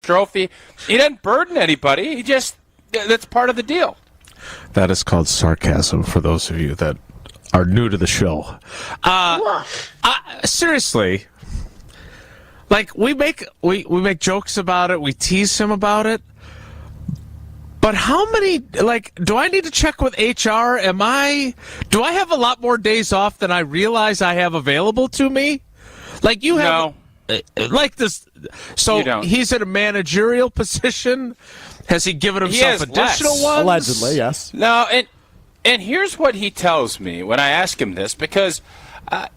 trophy. He doesn't burden anybody. That's part of the deal. That is called sarcasm for those of you that are new to the show. Seriously, like we make jokes about it, we tease him about it. But how many, do I need to check with HR? Do I have a lot more days off than I realize I have available to me? Like you have, like this. So he's in a managerial position. Has he given himself additional ones? Allegedly, yes. No, and here's what he tells me when I ask him this, because, I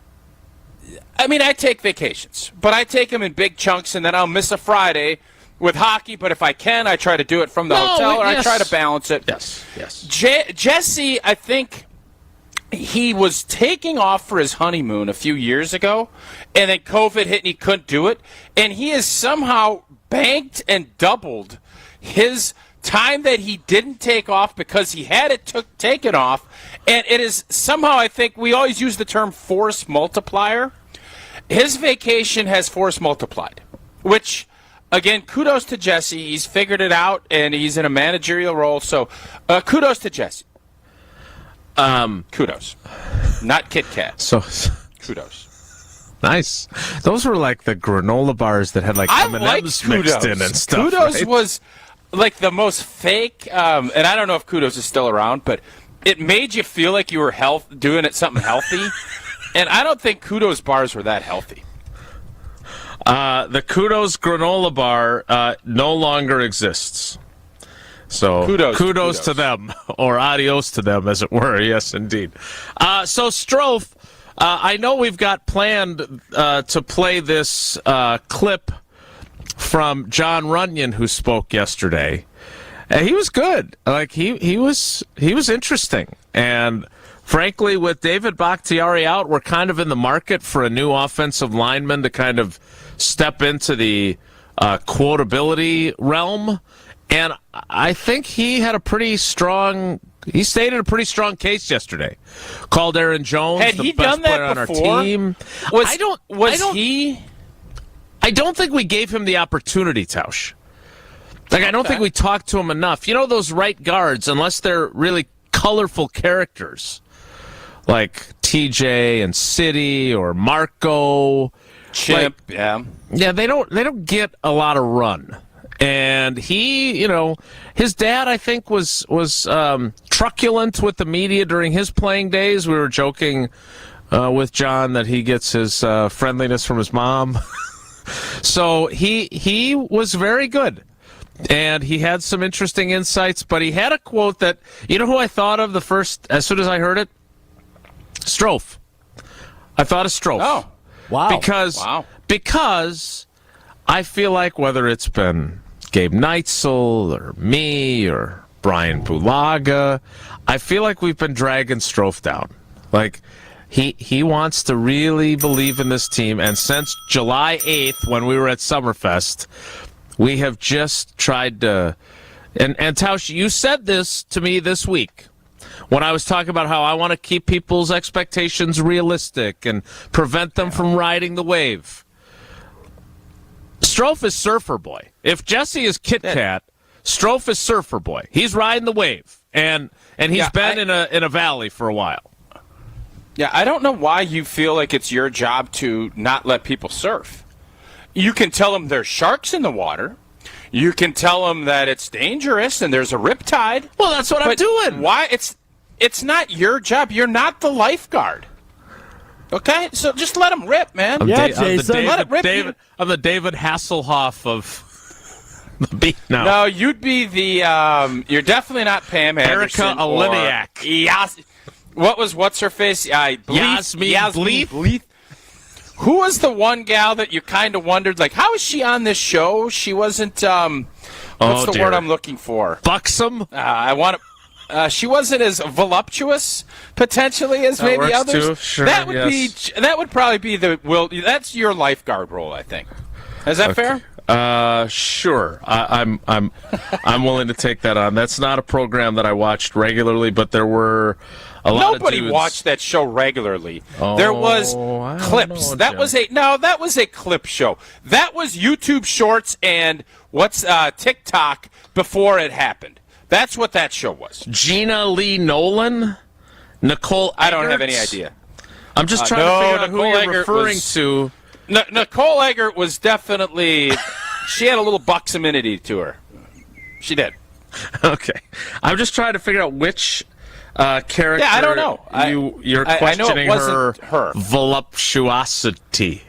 take vacations, but I take them in big chunks, and then I'll miss a Friday with hockey, but if I can, I try to do it from the hotel, or I try to balance it. Yes. Jesse, I think he was taking off for his honeymoon a few years ago, and then COVID hit and he couldn't do it, and he has somehow banked and doubled his time that he didn't take off because he had it taken off, and it is somehow, I think, we always use the term force multiplier. His vacation has force multiplied, which... Again, kudos to Jesse. He's figured it out, and he's in a managerial role. So, kudos to Jesse. Kudos. Not Kit Kat. So, kudos. Nice. Those were like the granola bars that had M&Ms mixed in and stuff. Kudos was like the most fake, and I don't know if Kudos is still around, but it made you feel like you were doing something healthy. And I don't think Kudos bars were that healthy. The Kudos granola bar no longer exists. So kudos to them, or adios to them, as it were. Yes, indeed. So Strofe, I know we've got planned to play this clip from John Runyon, who spoke yesterday. He was good. He was interesting. And frankly, with David Bakhtiari out, we're kind of in the market for a new offensive lineman to kind of step into the quotability realm. And I think he stated a pretty strong case yesterday. Called Aaron Jones the best player on our team. I don't think we gave him the opportunity, Tausch. I don't think we talked to him enough. You know, those right guards, unless they're really colorful characters, like TJ and City or Marco, Chip, they don't get a lot of run. And he, his dad, I think, was truculent with the media during his playing days. We were joking with John that he gets his friendliness from his mom. So he was very good. And he had some interesting insights, but he had a quote that, who I thought of as soon as I heard it? Strofe. I thought of Strofe. Oh, wow. Because I feel like whether it's been Gabe Neitzel or me or Brian Bulaga, I feel like we've been dragging Strofe down. He wants to really believe in this team, and since July 8th, when we were at Summerfest, we have just tried to... And Tausch, you said this to me this week when I was talking about how I want to keep people's expectations realistic and prevent them from riding the wave. Strofe is surfer boy. If Jesse is Kit Kat, Strofe is surfer boy. He's riding the wave, and he's been in a valley for a while. Yeah, I don't know why you feel like it's your job to not let people surf. You can tell them there's sharks in the water. You can tell them that it's dangerous and there's a riptide. Well, that's what I'm doing. Why? It's not your job. You're not the lifeguard. Okay? So just let them rip, man. Jason. Let it rip. I'm the David Hasselhoff of the beat now. No, you'd be the, you're definitely not Pam Anderson. Erica Oliniak. What's her face? Yasmin Bleeth. Who was the one gal that you kind of wondered, how is she on this show? She wasn't, what's the word I'm looking for? Buxom? She wasn't as voluptuous, potentially, as maybe others. Too. Sure, that would probably be that's your lifeguard role, I think. Is that fair? Sure. I'm willing to take that on. That's not a program that I watched regularly, but there were a lot of dudes. Nobody watched that show regularly. There was clips. That was a clip show. That was YouTube Shorts and TikTok before it happened. That's what that show was. Gina Lee Nolan, Nicole Eggert? I don't have any idea. I'm just trying to figure out who you're referring to. Nicole Eggert was definitely. She had a little buxominity to her. She did. Okay. I'm just trying to figure out which character. Yeah, I don't know. You're questioning I know her voluptuosity.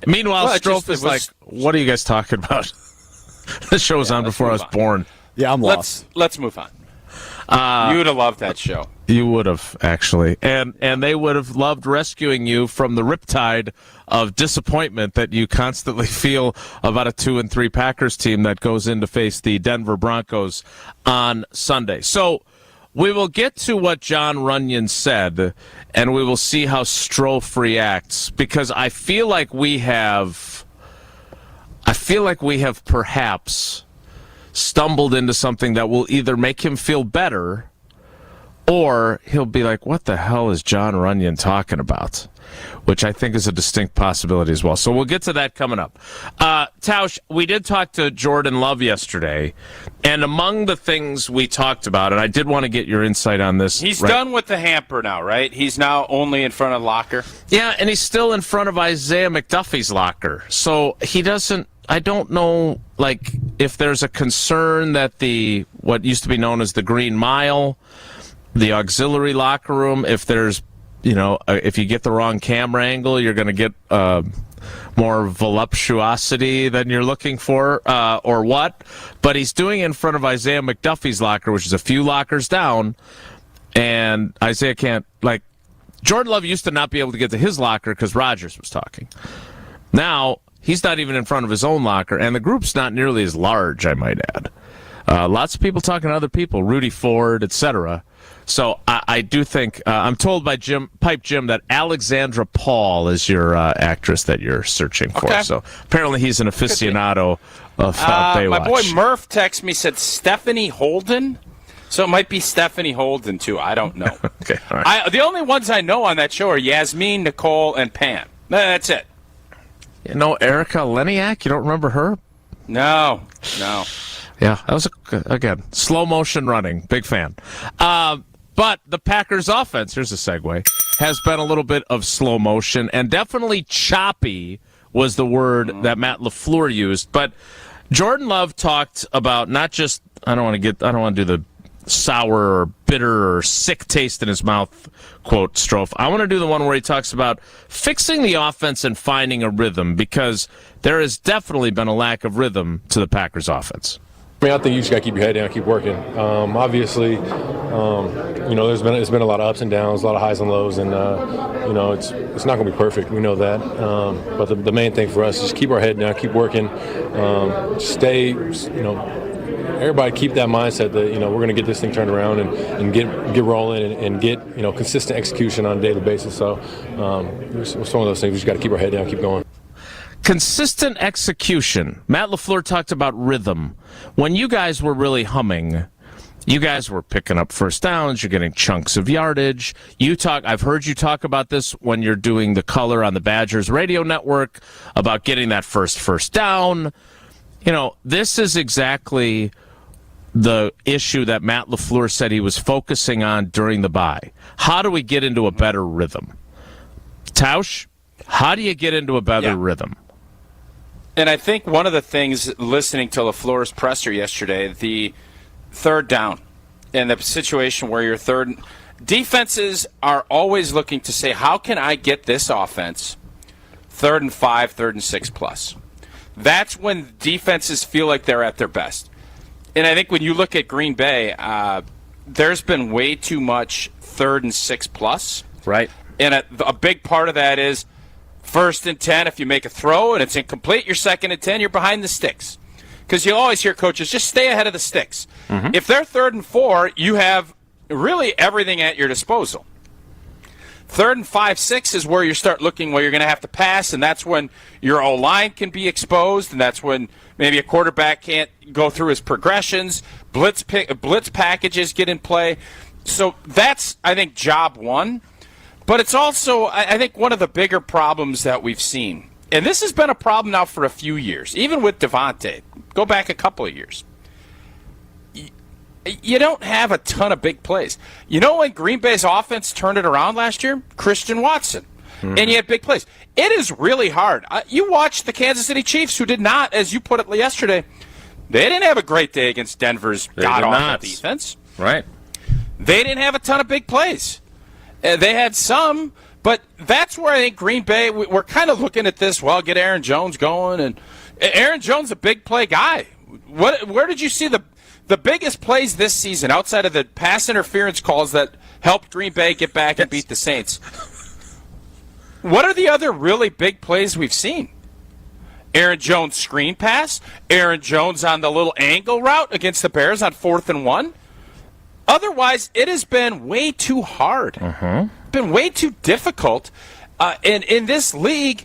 Meanwhile, Strofe is like, what are you guys talking about? The show was on before I was born. Yeah, I'm lost. Let's move on. You would have loved that show. You would have, actually. And they would have loved rescuing you from the riptide of disappointment that you constantly feel about a 2-3 Packers team that goes in to face the Denver Broncos on Sunday. So we will get to what John Runyon said, and we will see how Strofe reacts, because I feel like we have perhaps stumbled into something that will either make him feel better, or he'll be like, what the hell is John Runyon talking about? Which I think is a distinct possibility as well. So we'll get to that coming up. Tausch, we did talk to Jordan Love yesterday, and among the things we talked about, and I did want to get your insight on this. He's done with the hamper now, right? He's now only in front of the locker? Yeah, and he's still in front of Isaiah McDuffie's locker. So he doesn't, I don't know, like, if there's a concern that what used to be known as the Green Mile, the auxiliary locker room, if there's, if you get the wrong camera angle, you're going to get more voluptuosity than you're looking for, or what. But he's doing it in front of Isaiah McDuffie's locker, which is a few lockers down, and Isaiah can't, Jordan Love used to not be able to get to his locker because Rodgers was talking. Now, he's not even in front of his own locker, and the group's not nearly as large, I might add. Lots of people talking to other people, Rudy Ford, etc. So I do think, I'm told by Pipe Jim that Alexandra Paul is your actress that you're searching for. Okay. So apparently he's an aficionado of Baywatch. My boy Murph texted me, said Stephanie Holden. So it might be Stephanie Holden, too. I don't know. Okay, all right. The only ones I know on that show are Yasmin, Nicole, and Pam. That's it. Erica Leniak? You don't remember her? No. Yeah, that was, again, slow motion running. Big fan. But the Packers offense, here's a segue, has been a little bit of slow motion, and definitely choppy was the word that Matt LaFleur used. But Jordan Love talked about not just, I don't want to do the sour or bitter or sick taste in his mouth quote, Strofe. I want to do the one where he talks about fixing the offense and finding a rhythm, because there has definitely been a lack of rhythm to the Packers offense. I think you just got to keep your head down, keep working. Obviously, it's been a lot of ups and downs, a lot of highs and lows, and it's not going to be perfect. We know that. But the main thing for us is just keep our head down, keep working, everybody keep that mindset that we're going to get this thing turned around and get rolling and get consistent execution on a daily basis. So it's one of those things. We just got to keep our head down, keep going. Consistent execution. Matt LaFleur talked about rhythm. When you guys were really humming, you guys were picking up first downs. You're getting chunks of yardage. I've heard you talk about this when you're doing the color on the Badgers radio network about getting that first down. This is exactly the issue that Matt LaFleur said he was focusing on during the bye. How do we get into a better rhythm? Tausch, how do you get into a better rhythm? And I think one of the things, listening to LaFleur's presser yesterday, the third down and the situation where your defenses are always looking to say, how can I get this offense 3rd and 5, 3rd and 6 plus? That's when defenses feel like they're at their best. And I think when you look at Green Bay, there's been way too much 3rd and 6 plus. Right. And a big part of that is 1st and 10, if you make a throw and it's incomplete, you're 2nd and 10, you're behind the sticks. Because you'll always hear coaches, just stay ahead of the sticks. If they're 3rd and 4, you have really everything at your disposal. 3rd and 5, 6 is where you start looking where you're going to have to pass, and that's when your O-line can be exposed, and that's when maybe a quarterback can't go through his progressions. Blitz packages get in play. So that's, I think, job one. But it's also, I think, one of the bigger problems that we've seen. And this has been a problem now for a few years, even with Devontae. Go back a couple of years. You don't have a ton of big plays. You know when Green Bay's offense turned it around last year? Christian Watson. Mm-hmm. And you had big plays. It is really hard. You watched the Kansas City Chiefs, who did not, as you put it yesterday, they didn't have a great day against Denver's god-awful defense. Right. They didn't have a ton of big plays. They had some, but that's where I think Green Bay, we're kind of looking at this, well, get Aaron Jones going. And Aaron Jones is a big play guy. Where did you see the biggest plays this season outside of the pass interference calls that helped Green Bay get back and beat the Saints? What are the other really big plays we've seen? Aaron Jones screen pass, Aaron Jones on the little angle route against the Bears on 4th and 1. Otherwise, it has been way too hard. It's been way too difficult. And in this league,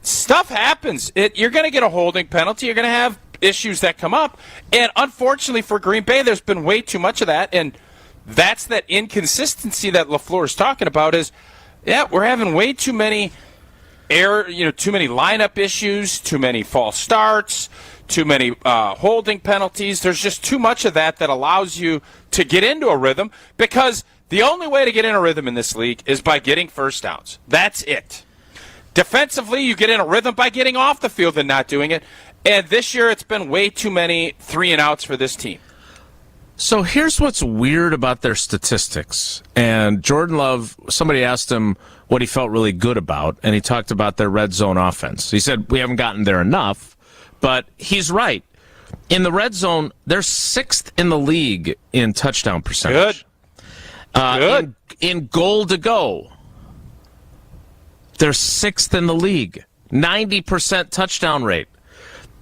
stuff happens. You're going to get a holding penalty. You're going to have issues that come up. And unfortunately for Green Bay, there's been way too much of that. And that's that inconsistency that LaFleur is talking about is, we're having way too many too many lineup issues, too many false starts, too many holding penalties. There's just too much of that allows you to get into a rhythm, because the only way to get in a rhythm in this league is by getting first downs. That's it. Defensively, you get in a rhythm by getting off the field and not doing it. And this year, it's been way too many 3-and-outs for this team. So here's what's weird about their statistics. And Jordan Love, somebody asked him what he felt really good about, and he talked about their red zone offense. He said, we haven't gotten there enough, but he's right. In the red zone, they're 6th in the league in touchdown percentage. Good. In goal to go, they're 6th in the league. 90% touchdown rate.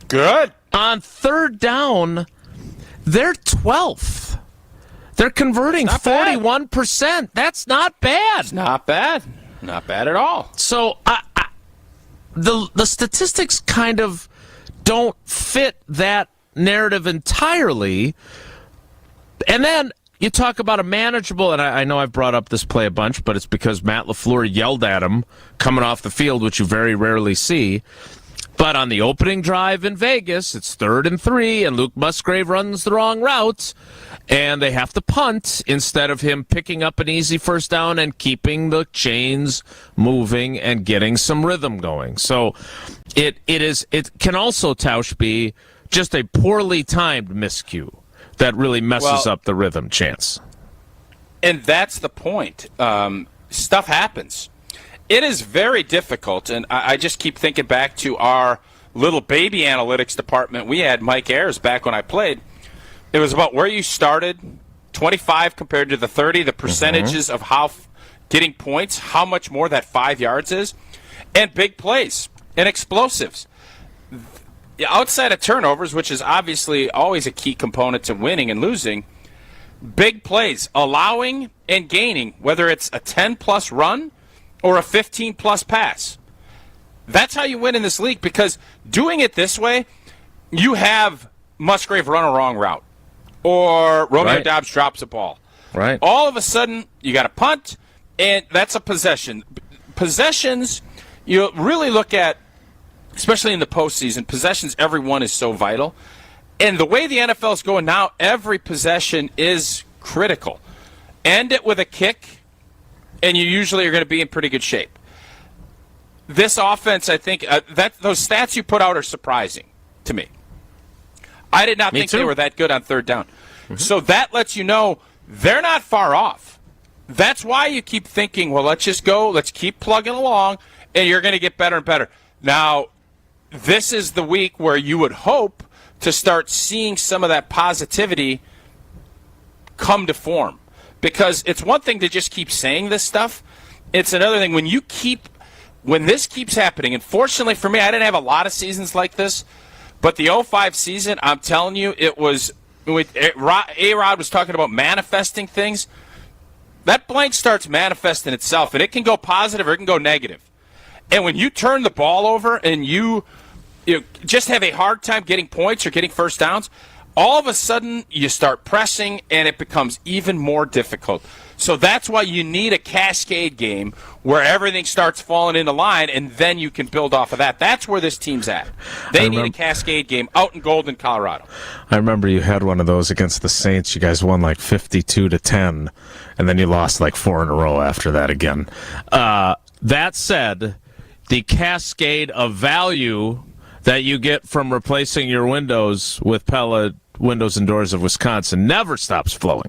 Good. On 3rd down, they're 12th. They're converting 41%. That's not bad. It's not bad. Not bad at all. So the statistics kind of don't fit that narrative entirely. And then you talk about a manageable, and I know I've brought up this play a bunch, but it's because Matt LaFleur yelled at him coming off the field, which you very rarely see. But on the opening drive in Vegas, it's 3rd and 3, and Luke Musgrave runs the wrong route, and they have to punt instead of him picking up an easy first down and keeping the chains moving and getting some rhythm going. So it can also, Tausch, be just a poorly timed miscue that really messes up the rhythm chance. And that's the point. Stuff happens. It is very difficult, and I just keep thinking back to our little baby analytics department. We had Mike Ayers back when I played. It was about where you started, 25 compared to the 30, the percentages of how getting points, how much more that 5 yards is, and big plays and explosives. Outside of turnovers, which is obviously always a key component to winning and losing, big plays, allowing and gaining, whether it's a 10-plus run or a 15-plus pass. That's how you win in this league, because doing it this way, you have Musgrave run a wrong route, or Romeo Doubs drops a ball. Right. All of a sudden, you got a punt, and that's a possession. Possessions, you really look at, especially in the postseason, possessions, every one is so vital. And the way the NFL is going now, every possession is critical. End it with a kick, and you usually are going to be in pretty good shape. This offense, I think, those stats you put out are surprising to me. I did not think they were that good on 3rd down. So that lets you know they're not far off. That's why you keep thinking, well, let's just go, let's keep plugging along, and you're going to get better and better. Now, this is the week where you would hope to start seeing some of that positivity come to form. Because it's one thing to just keep saying this stuff. It's another thing when this keeps happening. And fortunately for me, I didn't have a lot of seasons like this. But the 05 season, I'm telling you, it was, A-Rod was talking about manifesting things. that blank starts manifesting itself, and it can go positive or it can go negative. And when you turn the ball over and you just have a hard time getting points or getting first downs, all of a sudden you start pressing and it becomes even more difficult. So that's why you need a cascade game where everything starts falling into line, and then you can build off of that. That's where this team's at. They need a cascade game out in Golden, Colorado. I remember you had one of those against the Saints. You guys won like 52-10, and then you lost like 4 in a row after that again. That said, the cascade of value that you get from replacing your windows with Pella Windows and Doors of Wisconsin never stops flowing.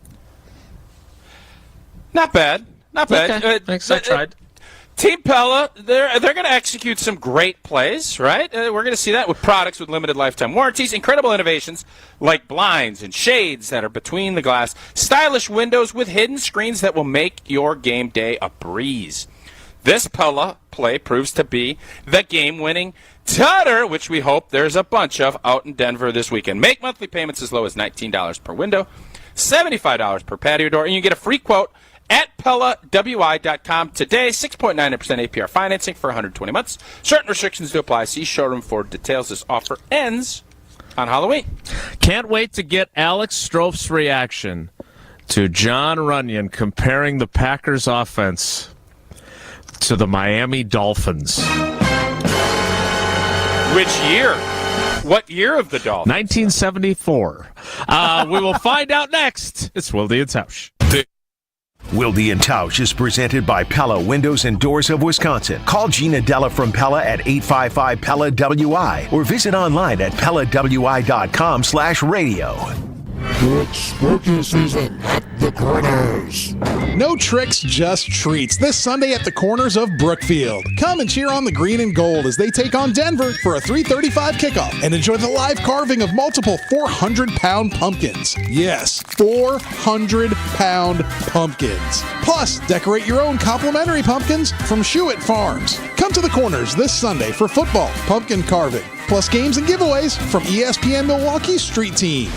Not bad. Not bad. Okay. Thanks. I tried. Team Pella, they're going to execute some great plays, right? We're going to see that with products with limited lifetime warranties, incredible innovations like blinds and shades that are between the glass, stylish windows with hidden screens that will make your game day a breeze. This Pella play proves to be the game-winning tutter, which we hope there's a bunch of out in Denver this weekend. Make monthly payments as low as $19 per window, $75 per patio door, and you get a free quote at PellaWI.com today. 6.9% APR financing for 120 months. Certain restrictions do apply. See showroom for details. This offer ends on Halloween. Can't wait to get Alex Strouf's reaction to John Runyon comparing the Packers offense to the Miami Dolphins. Which year? What year of the Dolphins? 1974. We will find out next. It's Wilde and Tausch. Wilde and Tausch is presented by Pella Windows and Doors of Wisconsin. Call Gina Della from Pella at 855-PELLA-WI or visit online at PellaWI.com/radio. It's spooky season at the Corners. No tricks, just treats. This Sunday at the Corners of Brookfield. Come and cheer on the green and gold as they take on Denver for a 3:35 kickoff and enjoy the live carving of multiple 400-pound pumpkins. Yes, 400-pound pumpkins. Plus, decorate your own complimentary pumpkins from Shuett Farms. Come to the Corners this Sunday for football, pumpkin carving, plus games and giveaways from ESPN Milwaukee's Street Team.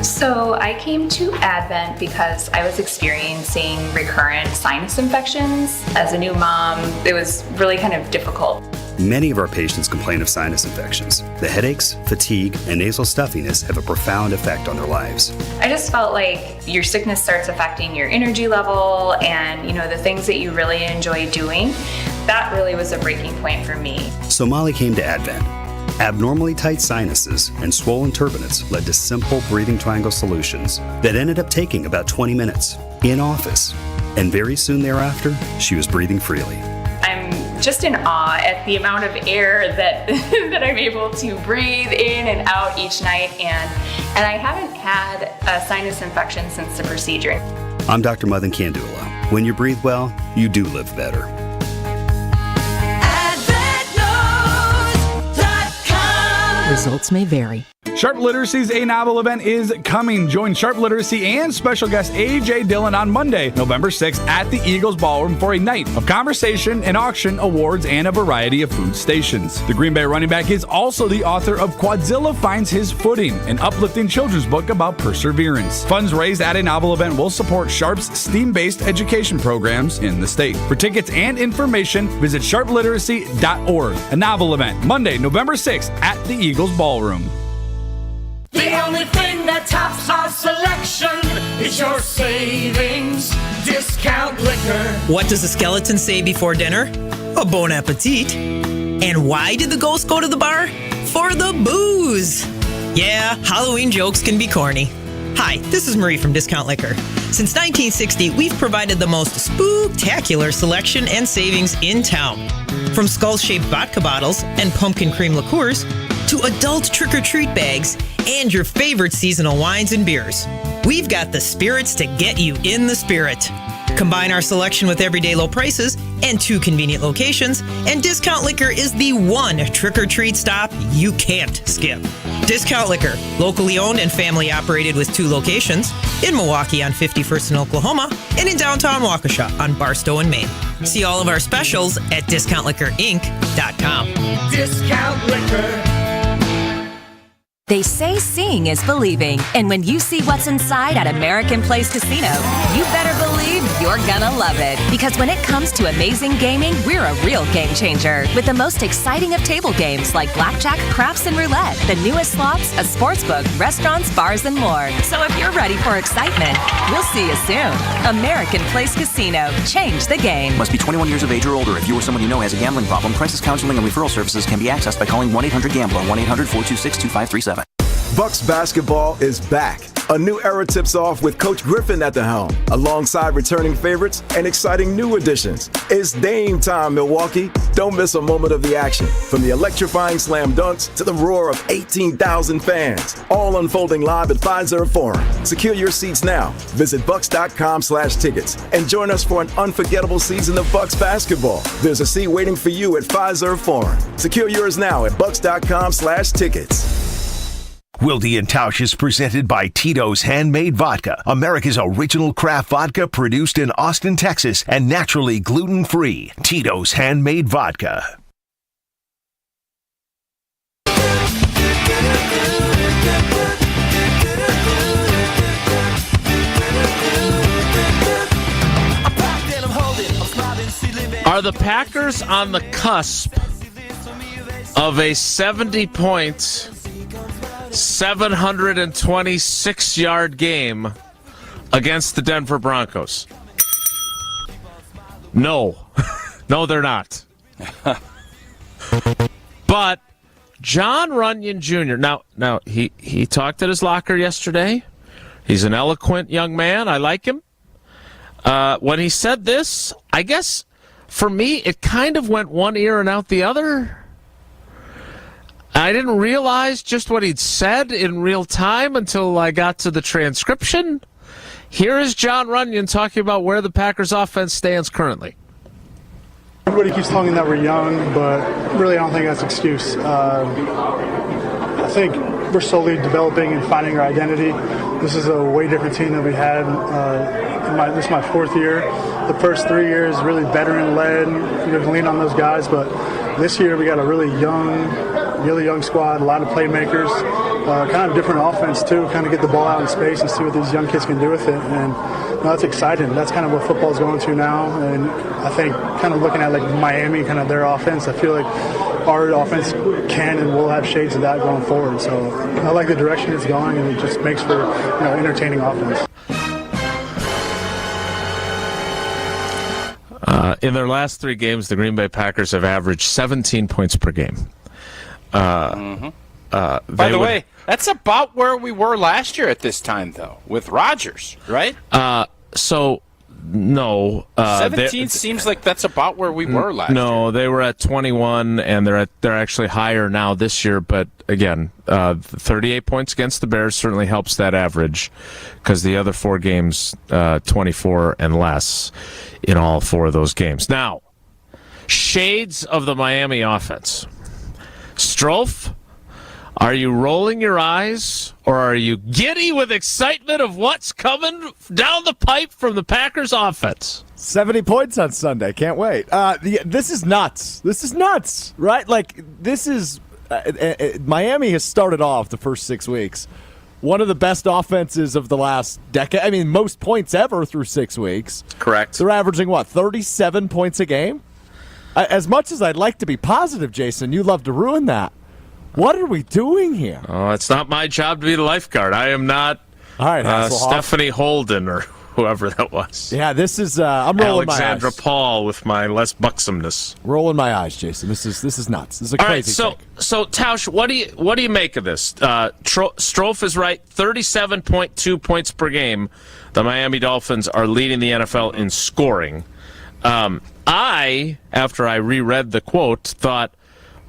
So I came to Advent because I was experiencing recurrent sinus infections. As a new mom, it was really kind of difficult. Many of our patients complain of sinus infections. The headaches, fatigue, and nasal stuffiness have a profound effect on their lives. I just felt like your sickness starts affecting your energy level and, the things that you really enjoy doing. That really was a breaking point for me. So Molly came to Advent. Abnormally tight sinuses and swollen turbinates led to simple breathing triangle solutions that ended up taking about 20 minutes in office. And very soon thereafter, she was breathing freely. I'm just in awe at the amount of air that that I'm able to breathe in and out each night, and I haven't had a sinus infection since the procedure. I'm Dr. Madan Kandula. When you breathe well, you do live better. Results may vary. Sharp Literacy's A Novel event is coming. Join Sharp Literacy and special guest A.J. Dillon on Monday, November 6th at the Eagles Ballroom for a night of conversation, an auction, awards, and a variety of food stations. The Green Bay running back is also the author of Quadzilla Finds His Footing, an uplifting children's book about perseverance. Funds raised at A Novel event will support Sharp's STEAM-based education programs in the state. For tickets and information, visit sharpliteracy.org. A Novel event, Monday, November 6th at the Eagles Ballroom. The only thing that tops our selection is your savings discount liquor. What does the skeleton say before dinner? A bon appetit. And why did the ghost go to the bar? For the booze. Yeah, Halloween jokes can be corny. Hi, this is Marie from Discount Liquor. Since 1960, we've provided the most spooktacular selection and savings in town. From skull-shaped vodka bottles and pumpkin cream liqueurs to adult trick-or-treat bags and your favorite seasonal wines and beers. We've got the spirits to get you in the spirit. Combine our selection with everyday low prices and 2 convenient locations, and Discount Liquor is the one trick-or-treat stop you can't skip. Discount Liquor, locally owned and family operated with 2 locations, in Milwaukee on 51st in Oklahoma, and in downtown Waukesha on Barstow in Maine. See all of our specials at discountliquorinc.com. Discount Liquor. They say seeing is believing, and when you see what's inside at American Place Casino, you better believe you're gonna love it. Because when it comes to amazing gaming, we're a real game changer. With the most exciting of table games like blackjack, craps, and roulette, the newest slots, a sportsbook, restaurants, bars, and more. So if you're ready for excitement, we'll see you soon. American Place Casino. Change the game. Must be 21 years of age or older. If you or someone you know has a gambling problem, crisis counseling and referral services can be accessed by calling 1-800-GAMBLER, 1-800-426-2537. Bucks basketball is back. A new era tips off with Coach Griffin at the helm, alongside returning favorites and exciting new additions. It's Dame time, Milwaukee. Don't miss a moment of the action. From the electrifying slam dunks to the roar of 18,000 fans, all unfolding live at Fiserv Forum. Secure your seats now. Visit bucks.com/tickets and join us for an unforgettable season of Bucks basketball. There's a seat waiting for you at Fiserv Forum. Secure yours now at bucks.com/tickets. Wilde and Tausch is presented by Tito's Handmade Vodka, America's original craft vodka produced in Austin, Texas, and naturally gluten-free. Tito's Handmade Vodka. Are the Packers on the cusp of a 70-point 726-yard game against the Denver Broncos? No. No, they're not. But John Runyon Jr., now he talked at his locker yesterday. He's an eloquent young man. I like him. When he said this, I guess for me it kind of went one ear and out the other. I didn't realize just what he'd said in real time until I got to the transcription. Here is John Runyon talking about where the Packers offense stands currently. Everybody keeps talking that we're young, but really I don't think that's an excuse. I think we're slowly developing and finding our identity. This is a way different team than we had. This is my fourth year. The first 3 years really veteran-led. You can lean on those guys, but this year we got a really young squad, a lot of playmakers, kind of different offense too, kind of get the ball out in space and see what these young kids can do with it. And that's exciting. That's kind of what football's going to now. And I think kind of looking at like Miami, kind of their offense, I feel like our offense can and will have shades of that going forward. So I like the direction it's going, and it just makes for entertaining offense. In their last 3 games, the Green Bay Packers have averaged 17 points per game. By the way, that's about where we were last year at this time, though, with Rodgers, right? No. 17 seems like that's about where we were last year. No, they were at 21, and they're actually higher now this year. But again, 38 points against the Bears certainly helps that average, because the other 4 games, 24 and less in all 4 of those games. Now, shades of the Miami offense. Strofe, are you rolling your eyes, or are you giddy with excitement of what's coming down the pipe from the Packers offense? 70 points on Sunday. Can't wait. This is nuts. This is nuts, right? Like, this is Miami has started off the first 6 weeks. One of the best offenses of the last decade. I mean, most points ever through 6 weeks. Correct. They're averaging, 37 points a game? As much as I'd like to be positive, Jason, you love to ruin that. What are we doing here? Oh, it's not my job to be the lifeguard. I am not All right, Stephanie Holden or whoever that was. Yeah, this is I'm rolling my eyes. Alexandra Paul with my less buxomness. Rolling my eyes, Jason. This is nuts. This is a crazy All right, so Tausch, what do you make of this? Strofe is right. 37.2 points per game. The Miami Dolphins are leading the NFL in scoring. After I reread the quote, thought,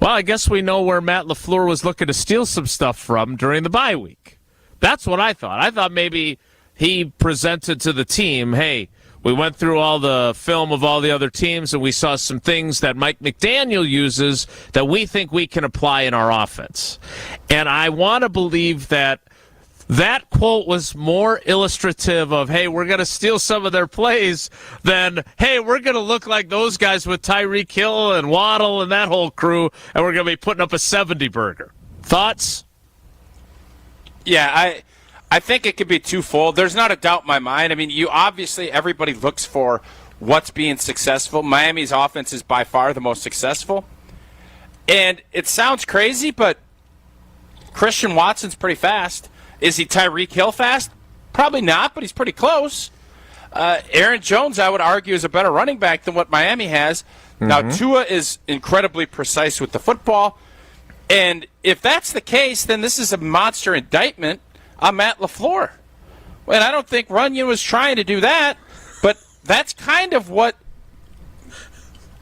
well, I guess we know where Matt LaFleur was looking to steal some stuff from during the bye week. That's what I thought. I thought maybe he presented to the team, hey, we went through all the film of all the other teams, and we saw some things that Mike McDaniel uses that we think we can apply in our offense. And I want to believe that quote was more illustrative of, hey, we're going to steal some of their plays than, hey, we're going to look like those guys with Tyreek Hill and Waddle and that whole crew, and we're going to be putting up a 70 burger. Thoughts? Yeah, I think it could be twofold. There's not a doubt in my mind. I mean, everybody looks for what's being successful. Miami's offense is by far the most successful. And it sounds crazy, but Christian Watson's pretty fast. Is he Tyreek Hill fast? Probably not, but he's pretty close. Aaron Jones, I would argue, is a better running back than what Miami has. Now, Tua is incredibly precise with the football. And if that's the case, then this is a monster indictment on Matt LaFleur. And I don't think Runyon was trying to do that, but that's kind of what.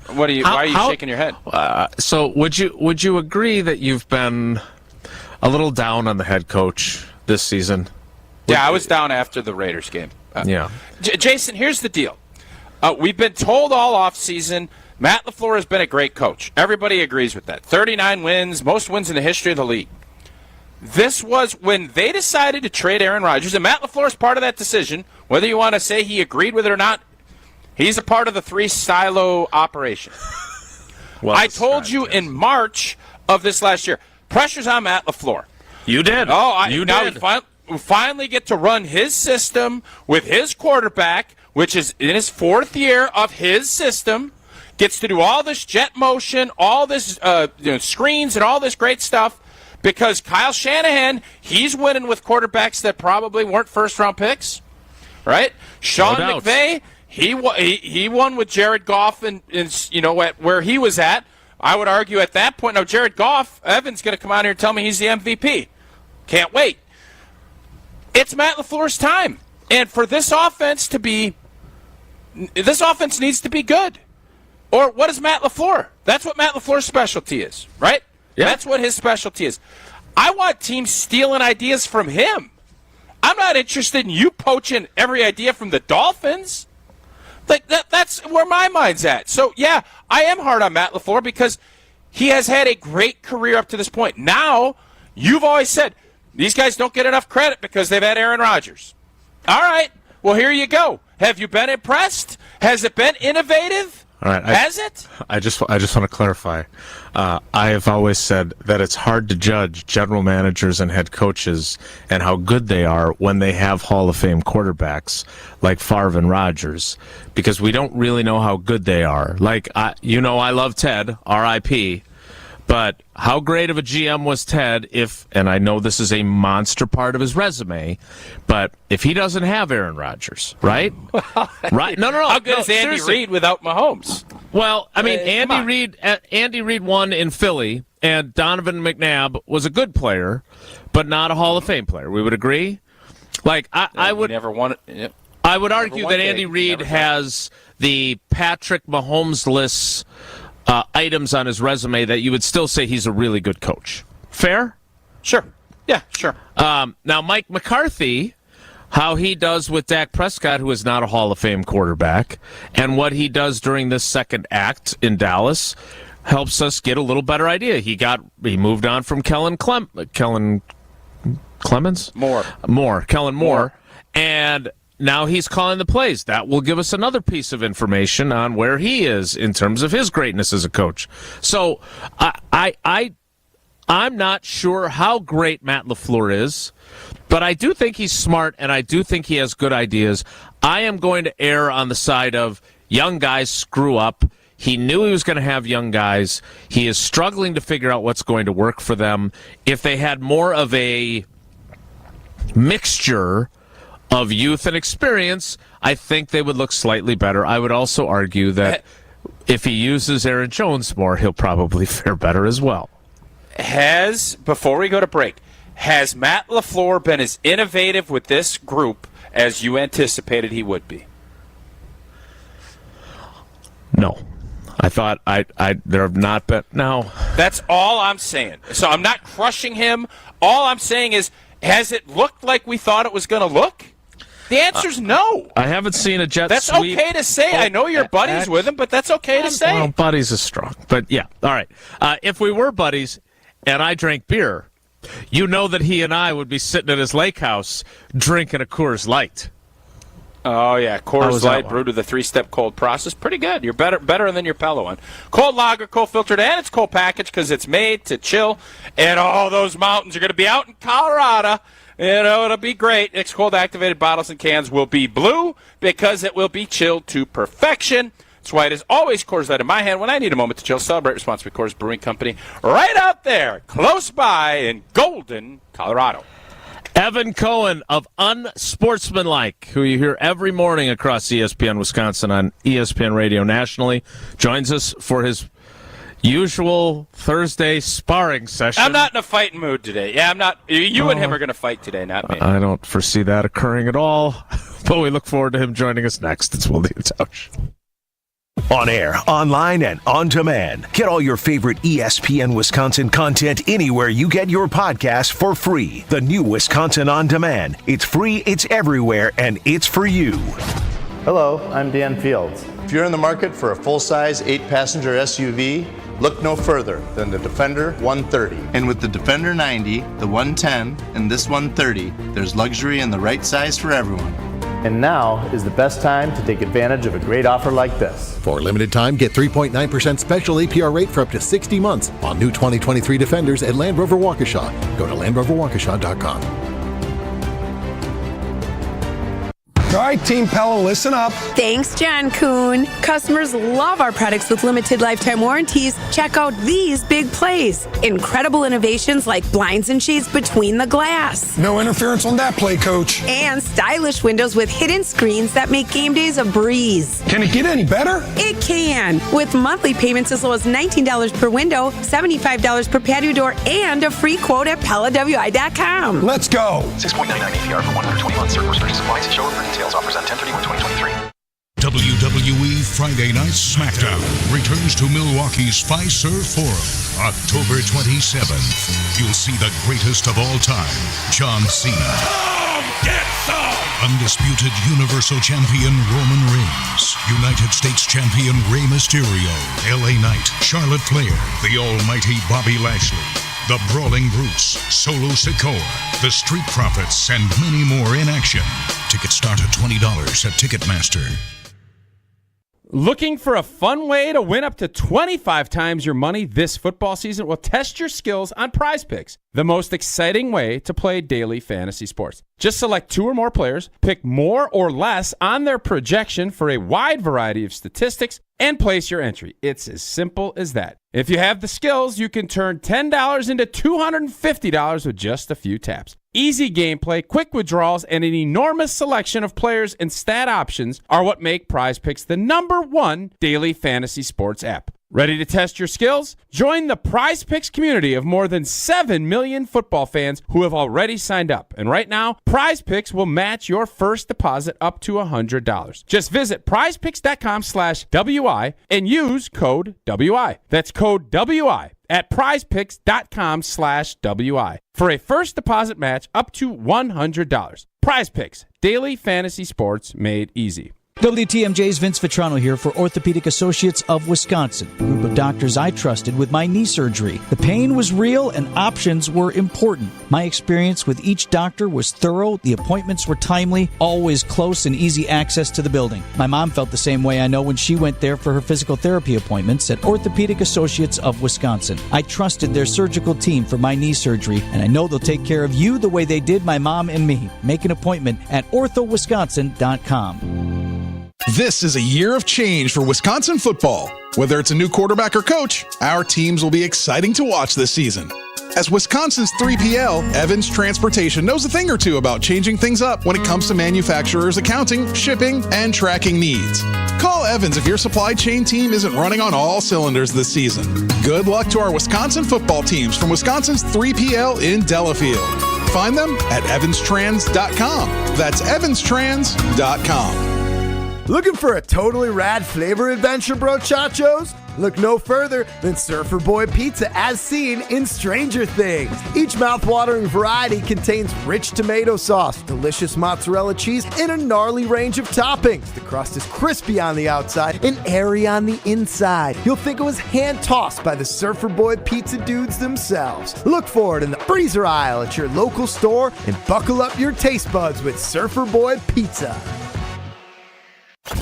Why are you shaking your head? So would you agree that you've been a little down on the head coach this season? Yeah, I was down after the Raiders game. Yeah. Jason, here's the deal. We've been told all offseason Matt LaFleur has been a great coach. Everybody agrees with that. 39 wins, most wins in the history of the league. This was when they decided to trade Aaron Rodgers, and Matt LaFleur is part of that decision. Whether you want to say he agreed with it or not, he's a part of the three-silo operation. I told you in March of this last year, pressure's on Matt LaFleur. You did. We finally get to run his system with his quarterback, which is in his fourth year of his system. Gets to do all this jet motion, all this screens and all this great stuff because Kyle Shanahan, he's winning with quarterbacks that probably weren't first-round picks, right? Sean McVay, he won with Jared Goff and at where he was at. I would argue at that point, now Jared Goff, Evan's going to come out here and tell me he's the MVP. Can't wait. It's Matt LaFleur's time. And for this offense needs to be good. Or what is Matt LaFleur? That's what Matt LaFleur's specialty is, right? Yeah. That's what his specialty is. I want teams stealing ideas from him. I'm not interested in you poaching every idea from the Dolphins. That's where my mind's at. So, yeah, I am hard on Matt LaFleur because he has had a great career up to this point. Now, you've always said, these guys don't get enough credit because they've had Aaron Rodgers. All right, well, here you go. Have you been impressed? Has it been innovative? All right. Has it? I just want to clarify. I have always said that it's hard to judge general managers and head coaches and how good they are when they have Hall of Fame quarterbacks like Favre and Rodgers because we don't really know how good they are. I love Ted, R.I.P., but how great of a GM was Ted and I know this is a monster part of his resume, but if he doesn't have Aaron Rodgers, right? Right? No. How good is Andy Reid without Mahomes? Well, I mean, Andy Reid won in Philly, and Donovan McNabb was a good player, but not a Hall of Fame player. We would agree? I would never won it. Yep. I would argue that Andy Reid has the Patrick Mahomes-less items on his resume that you would still say he's a really good coach. Fair? Sure. Yeah, sure. Now, Mike McCarthy, how he does with Dak Prescott, who is not a Hall of Fame quarterback, and what he does during this second act in Dallas helps us get a little better idea. He moved on from Kellen Moore, and now he's calling the plays. That will give us another piece of information on where he is in terms of his greatness as a coach. So I'm not sure how great Matt LaFleur is, but I do think he's smart, and I do think he has good ideas. I am going to err on the side of young guys screw up. He knew he was going to have young guys. He is struggling to figure out what's going to work for them. If they had more of a mixture of youth and experience, I think they would look slightly better. I would also argue that if he uses Aaron Jones more, he'll probably fare better as well. Before we go to break, has Matt LaFleur been as innovative with this group as you anticipated he would be? No. I thought there have not been. No. That's all I'm saying. So I'm not crushing him. All I'm saying is, has it looked like we thought it was going to look? The answer's no. I haven't seen a jet That's sweep. Okay to say. I know you're buddies with him, but that's okay to say. Well, buddies is strong. But yeah, all right. If we were buddies and I drank beer, you know that he and I would be sitting at his lake house drinking a Coors Light. Oh, yeah. Coors Light brewed with a 3-step cold process. Pretty good. You're better than your Pella one. Cold lager, cold filtered, and it's cold packaged because it's made to chill. And all those mountains are going to be out in Colorado. It'll be great. Next cold activated bottles and cans will be blue because it will be chilled to perfection. That's why it is always Coors Light in my hand when I need a moment to chill. Celebrate responsibly. Coors Brewing Company, right out there, close by in Golden, Colorado. Evan Cohen of Unsportsmanlike, who you hear every morning across ESPN Wisconsin on ESPN Radio nationally, joins us for his usual Thursday sparring session. I'm not in a fighting mood today. Yeah, I'm not. You and him are going to fight today, not me. I don't foresee that occurring at all, but we look forward to him joining us next. It's Wilde and Tausch. On air, online, and on demand. Get all your favorite ESPN Wisconsin content anywhere you get your podcasts for free. The new Wisconsin On Demand. It's free, it's everywhere, and it's for you. Hello, I'm Dan Fields. If you're in the market for a full-size 8-passenger SUV, look no further than the Defender 130. And with the Defender 90, the 110, and this 130, there's luxury and the right size for everyone. And now is the best time to take advantage of a great offer like this. For a limited time, get 3.9% special APR rate for up to 60 months on new 2023 Defenders at Land Rover Waukesha. Go to LandRoverWaukesha.com. All right, Team Pella, listen up. Thanks, John Kuhn. Customers love our products with limited lifetime warranties. Check out these big plays. Incredible innovations like blinds and shades between the glass. No interference on that play, Coach. And stylish windows with hidden screens that make game days a breeze. Can it get any better? It can. With monthly payments as low as $19 per window, $75 per patio door, and a free quote at PellaWI.com. Let's go. 6.99 APR for 120 months. Certain restrictions apply. See show for details. Offers on 10/31/2023. WWE Friday Night SmackDown returns to Milwaukee's Fiserv Forum October 27th. You'll see the greatest of all time, John Cena. Get some! Undisputed Universal Champion Roman Reigns. United States Champion Rey Mysterio. LA Knight, Charlotte Flair. The almighty Bobby Lashley. The Brawling Brutes, Solo Sikoa, the Street Profits, and many more in action. Tickets start at $20 at Ticketmaster. Looking for a fun way to win up to 25 times your money this football season? Well, test your skills on Prize Picks, the most exciting way to play daily fantasy sports. Just select 2 or more players, pick more or less on their projection for a wide variety of statistics, and place your entry. It's as simple as that. If you have the skills, you can turn $10 into $250 with just a few taps. Easy gameplay, quick withdrawals, and an enormous selection of players and stat options are what make Prize Picks the #1 daily fantasy sports app. Ready to test your skills? Join the Prize Picks community of more than 7 million football fans who have already signed up. And right now, Prize Picks will match your first deposit up to $100. Just visit prizepicks.com/WI and use code WI. That's code WI at prizepicks.com/WI for a first deposit match up to $100. Prize Picks, daily fantasy sports made easy. WTMJ's Vince Vitrano here for Orthopedic Associates of Wisconsin, a group of doctors I trusted with my knee surgery. The pain was real and options were important. My experience with each doctor was thorough, the appointments were timely, always close and easy access to the building. My mom felt the same way, I know, when she went there for her physical therapy appointments at Orthopedic Associates of Wisconsin. I trusted their surgical team for my knee surgery, and I know they'll take care of you the way they did my mom and me. Make an appointment at orthowisconsin.com. This is a year of change for Wisconsin football. Whether it's a new quarterback or coach, our teams will be exciting to watch this season. As Wisconsin's 3PL, Evans Transportation knows a thing or two about changing things up when it comes to manufacturers' accounting, shipping, and tracking needs. Call Evans if your supply chain team isn't running on all cylinders this season. Good luck to our Wisconsin football teams from Wisconsin's 3PL in Delafield. Find them at evanstrans.com. That's evanstrans.com. Looking for a totally rad flavor adventure, brochachos? Look no further than Surfer Boy Pizza as seen in Stranger Things. Each mouth-watering variety contains rich tomato sauce, delicious mozzarella cheese, and a gnarly range of toppings. The crust is crispy on the outside and airy on the inside. You'll think it was hand-tossed by the Surfer Boy Pizza dudes themselves. Look for it in the freezer aisle at your local store and buckle up your taste buds with Surfer Boy Pizza.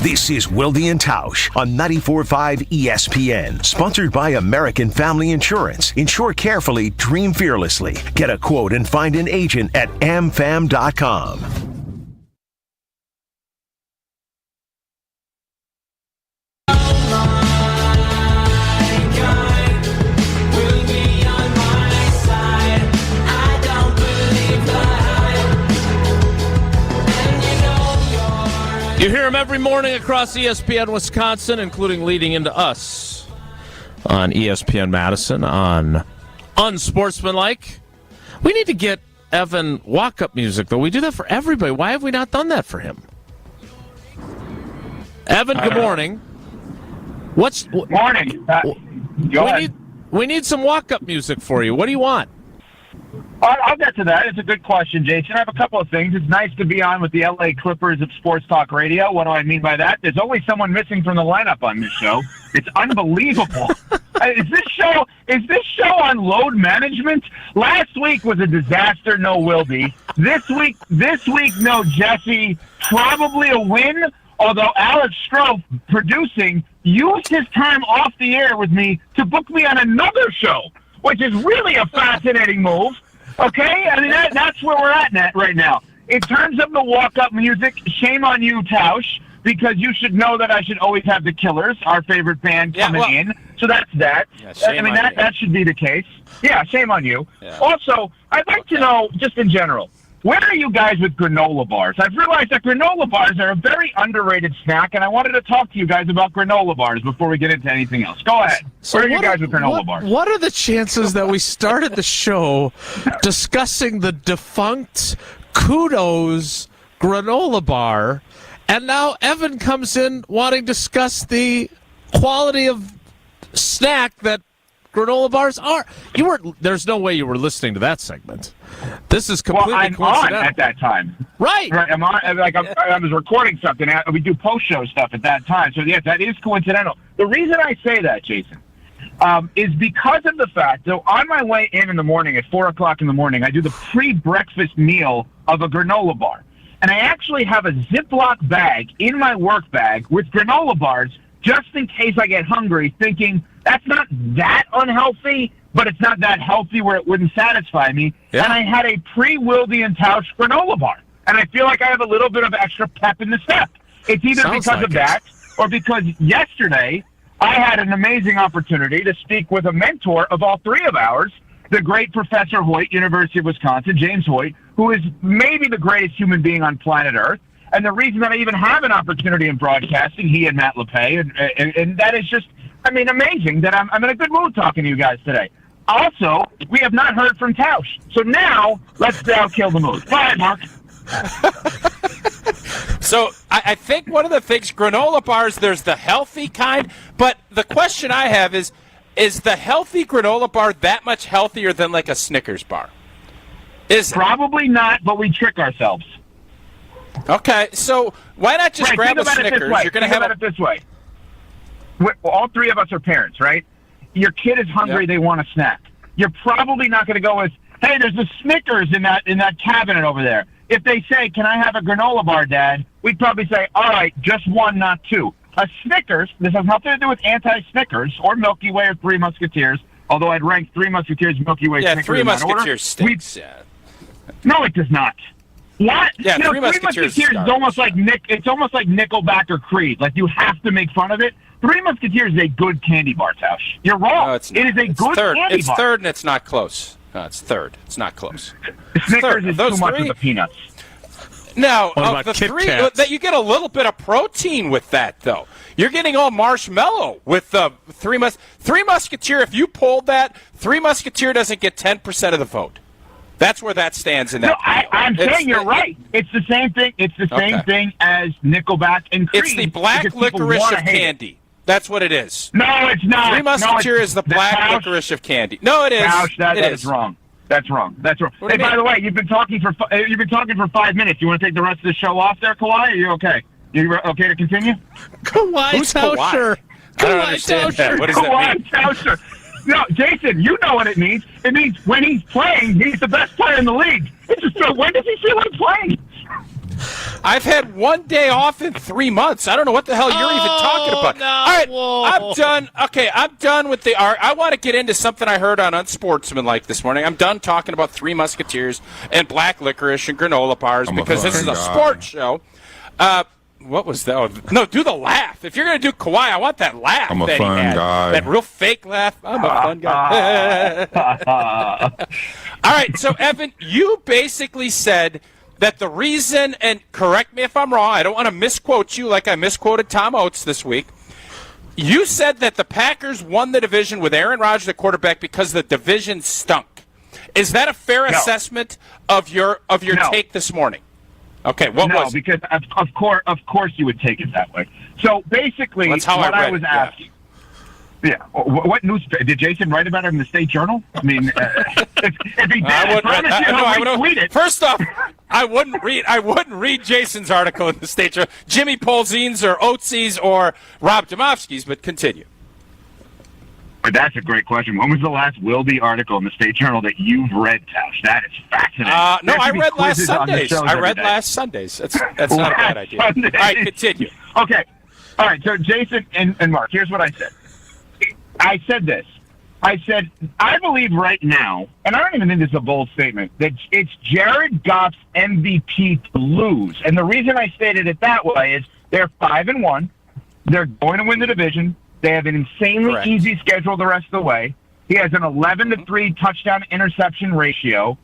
This is Wilde and Tausch on 94.5 ESPN. Sponsored by American Family Insurance. Insure carefully, dream fearlessly. Get a quote and find an agent at amfam.com. You hear him every morning across ESPN Wisconsin, including leading into us on ESPN Madison on Unsportsmanlike. We need to get Evan walk-up music, though. We do that for everybody. Why have we not done that for him? Evan, good morning. Morning. We need some walk-up music for you. What do you want? I'll get to that. It's a good question, Jason. I have a couple of things. It's nice to be on with the LA Clippers of Sports Talk Radio. What do I mean by that? There's always someone missing from the lineup on this show. It's unbelievable. Is this show on load management? Last week was a disaster. No Wilde. This week, no Jesse. Probably a win. Although Alex Stroh, producing, used his time off the air with me to book me on another show, which is really a fascinating move. Okay? I mean, that's where we're at right now. In terms of the walk-up music, shame on you, Tausch, because you should know that I should always have the Killers, our favorite band, coming in. So that's that. Yeah, I mean, that should be the case. Yeah, shame on you. Yeah. Also, I'd like to know, just in general, where are you guys with granola bars? I've realized that granola bars are a very underrated snack, and I wanted to talk to you guys about granola bars before we get into anything else. Go ahead. So where are you guys with granola bars? What are the chances that we started the show discussing the defunct Kudos granola bar, and now Evan comes in wanting to discuss the quality of snack that granola bars are? There's no way you were listening to that segment. This is completely coincidental. On at that time. Right. I'm on, I was recording something. We do post-show stuff at that time. So, yes, that is coincidental. The reason I say that, Jason, is because of the fact that on my way in the morning at 4 o'clock in the morning, I do the pre-breakfast meal of a granola bar. And I actually have a Ziploc bag in my work bag with granola bars just in case I get hungry, thinking that's not that unhealthy, but it's not that healthy where it wouldn't satisfy me. Yeah. And I had a pre-Wilde and Tausch granola bar. And I feel like I have a little bit of extra pep in the step. It's either because of that or because yesterday I had an amazing opportunity to speak with a mentor of all three of ours, the great Professor Hoyt, University of Wisconsin, James Hoyt, who is maybe the greatest human being on planet Earth. And the reason that I even have an opportunity in broadcasting, he and Matt LePay, and that is just, I mean, amazing that I'm in a good mood talking to you guys today. Also, we have not heard from Tausch. So now, let's now kill the mood. Go ahead, Mark. So I think one of the things, granola bars, there's the healthy kind, but the question I have is the healthy granola bar that much healthier than like a Snickers bar? Probably not, but we trick ourselves. Okay, so why not just grab a Snickers? You're going to have it this way. All three of us are parents, right? Your kid is hungry, they want a snack. You're probably not going to go with, hey, there's a Snickers in that cabinet over there. If they say, can I have a granola bar, Dad? We'd probably say, all right, just one, not two. A Snickers, this has nothing to do with anti-Snickers or Milky Way or Three Musketeers, although I'd rank Three Musketeers, Milky Way, Snickers. Yeah, Three Musketeers stinks, No, it does not. What? Yeah, Three Musketeers is almost like it's almost like Nickelback or Creed. Like, you have to make fun of it. Three Musketeers is a good candy bar, Tausch. You're wrong. No, it's not. It is a good third. candy It's bar. third, and it's not close. No, it's third. It's not close. Snickers is too much of the peanuts. Now, What of about the Kit three, Kats? that you get a little bit of protein with that, though. You're getting all marshmallow with the Three Musketeer. If you polled that, Three Musketeer doesn't get 10% of the vote. That's where that stands in that. No, I'm saying you're right. It's the same thing. It's the same thing as Nickelback and Creed. It's the black licorice of candy. That's what it is. No, it's not. Three Musketeer is the black licorice of candy. No, it is. Tausch, that is wrong. That's wrong. That's wrong. Hey, by the way, you've been talking for 5 minutes. You want to take the rest of the show off there, Kawhi? Are you okay? You okay to continue? Kawhi Tauscher. I don't understand that. What does that mean? Tauscher. No, Jason, you know what it means. It means when he's playing, he's the best player in the league. It's just when does he feel like playing? I've had 1 day off in 3 months. I don't know what the hell you're even talking about. No. All right, Whoa. I'm done. Okay, I'm done with the art. I want to get into something I heard on Unsportsmanlike this morning. I'm done talking about Three Musketeers and black licorice and granola bars because this is a sports show. What was that? Oh, no, do the laugh. If you're going to do Kawhi, I want that laugh. I'm a that fun he had. guy. That real fake laugh. I'm a fun guy. All right, so Evan, you basically said that the reason, and correct me if I'm wrong, I don't want to misquote you like I misquoted Tom Oates this week. You said that the Packers won the division with Aaron Rodgers at quarterback because the division stunk. Is that a fair assessment of your take this morning? Okay, what was it? Because of course you would take it that way. So basically, that's how what I was asking. Yeah. What news did Jason write about it in the State Journal? I mean, if he did, I would tweet it. First off, I wouldn't read Jason's article in the State Journal. Jimmy Polzine's or Oates's or Rob Domofsky's, but continue. But that's a great question. When was the last Wilde article in the State Journal that you've read, Tausch? That is fascinating. No, I read last Sundays. Last Sundays. That's not a bad idea. Sundays. All right, continue. Okay. All right, so Jason and Mark, here's what I said. I said this. I said, I believe right now, and I don't even think this is a bold statement, that it's Jared Goff's MVP to lose. And the reason I stated it that way is they're 5-1. They're going to win the division. They have an insanely easy schedule the rest of the way. He has an 11-3 touchdown-interception ratio.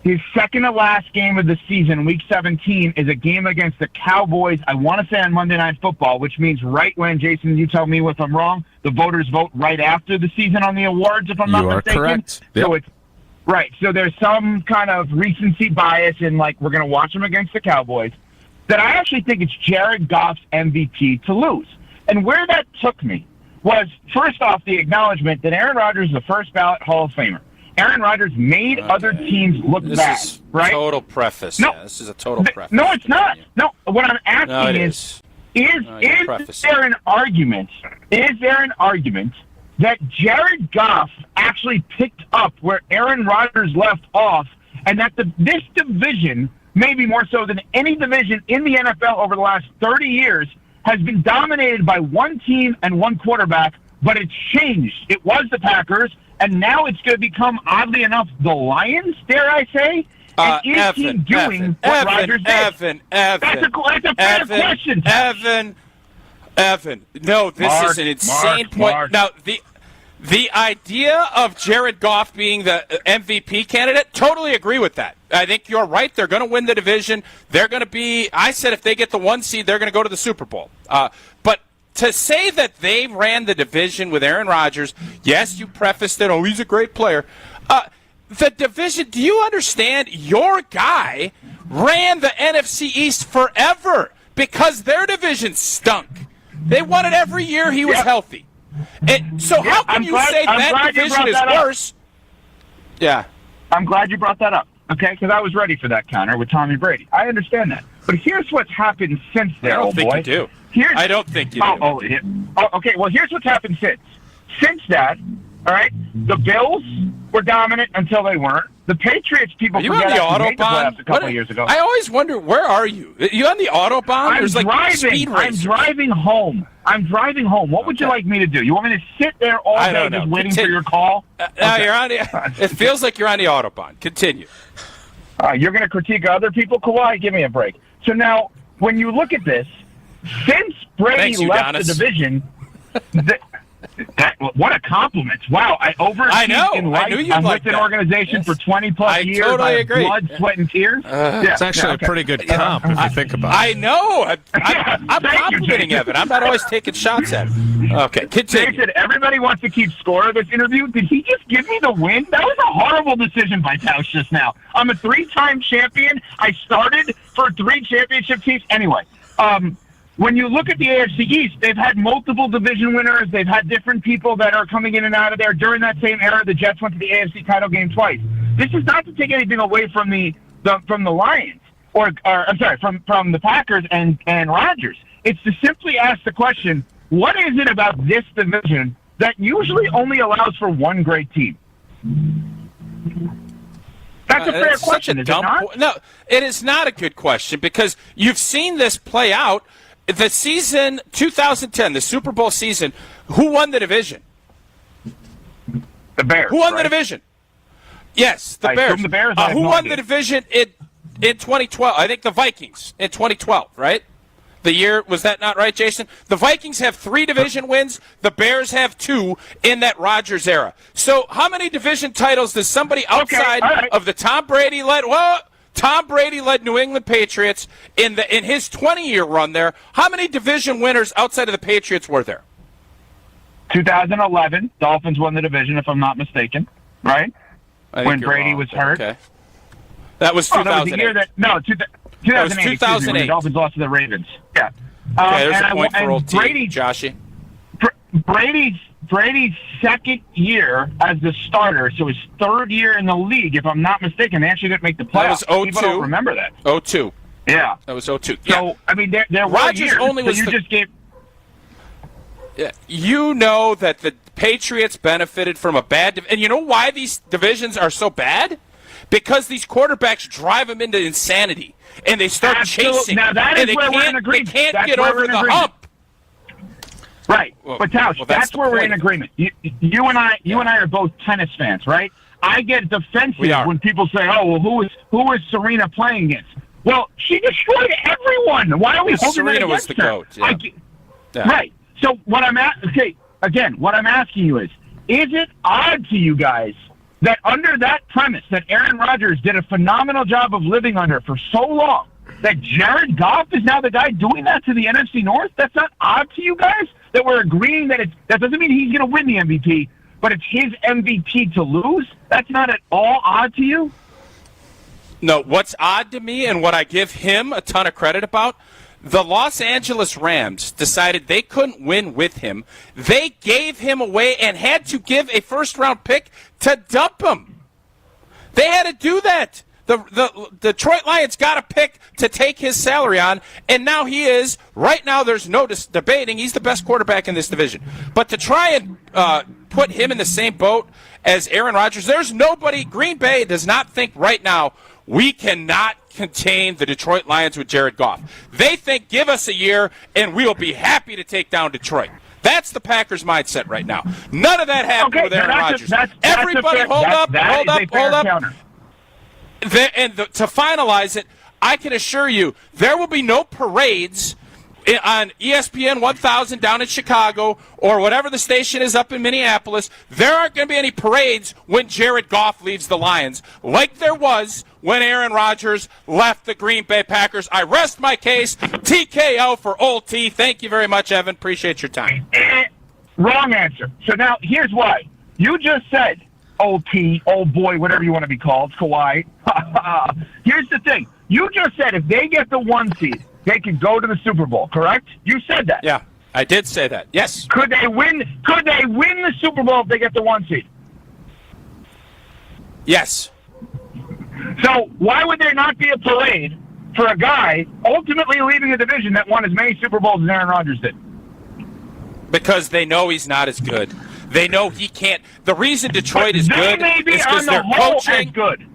His second-to-last game of the season, Week 17, is a game against the Cowboys, I want to say on Monday Night Football, which means right when, Jason, you tell me if I'm wrong, the voters vote right after the season on the awards, if I'm not mistaken. You are correct. Yep. So it's right. So there's some kind of recency bias in, like, we're going to watch them against the Cowboys, that I actually think it's Jared Goff's MVP to lose. And where that took me was, first off, the acknowledgement that Aaron Rodgers is a first-ballot Hall of Famer. Aaron Rodgers made other teams look bad, right? Total preface. No, this is a total preface. No, it's not. No, what I'm asking is there an argument? Is there an argument that Jared Goff actually picked up where Aaron Rodgers left off, and that this division, maybe more so than any division in the NFL over the last 30 years, has been dominated by one team and one quarterback, but it's changed. It was the Packers, and now it's going to become, oddly enough, the Lions, dare I say? And is he doing what Rodgers did? Evan. That's a fair question. Evan. No, this is an insane point. Mark. Now, the idea of Jared Goff being the MVP candidate, totally agree with that. I think you're right. They're going to win the division. They're going to be, I said if they get the 1 seed, they're going to go to the Super Bowl. But to say that they ran the division with Aaron Rodgers, yes, you prefaced it, he's a great player. The division, do you understand? Your guy ran the NFC East forever because their division stunk. They won it every year he was healthy. And so how can you say that division is worse? Yeah. I'm glad you brought that up, okay? Because I was ready for that counter with Tommy Brady. I understand that. But here's what's happened since then, I don't think you do. I don't think you do. Okay, well, here's what's happened since. Since that, all right, the Bills were dominant until they weren't. The Patriots, people forget on the made the playoffs a couple of years ago. I always wonder, where are you? You on the Autobahn? There's like speed racers. I'm driving home. What would you like me to do? You want me to sit there all day just waiting for your call? You're on it feels like you're on the Autobahn. Continue. You're going to critique other people? Kawhi, give me a break. So now, when you look at this, since Brady left the division, what a compliment. Wow, I know. In life. I knew you'd I'm like with an that. organization for 20-plus years. I totally agree. Blood, sweat, and tears. It's actually a pretty good comp if you think about it. I know. I'm complimenting Evan. I'm not always taking shots at him. Okay, continue. Jason, everybody wants to keep score of this interview. Did he just give me the win? That was a horrible decision by Tausch just now. I'm a 3-time champion. I started for 3 championship teams. Anyway, when you look at the AFC East, they've had multiple division winners. They've had different people that are coming in and out of there. During that same era, the Jets went to the AFC title game twice. This is not to take anything away from the Lions, or I'm sorry, from the Packers and Rodgers. It's to simply ask the question, what is it about this division that usually only allows for one great team? That's a fair question, is it not? No, it is not a good question because you've seen this play out. The season 2010, the Super Bowl season, who won the division? The Bears. Who won the division? Yes, the Bears. The Bears who won the division in 2012? I think the Vikings in 2012, right? The year, was that not right, Jason? The Vikings have 3 division wins. The Bears have 2 in that Rodgers era. So how many division titles does somebody outside of the Tom Brady led New England Patriots in his 20-year run there? How many division winners outside of the Patriots were there? 2011, Dolphins won the division, if I'm not mistaken, right? When Brady was hurt. Okay. That was 2008. That was the year that, 2008. 2008. The Dolphins lost to the Ravens. Yeah. Okay, there's a point for old Brady, Joshy. Brady's second year as the starter, so his third year in the league, if I'm not mistaken. They actually didn't make the playoffs. That was 02. People don't remember that. 02. Yeah. That was 02. So, I mean, there Rodgers were years, only was so you just gave... Yeah, you know that the Patriots benefited from a bad and you know why these divisions are so bad? Because these quarterbacks drive them into insanity, and they start chasing. Now that is where we're in agreement. They can't get over the hump. Right, but Tausch, that's where we're in agreement. You and I are both tennis fans, right? I get defensive when people say, "Oh, well, who is Serena playing against?" Well, she destroyed everyone. Why are we holding that against Serena was the GOAT. Yeah. Right. So what I'm asking you is it odd to you guys that under that premise that Aaron Rodgers did a phenomenal job of living under for so long, that Jared Goff is now the guy doing that to the NFC North? That's not odd to you guys? That we're agreeing that that doesn't mean he's going to win the MVP, but it's his MVP to lose? That's not at all odd to you? No, what's odd to me and what I give him a ton of credit about, the Los Angeles Rams decided they couldn't win with him. They gave him away and had to give a first-round pick to dump him. They had to do that. The Detroit Lions got a pick to take his salary on, and now he is, right now there's no debating, he's the best quarterback in this division. But to try and put him in the same boat as Aaron Rodgers, there's nobody, Green Bay does not think right now, we cannot contain the Detroit Lions with Jared Goff. They think, give us a year, and we'll be happy to take down Detroit. That's the Packers' mindset right now. None of that happened with Aaron Rodgers. Everybody hold up. To finalize it, I can assure you there will be no parades on ESPN 1000 down in Chicago or whatever the station is up in Minneapolis. There aren't going to be any parades when Jared Goff leaves the Lions, like there was when Aaron Rodgers left the Green Bay Packers. I rest my case. TKO for Old T. Thank you very much, Evan. Appreciate your time. Wrong answer. So now here's why. You just said Old T, old boy, whatever you want to be called, Kawhi. Here's the thing. You just said if they get the 1 seed, they could go to the Super Bowl, correct? You said that. Yeah, I did say that. Yes. Could they win the Super Bowl if they get the 1 seed? Yes. So why would there not be a parade for a guy ultimately leaving a division that won as many Super Bowls as Aaron Rodgers did? Because they know he's not as good. They know he can't. The reason Detroit is good is because they're coaching. Good.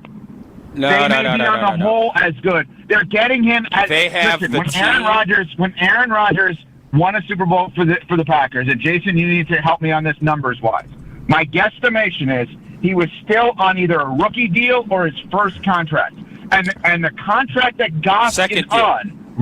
No. On the whole as good. They're getting him as they have listen, the when Aaron Rodgers won a Super Bowl for the Packers, and Jason, you need to help me on this numbers wise. My guesstimation is he was still on either a rookie deal or his first contract. And the contract that Goff is on,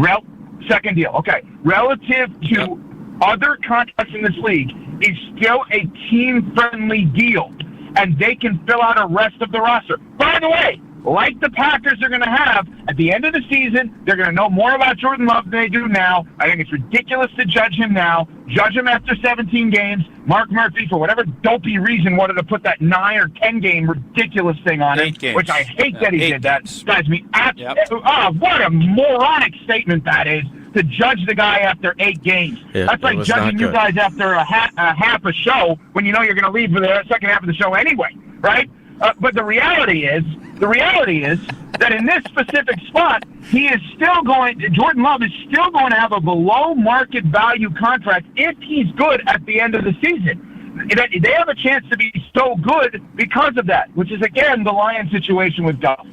second deal, okay, relative to other contracts in this league, is still a team-friendly deal. And they can fill out a rest of the roster. By the way, like the Packers are going to have at the end of the season, they're going to know more about Jordan Love than they do now. I think it's ridiculous to judge him now. Judge him after 17 games. Mark Murphy, for whatever dopey reason, wanted to put that 9 or 10 game ridiculous thing on him, which I hate that he did that. Drives me absolutely. Oh, what a moronic statement that is, to judge the guy after 8 games. That's like judging you guys after a half a show when you know you're going to leave for the second half of the show anyway, right? But the reality is that in this specific spot, Jordan Love is still going to have a below market value contract if he's good at the end of the season. They have a chance to be so good because of that, which is, again, the Lions situation with Goff.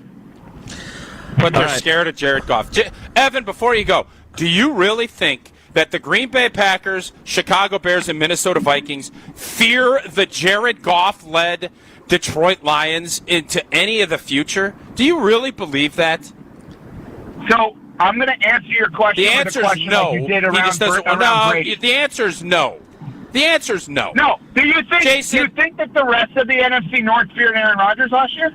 But they're scared of Jared Goff. Evan, before you go, do you really think that the Green Bay Packers, Chicago Bears, and Minnesota Vikings fear the Jared Goff-led Detroit Lions into any of the future? Do you really believe that? So I'm going to answer your question. The answer is no. Like you did around Brady. The answer is no. The answer is no. No. Do you think? Jason, do you think that the rest of the NFC North feared Aaron Rodgers last year?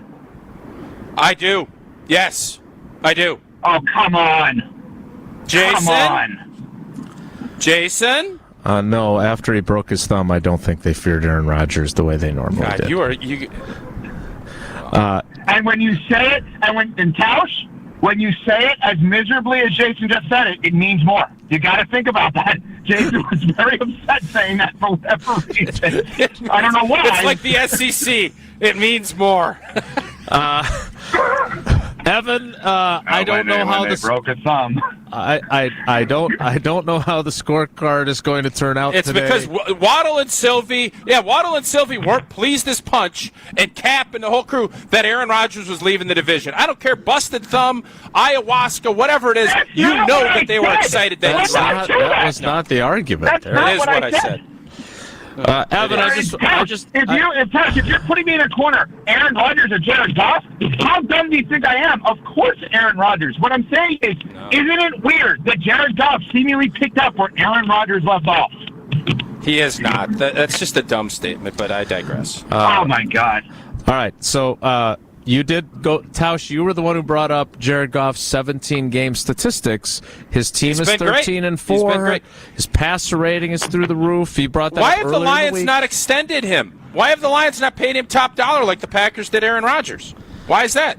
I do. Yes, I do. Oh, come on, Jason. Come on, Jason. No. After he broke his thumb, I don't think they feared Aaron Rodgers the way they normally did. And when you say it, and Tausch, when you say it as miserably as Jason just said it, it means more. You got to think about that. Jason was very upset saying that for whatever reason. I don't know why. It's like the SEC. It means more. Evan, I don't know how they broke a thumb. I don't know how the scorecard is going to turn out it's today. It's because Waddle and Sylvie weren't pleased as punch, and Cap and the whole crew, that Aaron Rodgers was leaving the division. I don't care, busted thumb, ayahuasca, whatever it is, you know that they were excited that that was not the argument. That is what I said. Evan, if you're putting me in a corner, Aaron Rodgers or Jared Goff, how dumb do you think I am? Of course, Aaron Rodgers. What I'm saying is, isn't it weird that Jared Goff seemingly picked up where Aaron Rodgers left off? He is not. That's just a dumb statement, but I digress. Oh my God! All right, so you did go, Tausch. You were the one who brought up Jared Goff's 17-game statistics. His team is 13-4. His passer rating is through the roof. He brought that. Why up have the Lions not extended him? Why have the Lions not paid him top dollar like the Packers did Aaron Rodgers? Why is that?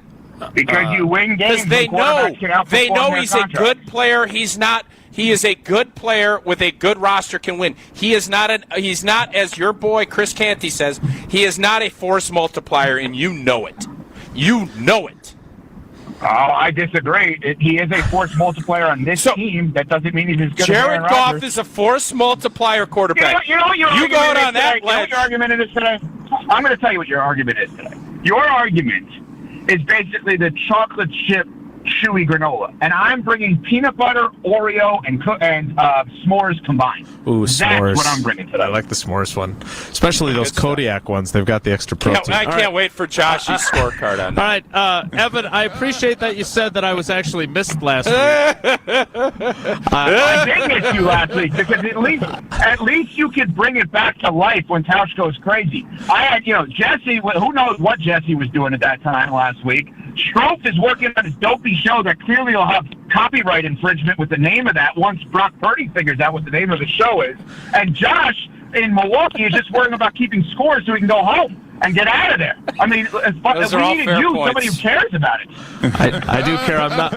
Because you win games. Because they know he's a good player. He's not. He is a good player with a good roster, can win. He is not he's not, as your boy Chris Canty says, he is not a force multiplier, and you know it. You know it. Oh, I disagree. He is a force multiplier on this team. That doesn't mean he's as good as Aaron Rodgers. Jared Goff is a force multiplier quarterback. You know what your argument is today? I'm going to tell you what your argument is today. Your argument is basically the chocolate chip chewy granola, and I'm bringing peanut butter, Oreo, and s'mores combined. Ooh, s'mores. That's what I'm bringing today. I like the s'mores one, especially those Kodiak ones. They've got the extra protein. I can't wait for Josh's scorecard on that. All right, Evan, I appreciate that you said that I was actually missed last week. I did miss you last week because at least you could bring it back to life when Tausch goes crazy. I had, Jesse. Who knows what Jesse was doing at that time last week? Strofe is working on his dopey show that clearly will have copyright infringement with the name of that once Brock Purdy figures out what the name of the show is. And Josh in Milwaukee is just worrying about keeping scores so he can go home and get out of there. I mean, we needed somebody who cares about it. I do care. I'm not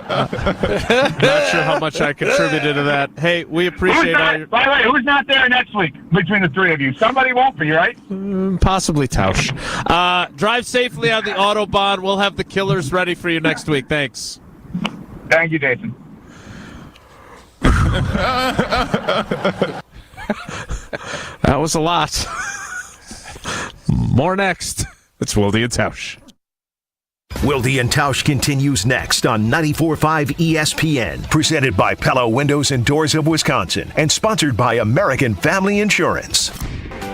sure how much I contributed to that. Hey, we appreciate it. By the way, who's not there next week between the three of you? Somebody won't be, right? Possibly Tausch. Drive safely on the Autobahn. We'll have the killers ready for you next week. Thanks. Thank you, Jason. That was a lot. More next. It's Wilde and Tausch. Wilde and Tausch continues next on 94.5 ESPN. Presented by Pella Windows and Doors of Wisconsin. And sponsored by American Family Insurance.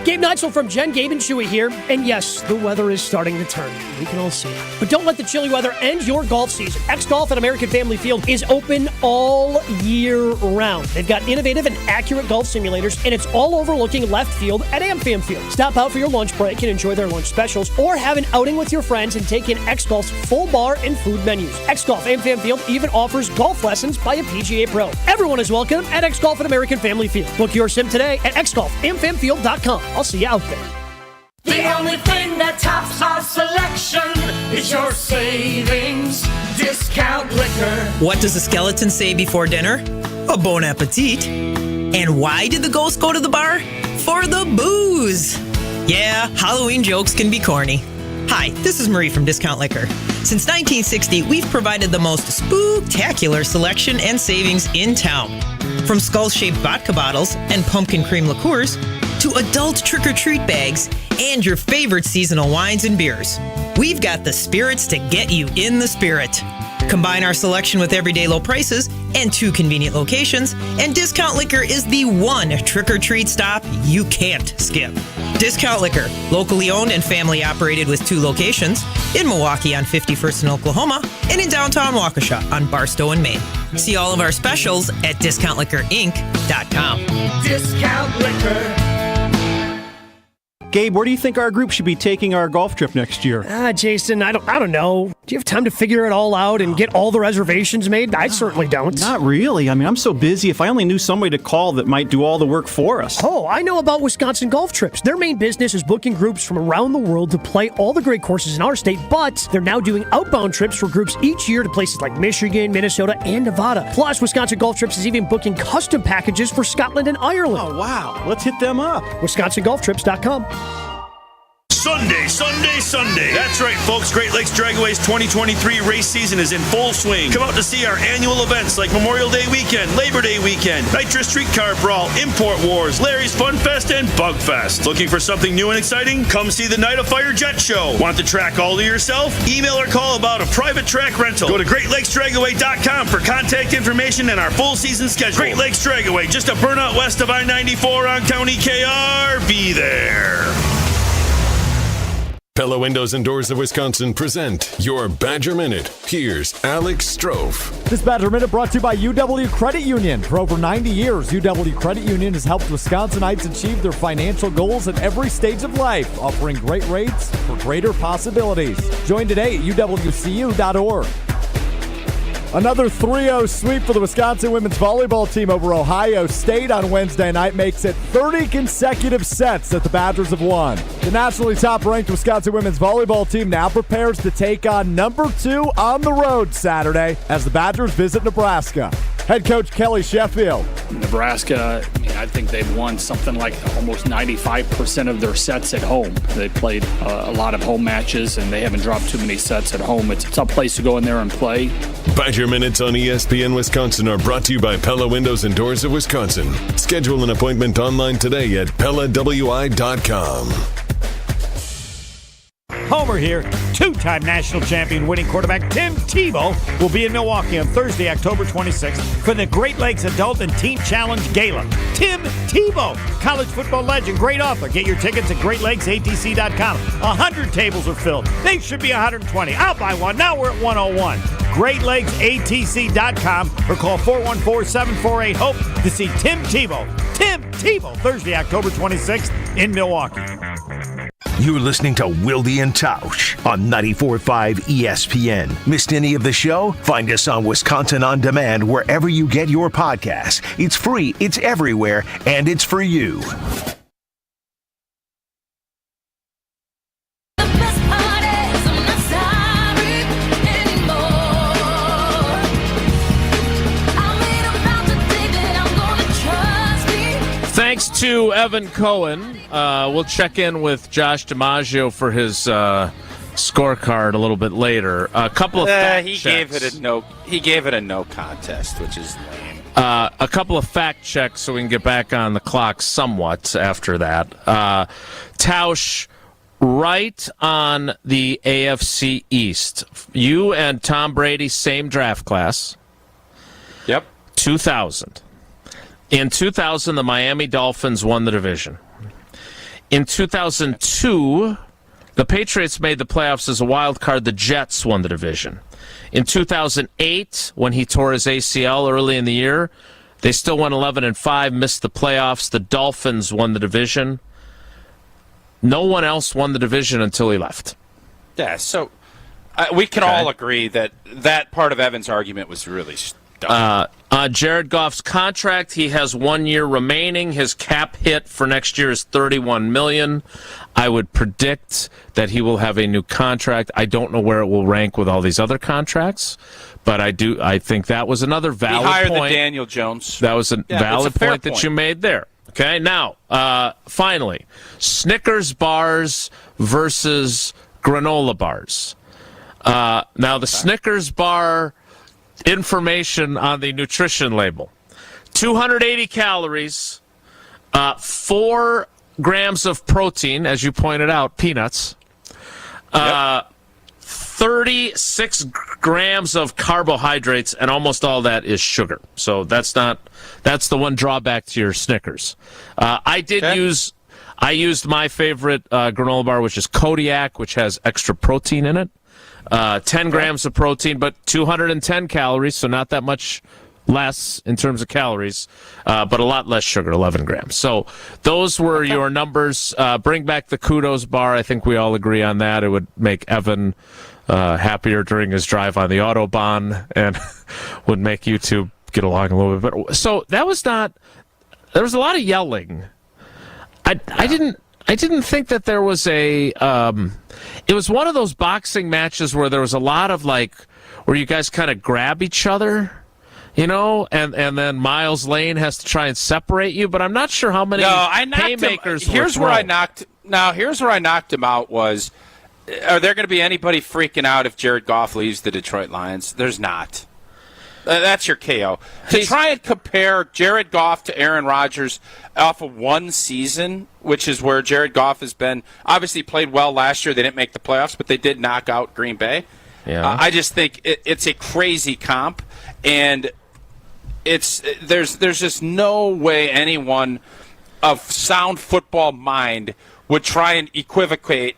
Gabe Neitzel from Jen, Gabe, and Chewy here. And yes, the weather is starting to turn. We can all see it. But don't let the chilly weather end your golf season. X-Golf at American Family Field is open all year round. They've got innovative and accurate golf simulators, and it's all overlooking left field at AmFam Field. Stop out for your lunch break and enjoy their lunch specials, or have an outing with your friends and take in X-Golf's full bar and food menus. X-Golf AmFam Field even offers golf lessons by a PGA pro. Everyone is welcome at X-Golf at American Family Field. Book your sim today at xgolfamfamfield.com. I'll see you out there. The only thing that tops our selection is your savings discount liquor. What does the skeleton say before dinner? A bon appetit. And why did the ghost go to the bar? For the booze. Yeah, Halloween jokes can be corny. Hi, this is Marie from Discount Liquor. Since 1960, we've provided the most spooktacular selection and savings in town. From skull-shaped vodka bottles and pumpkin cream liqueurs to adult trick-or-treat bags and your favorite seasonal wines and beers. We've got the spirits to get you in the spirit. Combine our selection with everyday low prices and 2 convenient locations, and Discount Liquor is the one trick-or-treat stop you can't skip. Discount Liquor, locally owned and family operated with 2 locations, in Milwaukee on 51st in Oklahoma, and in downtown Waukesha on Barstow in Maine. See all of our specials at discountliquorinc.com. Discount Liquor. Gabe, where do you think our group should be taking our golf trip next year? Jason, I don't know. Do you have time to figure it all out and get all the reservations made? I certainly don't. Not really. I mean, I'm so busy. If I only knew somebody to call that might do all the work for us. Oh, I know about Wisconsin Golf Trips. Their main business is booking groups from around the world to play all the great courses in our state, but they're now doing outbound trips for groups each year to places like Michigan, Minnesota, and Nevada. Plus, Wisconsin Golf Trips is even booking custom packages for Scotland and Ireland. Oh, wow. Let's hit them up. WisconsinGolfTrips.com. Sunday. That's right, folks. Great Lakes Dragway's 2023 race season is in full swing. Come out to see our annual events like Memorial Day weekend, Labor Day weekend, Nitrous Streetcar Brawl, Import Wars, Larry's Fun Fest, and Bug Fest. Looking for something new and exciting? Come see the Night of Fire Jet Show. Want the track all to yourself? Email or call about a private track rental. Go to GreatLakesDragaway.com for contact information and our full season schedule. Great Lakes Dragaway, just a burnout west of I-94 on County KR. Be there. Pella Windows and Doors of Wisconsin present your Badger Minute. Here's Alex Strofe. This Badger Minute brought to you by UW Credit Union. For over 90 years, UW Credit Union has helped Wisconsinites achieve their financial goals at every stage of life, offering great rates for greater possibilities. Join today at uwcu.org. Another 3-0 sweep for the Wisconsin women's volleyball team over Ohio State on Wednesday night makes it 30 consecutive sets that the Badgers have won. The nationally top-ranked Wisconsin women's volleyball team now prepares to take on number 2 on the road Saturday as the Badgers visit Nebraska. Head coach Kelly Sheffield. Nebraska, I think they've won something like almost 95% of their sets at home. They played a lot of home matches, and they haven't dropped too many sets at home. It's a tough place to go in there and play. Badger Minutes on ESPN Wisconsin are brought to you by Pella Windows and Doors of Wisconsin. Schedule an appointment online today at PellaWI.com. Homer here. 2-time national champion winning quarterback Tim Tebow will be in Milwaukee on Thursday, October 26th for the Great Lakes Adult and Teen Challenge Gala. Tim Tebow, college football legend, great author. Get your tickets at GreatLakesATC.com. 100 tables are filled. They should be 120. I'll buy one. Now we're at 101. GreatLakesATC.com or call 414-748-HOPE to see Tim Tebow. Tim Tebow, Thursday, October 26th in Milwaukee. You're listening to Wilde and Tausch on 94.5 ESPN. Missed any of the show? Find us on Wisconsin On Demand wherever you get your podcasts. It's free, it's everywhere, and it's for you. Thanks to Evan Cohen. We'll check in with Josh DiMaggio for his scorecard a little bit later. A couple of fact he checks. He gave it a no contest, which is lame. A couple of fact checks so we can get back on the clock somewhat after that. Tausch, right on the AFC East. You and Tom Brady, same draft class. Yep. 2000. In 2000, the Miami Dolphins won the division. In 2002, the Patriots made the playoffs as a wild card. The Jets won the division. In 2008, when he tore his ACL early in the year, they still went 11-5, missed the playoffs. The Dolphins won the division. No one else won the division until he left. Yeah, so we can all agree that part of Evan's argument was really dumb. Jared Goff's contract, he has 1 year remaining. His cap hit for next year is $31 million. I would predict that he will have a new contract. I don't know where it will rank with all these other contracts, but I think that was another valid point. He hired the Daniel Jones. That was a valid point that you made there. Okay, now, finally, Snickers bars versus granola bars. Now, the Snickers bar information on the nutrition label: 280 calories, 4 grams of protein, as you pointed out, peanuts. 36 grams of carbohydrates, and almost all that is sugar. So that's the one drawback to your Snickers. I used my favorite granola bar, which is Kodiak, which has extra protein in it. 10 grams of protein, but 210 calories, so not that much less in terms of calories, but a lot less sugar, 11 grams. So those were your numbers. Bring back the Kudos bar. I think we all agree on that. It would make Evan happier during his drive on the Autobahn and would make you two get along a little bit better. So there was a lot of yelling. I didn't think that there was it was one of those boxing matches where there was a lot of where you guys kind of grab each other, and then Miles Lane has to try and separate you, but I'm not sure how many haymakers were Here's thrown. Here's where I knocked him out was, are there going to be anybody freaking out if Jared Goff leaves the Detroit Lions? There's not. That's your KO. To try and compare Jared Goff to Aaron Rodgers off of one season, which is where Jared Goff has been, obviously played well last year. They didn't make the playoffs, but they did knock out Green Bay. Yeah. I just think it's a crazy comp, and there's just no way anyone of sound football mind would try and equivocate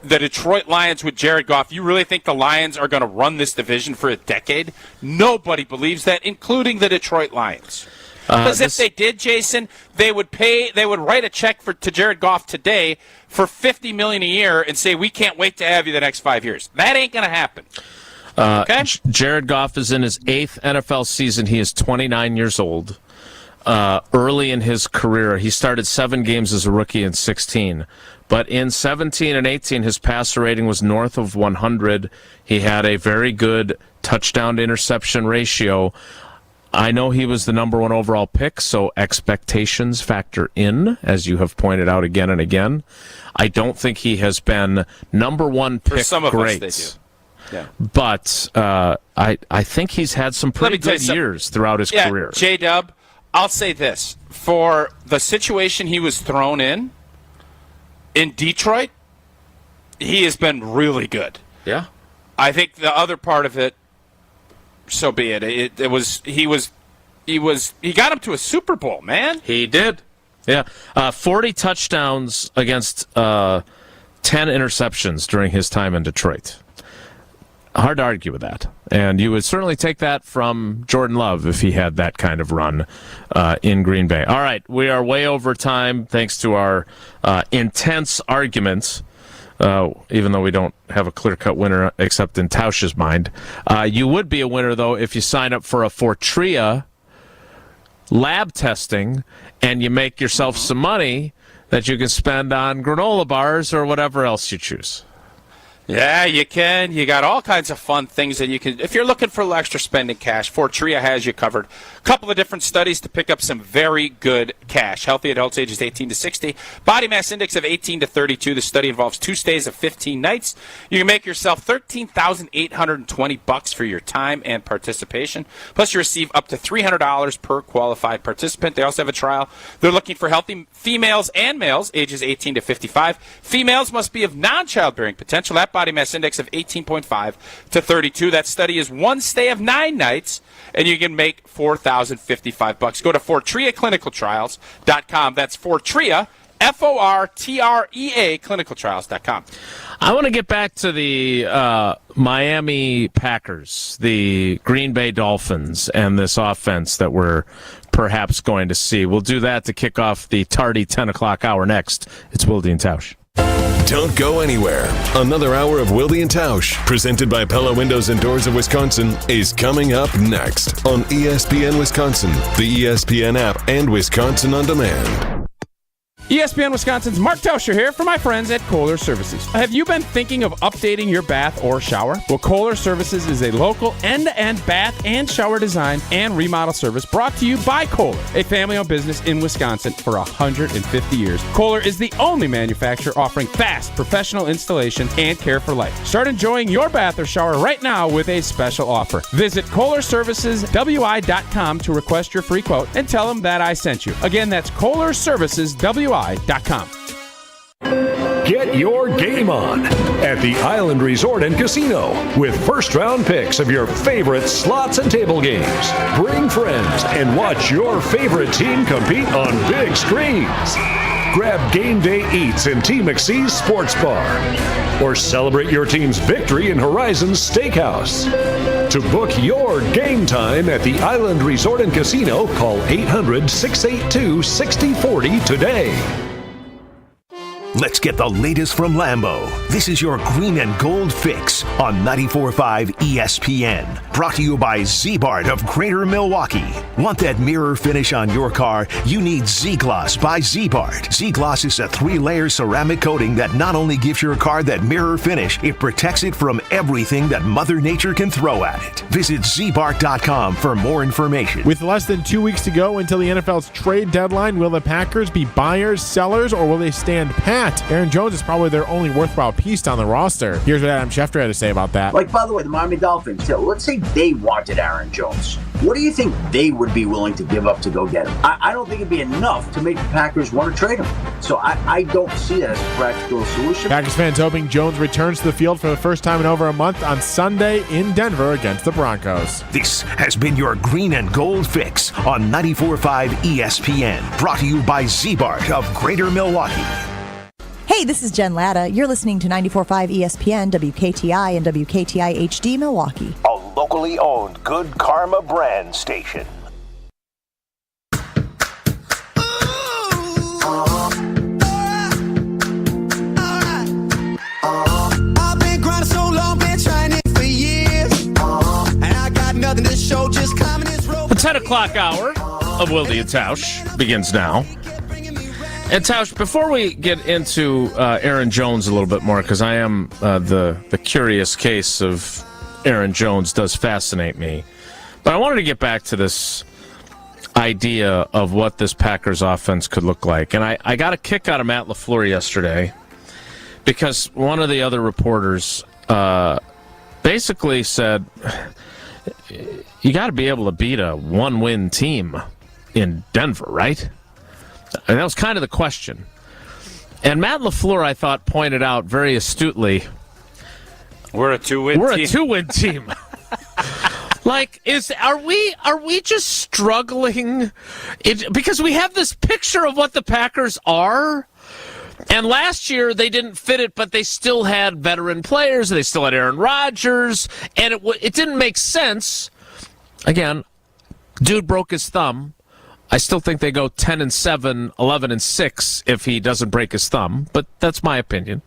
the Detroit Lions with Jared Goff. You really think the Lions are going to run this division for a decade? Nobody believes that, including the Detroit Lions. Because if they did, Jason, they would write a check to Jared Goff today for $50 million a year and say, we can't wait to have you the next 5 years. That ain't going to happen. Okay? Jared Goff is in his 8th NFL season. He is 29 years old. Early in his career, he started 7 games as a rookie in 16. But in 17 and 18, his passer rating was north of 100. He had a very good touchdown-to-interception ratio. I know he was the number 1 overall pick, so expectations factor in, as you have pointed out again and again. I don't think he has been number 1 pick. For some of great. us, they do. Yeah. But I think he's had some pretty good years throughout his career. J-Dub, I'll say this. For the situation he was thrown in Detroit, he has been really good. Yeah. I think the other part of it, so be it. He got him to a Super Bowl, man. He did. Yeah. 40 touchdowns against 10 interceptions during his time in Detroit. Hard to argue with that. And you would certainly take that from Jordan Love if he had that kind of run in Green Bay. All right, we are way over time thanks to our intense arguments, even though we don't have a clear-cut winner except in Tausch's mind. You would be a winner, though, if you sign up for a Fortrea lab testing and you make yourself some money that you can spend on granola bars or whatever else you choose. Yeah, you can. You got all kinds of fun things that you can. If you're looking for a little extra spending cash, Fortrea has you covered. A couple of different studies to pick up some very good cash. Healthy adults ages 18 to 60. Body mass index of 18 to 32. The study involves 2 stays of 15 nights. You can make yourself $13,820 for your time and participation. Plus, you receive up to $300 per qualified participant. They also have a trial. They're looking for healthy females and males ages 18 to 55. Females must be of non-childbearing potential. That body mass index of 18.5 to 32. That study is 1 stay of 9 nights, and you can make $4,055. Go to FortreaClinicalTrials.com. That's Fortrea, Fortrea, clinicaltrials.com. I want to get back to the Miami Packers, the Green Bay Dolphins, and this offense that we're perhaps going to see. We'll do that to kick off the tardy 10 o'clock hour next. It's Wilde and Tausch. Don't go anywhere. Another hour of Wilde and Tausch, presented by Pella Windows and Doors of Wisconsin, is coming up next on ESPN Wisconsin, the ESPN app, and Wisconsin On Demand. ESPN Wisconsin's Mark Tausch here for my friends at Kohler Services. Have you been thinking of updating your bath or shower? Well, Kohler Services is a local end-to-end bath and shower design and remodel service brought to you by Kohler, a family-owned business in Wisconsin for 150 years. Kohler is the only manufacturer offering fast, professional installation and care for life. Start enjoying your bath or shower right now with a special offer. Visit KohlerServicesWI.com to request your free quote and tell them that I sent you. Again, that's KohlerServicesWI.com 945y.com. Get your game on at the Island Resort and Casino with first-round picks of your favorite slots and table games. Bring friends and watch your favorite team compete on big screens. Grab game day eats in T. McSee's Sports Bar or celebrate your team's victory in Horizon's Steakhouse. To book your game time at the Island Resort and Casino, call 800-682-6040 today. Let's get the latest from Lambeau. This is your green and gold fix on 94.5 ESPN. Brought to you by Z-Bart of Greater Milwaukee. Want that mirror finish on your car? You need Z-Gloss by Z-Bart. Z-Gloss is a 3-layer ceramic coating that not only gives your car that mirror finish, it protects it from everything that Mother Nature can throw at it. Visit zbart.com for more information. With less than 2 weeks to go until the NFL's trade deadline, will the Packers be buyers, sellers, or will they stand pat? Aaron Jones is probably their only worthwhile piece on the roster. Here's what Adam Schefter had to say about that. Like, by the way, the Miami Dolphins, let's say they wanted Aaron Jones. What do you think they would be willing to give up to go get him? I don't think it'd be enough to make the Packers want to trade him. So I don't see that as a practical solution. Packers fans hoping Jones returns to the field for the first time in over a month on Sunday in Denver against the Broncos. This has been your green and gold fix on 94.5 ESPN. Brought to you by Z-Bart of Greater Milwaukee. Hey, this is Jen Latta. You're listening to 94.5 ESPN, WKTI, and WKTI HD Milwaukee. A locally owned Good Karma brand station. I've been grinding so long, been trying it for years. And I got nothing to show, just climbing this rope. The 10 o'clock hour of Wilde and Tausch begins now. And Tausch, before we get into Aaron Jones a little bit more, because I am the curious case of Aaron Jones does fascinate me, but I wanted to get back to this idea of what this Packers offense could look like. And I got a kick out of Matt LaFleur yesterday because one of the other reporters basically said, you got to be able to beat a one-win team in Denver, right? And that was kind of the question. And Matt LaFleur, I thought, pointed out very astutely, we're a two-win team. Like, are we just struggling? Because we have this picture of what the Packers are. And last year they didn't fit it, but they still had veteran players. They still had Aaron Rodgers, and it didn't make sense. Again, dude broke his thumb. I still think they go 10-7, 11-6 if he doesn't break his thumb, but that's my opinion.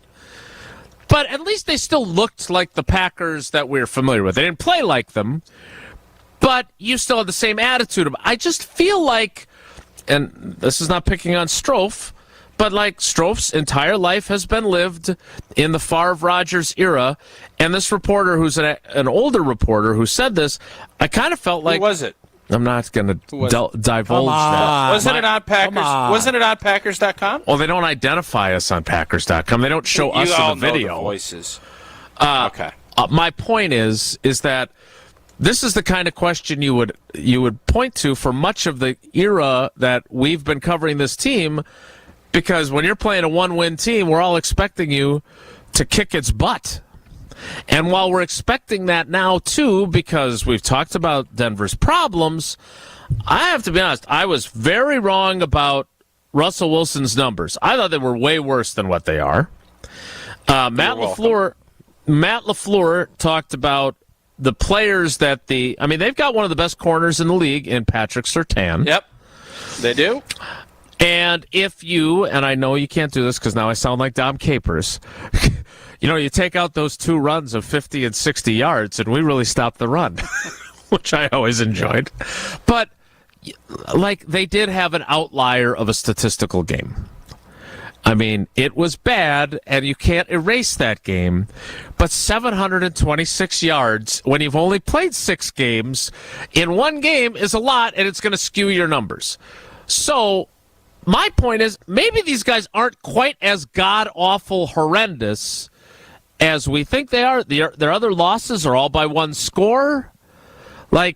But at least they still looked like the Packers that we're familiar with. They didn't play like them, but you still had the same attitude. I just feel like, and this is not picking on Strofe, but like Strofe's entire life has been lived in the Favre-Rodgers era, and this reporter who's an older reporter who said this, I kind of felt like... Who was it? I'm not going to divulge that. Wasn't it on Packers? Wasn't it on Packers.com? Well, they don't identify us on Packers.com. They don't show us in the video. Know the voices. Okay. My point is that this is the kind of question you would point to for much of the era that we've been covering this team, because when you're playing a one-win team, we're all expecting you to kick its butt. And while we're expecting that now, too, because we've talked about Denver's problems, I have to be honest, I was very wrong about Russell Wilson's numbers. I thought they were way worse than what they are. Matt LaFleur talked about the players that they've got one of the best corners in the league in Patrick Surtain. Yep, they do. And and I know you can't do this because now I sound like Dom Capers, you take out those two runs of 50 and 60 yards, and we really stopped the run, which I always enjoyed. But, they did have an outlier of a statistical game. I mean, it was bad, and you can't erase that game. But 726 yards when you've only played 6 games in one game is a lot, and it's going to skew your numbers. So my point is, maybe these guys aren't quite as god-awful horrendous as we think they are. Their other losses are all by one score. Now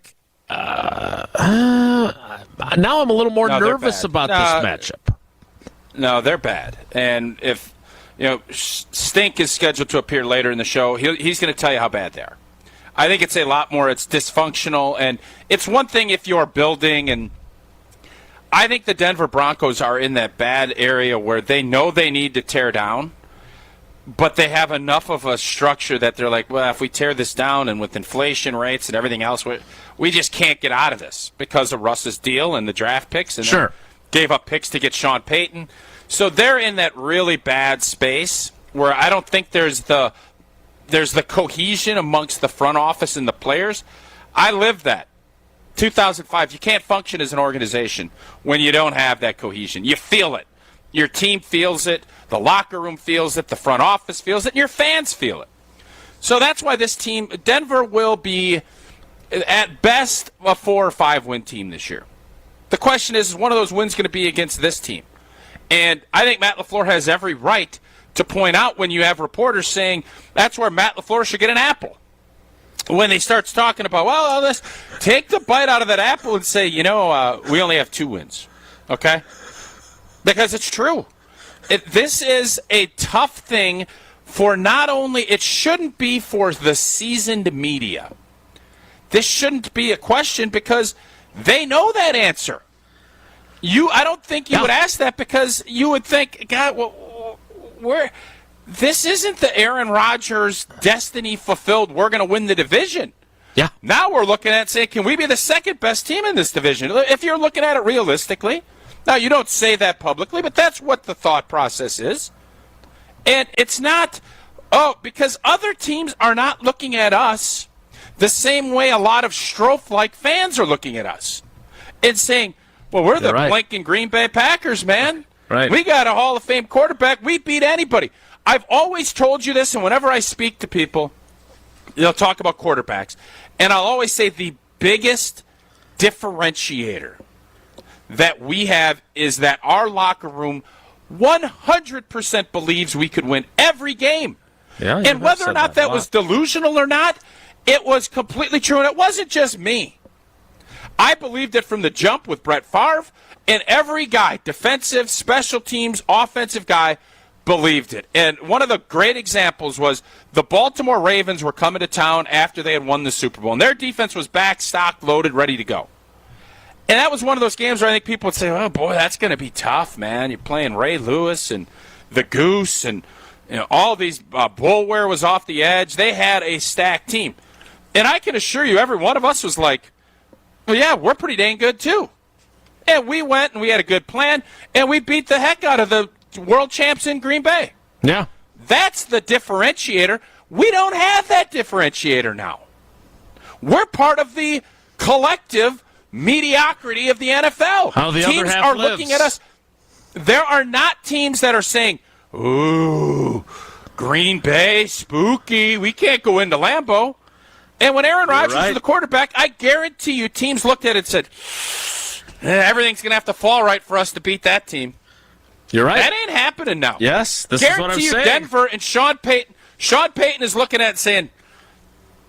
I'm a little more nervous about this matchup. No, they're bad. And if Stink is scheduled to appear later in the show, he's going to tell you how bad they are. I think it's a lot more. It's dysfunctional, and it's one thing if you're building, and I think the Denver Broncos are in that bad area where they know they need to tear down, but they have enough of a structure that they're like, well, if we tear this down and with inflation rates and everything else, we just can't get out of this because of Russ's deal and the draft picks, and sure, gave up picks to get Sean Payton. So they're in that really bad space where I don't think there's the cohesion amongst the front office and the players. I lived that. 2005, you can't function as an organization when you don't have that cohesion. You feel it. Your team feels it. The locker room feels it. The front office feels it. And your fans feel it. So that's why this team, Denver, will be at best a 4 or 5 win team this year. The question is one of those wins going to be against this team? And I think Matt LaFleur has every right to point out when you have reporters saying that's where Matt LaFleur should get an apple. When he starts talking about, well, let's take the bite out of that apple and say, we only have 2 wins, okay? Because it's true. This is a tough thing for not only, it shouldn't be for the seasoned media. This shouldn't be a question because they know that answer. I don't think you would ask that because you would think, God, this isn't the Aaron Rodgers destiny fulfilled, we're going to win the division. Yeah. Now we're looking at saying, can we be the second best team in this division? If you're looking at it realistically. Now, you don't say that publicly, but that's what the thought process is. And it's not, because other teams are not looking at us the same way a lot of Strofe-like fans are looking at us and saying, well, we're the blanking Green Bay Packers, man. Right. We got a Hall of Fame quarterback. We beat anybody. I've always told you this, and whenever I speak to people, they'll talk about quarterbacks. And I'll always say the biggest differentiator that we have is that our locker room 100% believes we could win every game. Yeah, and whether or not that was delusional or not, it was completely true. And it wasn't just me. I believed it from the jump with Brett Favre, and every guy, defensive, special teams, offensive guy, believed it. And one of the great examples was the Baltimore Ravens were coming to town after they had won the Super Bowl, and their defense was back, stocked, loaded, ready to go. And that was one of those games where I think people would say, oh, boy, that's going to be tough, man. You're playing Ray Lewis and the Goose, and all these Bullware was off the edge. They had a stacked team. And I can assure you, every one of us was like, well, yeah, we're pretty dang good, too. And we went and we had a good plan, and we beat the heck out of the world champs in Green Bay. Yeah. That's the differentiator. We don't have that differentiator now. We're part of the collective mediocrity of the NFL. How the teams other half are lives. looking at us. There are not teams that are saying, ooh, Green Bay, spooky. We can't go into Lambeau. And when Aaron Rodgers was the quarterback, I guarantee you teams looked at it and said, everything's going to have to fall right for us to beat that team. You're right. That ain't happening now. Yes, this is what I'm saying. Denver and Sean Payton is looking at it saying,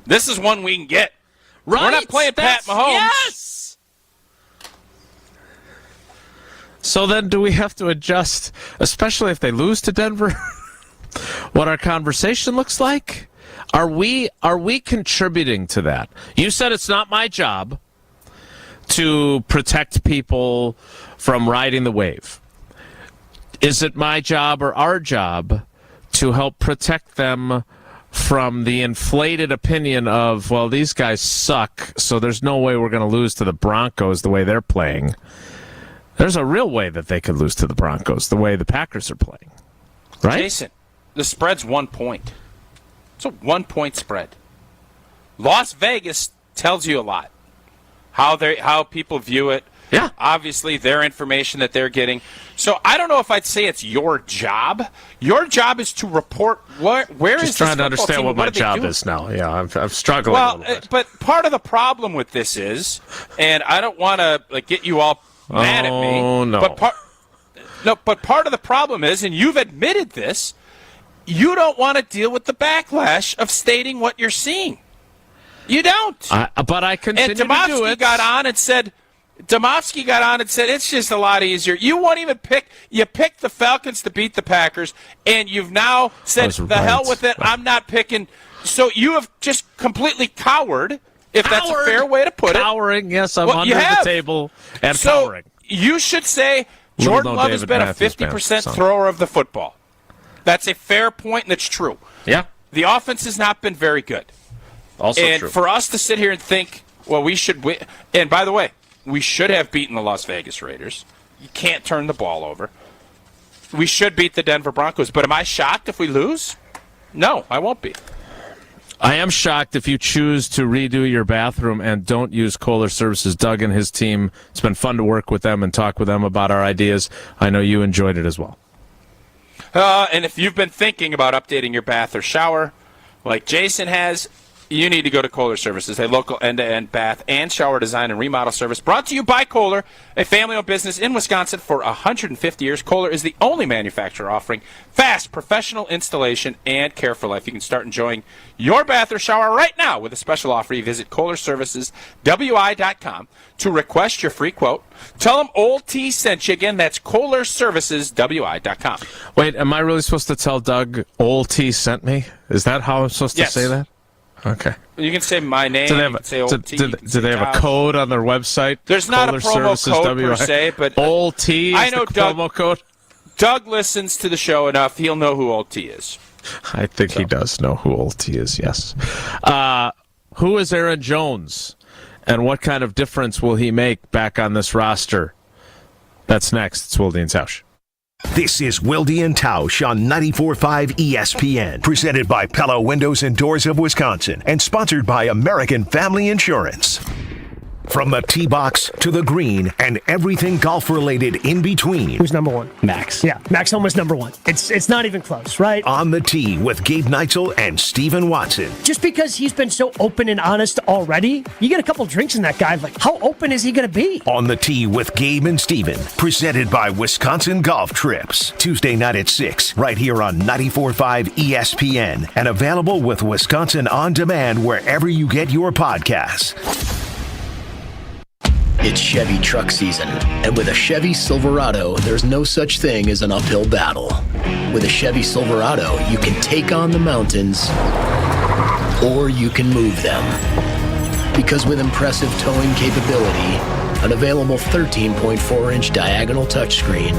this is one we can get. Right. We're not playing Pat Mahomes. Yes. So then do we have to adjust, especially if they lose to Denver, what our conversation looks like? Are we contributing to that? You said it's not my job to protect people from riding the wave. Is it my job or our job to help protect them from the inflated opinion of, well, these guys suck, so there's no way we're going to lose to the Broncos the way they're playing? There's a real way that they could lose to the Broncos the way the Packers are playing. Right? Jason, the spread's 1 point. It's a 1 point spread. Las Vegas tells you a lot. How people view it. Yeah. Obviously, their information that they're getting. So I don't know if I'd say it's your job. Your job is to report where is Just trying to understand what my job is now. Yeah, I'm struggling a little bit. But part of the problem with this is, and I don't want to get you all mad at me. Oh, no. But part of the problem is, and you've admitted this, you don't want to deal with the backlash of stating what you're seeing. You don't. But I continue and Tomasky to do it. got on and said, Domofsky got on and said it's just a lot easier. You won't even you picked the Falcons to beat the Packers, and you've now said, the hell with it, I'm not picking. So you have just completely cowered, if that's a fair way to put it. Cowering, yes, I'm under the table and cowering. You should say Jordan Love has been a 50% thrower of the football. That's a fair point, and it's true. Yeah. The offense has not been very good. Also and true. For us to sit here and think, well, we should win. And by the way, we should have beaten the Las Vegas Raiders. You can't turn the ball over. We should beat the Denver Broncos. But am I shocked if we lose? No, I won't be. I am shocked if you choose to redo your bathroom and don't use Kohler Services. Doug and his team, it's been fun to work with them and talk with them about our ideas. I know you enjoyed it as well. And if you've been thinking about updating your bath or shower, like Jason has, you need to go to Kohler Services, a local end-to-end bath and shower design and remodel service brought to you by Kohler, a family-owned business in Wisconsin for 150 years. Kohler is the only manufacturer offering fast, professional installation and care for life. You can start enjoying your bath or shower right now with a special offer. You visit KohlerServicesWI.com to request your free quote. Tell them Old T sent you. Again, that's KohlerServicesWI.com. Wait, am I really supposed to tell Doug Old T sent me? Is that how I'm supposed to say that? Okay. You can say my name. Do they have a code on their website? There's not a promo code per se, but Old T is the promo code? Doug listens to the show enough. He'll know who Old T is. I think he does know who Old T is, yes. Who is Aaron Jones, and what kind of difference will he make back on this roster? That's next. It's Wilde and Tausch. This is Wilde and Tausch on 94.5 ESPN, presented by Pella Windows and Doors of Wisconsin, and sponsored by American Family Insurance. From the tee box to the green and everything golf-related in between. Who's number one? Max. Yeah, Max Homa's number one. It's not even close, right? On the tee with Gabe Neitzel and Stephen Watson. Just because he's been so open and honest already, you get a couple drinks in that guy, like, how open is he going to be? On the tee with Gabe and Stephen, presented by Wisconsin Golf Trips. Tuesday night at 6, right here on 94.5 ESPN, and available with Wisconsin On Demand wherever you get your podcasts. It's Chevy truck season, and with a Chevy Silverado, there's no such thing as an uphill battle. With a Chevy Silverado, you can take on the mountains, or you can move them. Because with impressive towing capability, an available 13.4-inch diagonal touchscreen,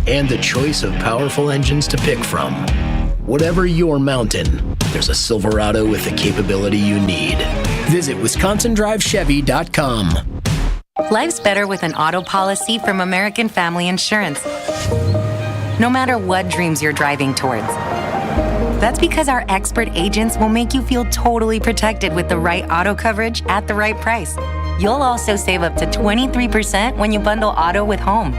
and the choice of powerful engines to pick from, whatever your mountain, there's a Silverado with the capability you need. Visit WisconsinDriveChevy.com. Life's better with an auto policy from American Family Insurance. No matter what dreams you're driving towards. That's because our expert agents will make you feel totally protected with the right auto coverage at the right price. You'll also save up to 23% when you bundle auto with home.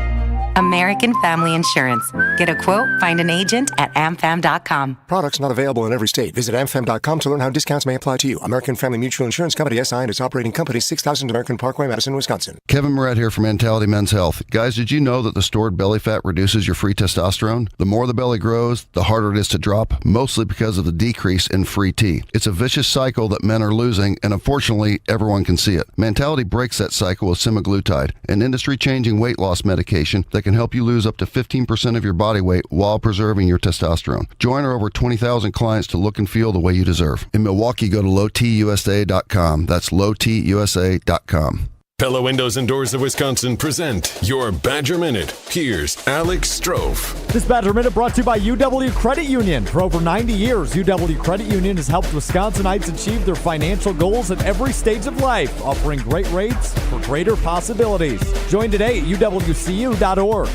American Family Insurance. Get a quote, find an agent at amfam.com. Products not available in every state. Visit amfam.com to learn how discounts may apply to you. American Family Mutual Insurance Company, SI, and its operating company, 6000 American Parkway, Madison, Wisconsin. Kevin Moret here from Mentality Men's Health. Guys, did you know that the stored belly fat reduces your free testosterone? The more the belly grows, the harder it is to drop, mostly because of the decrease in free T. It's a vicious cycle that men are losing, and unfortunately, everyone can see it. Mentality breaks that cycle with semaglutide, an industry-changing weight loss medication that can help you lose up to 15% of your body weight while preserving your testosterone. Join our over 20,000 clients to look and feel the way you deserve. In Milwaukee, go to lowtusa.com. That's lowtusa.com. Pella Windows and Doors of Wisconsin present your Badger Minute. Here's Alex Strofe. This Badger Minute brought to you by UW Credit Union. For over 90 years, UW Credit Union has helped Wisconsinites achieve their financial goals at every stage of life, offering great rates for greater possibilities. Join today at uwcu.org.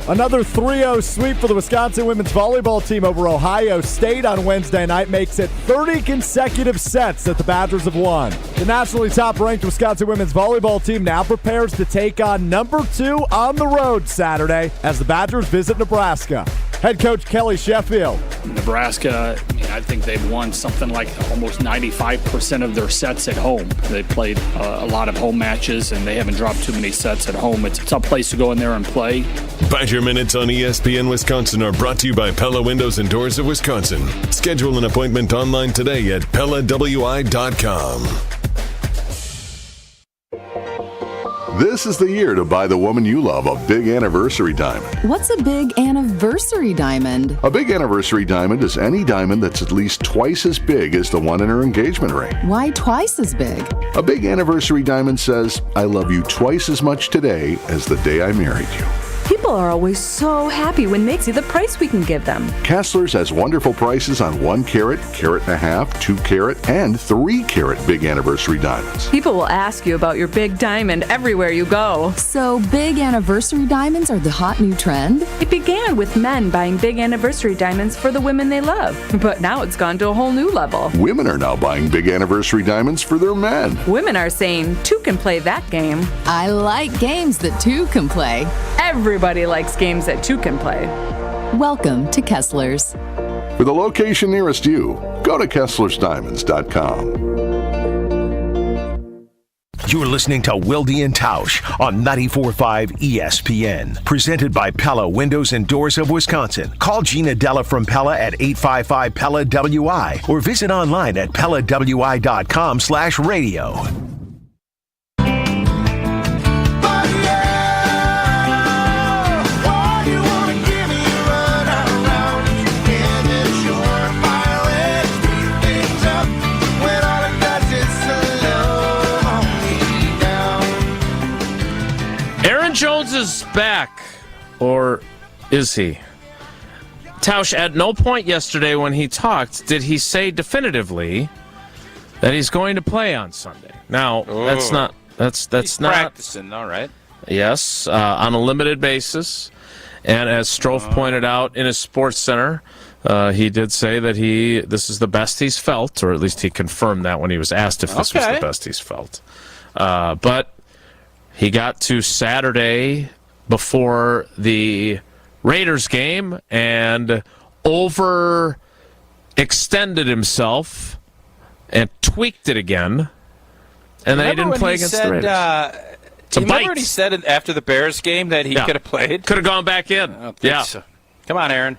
Another 3-0 sweep for the Wisconsin women's volleyball team over Ohio State on Wednesday night makes it 30 consecutive sets that the Badgers have won. The nationally top-ranked Wisconsin women's volleyball team now prepares to take on number 2 on the road Saturday as the Badgers visit Nebraska. Head coach Kelly Sheffield. Nebraska, I think they've won something like almost 95% of their sets at home. They played a lot of home matches, and they haven't dropped too many sets at home. It's a tough place to go in there and play. Badger Minutes on ESPN Wisconsin are brought to you by Pella Windows and Doors of Wisconsin. Schedule an appointment online today at PellaWI.com. This is the year to buy the woman you love a big anniversary diamond. What's a big anniversary diamond? A big anniversary diamond is any diamond that's at least twice as big as the one in her engagement ring. Why twice as big? A big anniversary diamond says, I love you twice as much today as the day I married you. People are always so happy when they see the price we can give them. Kessler's has wonderful prices on 1 carat, carat and a half, 2 carat, and 3 carat big anniversary diamonds. People will ask you about your big diamond everywhere you go. So big anniversary diamonds are the hot new trend? It began with men buying big anniversary diamonds for the women they love, but now it's gone to a whole new level. Women are now buying big anniversary diamonds for their men. Women are saying, two can play that game. I like games that two can play. Everybody likes games that two can play. Welcome to Kessler's. For the location nearest you, go to KesslersDiamonds.com. You're listening to Wilde and Tausch on 94.5 ESPN. Presented by Pella Windows and Doors of Wisconsin. Call Gina Della from Pella at 855-PELLA-WI or visit online at PellaWI.com/radio. Jones is back, or is he? Tausch, at no point yesterday when he talked did he say definitively that he's going to play on Sunday. Now, that's not he's not practicing, though, right? Yes, on a limited basis, and as Strofe pointed out in his Sports Center, he did say that this is the best he's felt, or at least he confirmed that when he was asked if this was the best he's felt. But he got to Saturday before the Raiders game and overextended himself and tweaked it again. And then he didn't play against the Raiders. Remember when he said after the Bears game that he could have played? Could have gone back in. I don't think so. Come on, Aaron.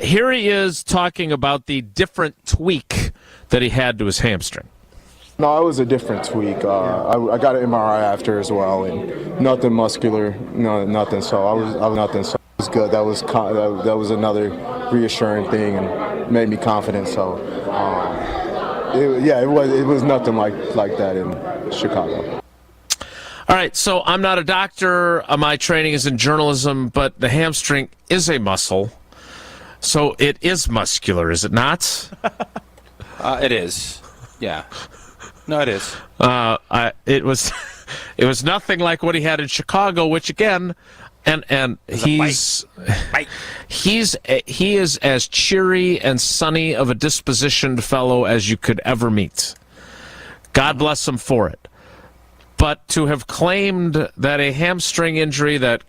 Here he is talking about the different tweak that he had to his hamstring. No, it was a different tweak. I got an MRI after as well, and nothing muscular, nothing. So I was nothing. So it was good. That was another reassuring thing and made me confident. So it was nothing like that in Chicago. All right, so I'm not a doctor. My training is in journalism, but the hamstring is a muscle, so it is muscular, is it not? It is. Yeah. No, it is. It was nothing like what he had in Chicago, which again, and he is as cheery and sunny of a dispositioned fellow as you could ever meet. God bless him for it. But to have claimed that a hamstring injury that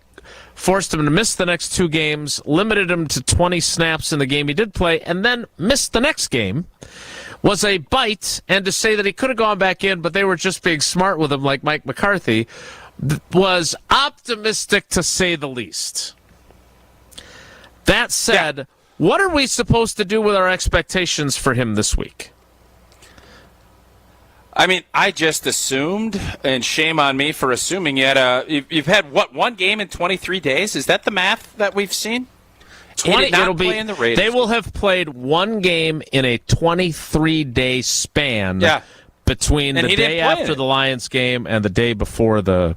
forced him to miss the next 2 games, limited him to 20 snaps in the game he did play, and then missed the next game, was a bite, and to say that he could have gone back in, but they were just being smart with him like Mike McCarthy, was optimistic to say the least. That said, what are we supposed to do with our expectations for him this week? I mean, I just assumed, and shame on me for assuming yet. You've had, one game in 23 days? Is that the math that we've seen? He did not play in the Raiders. They will have played 1 game in a 23-day span between the day after the Lions game and the day before the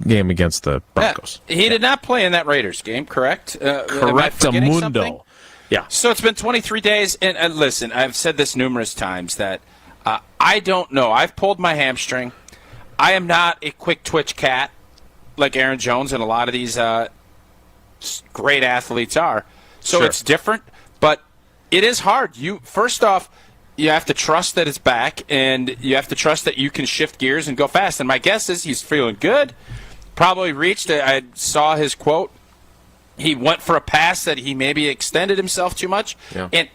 game against the Broncos. Yeah. He did not play in that Raiders game, correct? Correctamundo. Yeah. So it's been 23 days, and listen, I've said this numerous times that I don't know. I've pulled my hamstring. I am not a quick twitch cat like Aaron Jones and a lot of these great athletes are. So it's different, but it is hard. First off, you have to trust that it's back, and you have to trust that you can shift gears and go fast. And my guess is he's feeling good. Probably reached it. I saw his quote. He went for a pass that he maybe extended himself too much, and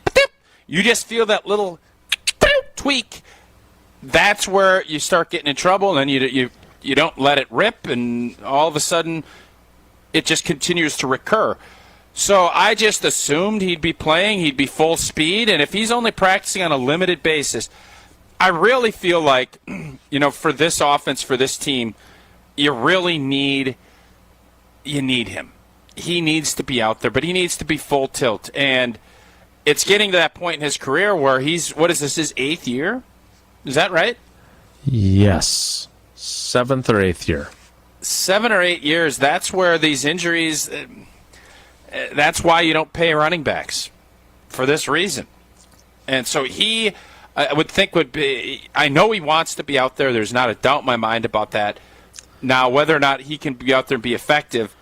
you just feel that little tweak. That's where you start getting in trouble, and then you don't let it rip, and all of a sudden it just continues to recur. So I just assumed he'd be playing, he'd be full speed, and if he's only practicing on a limited basis, I really feel like, for this offense, for this team, you really need him. He needs to be out there, but he needs to be full tilt. And it's getting to that point in his career where his 8th year? Is that right? Yes. 7th or 8th year. 7 or 8 years. That's where these injuries, that's why you don't pay running backs for this reason. And so I would think I know he wants to be out there. There's not a doubt in my mind about that. Now, whether or not he can be out there and be effective,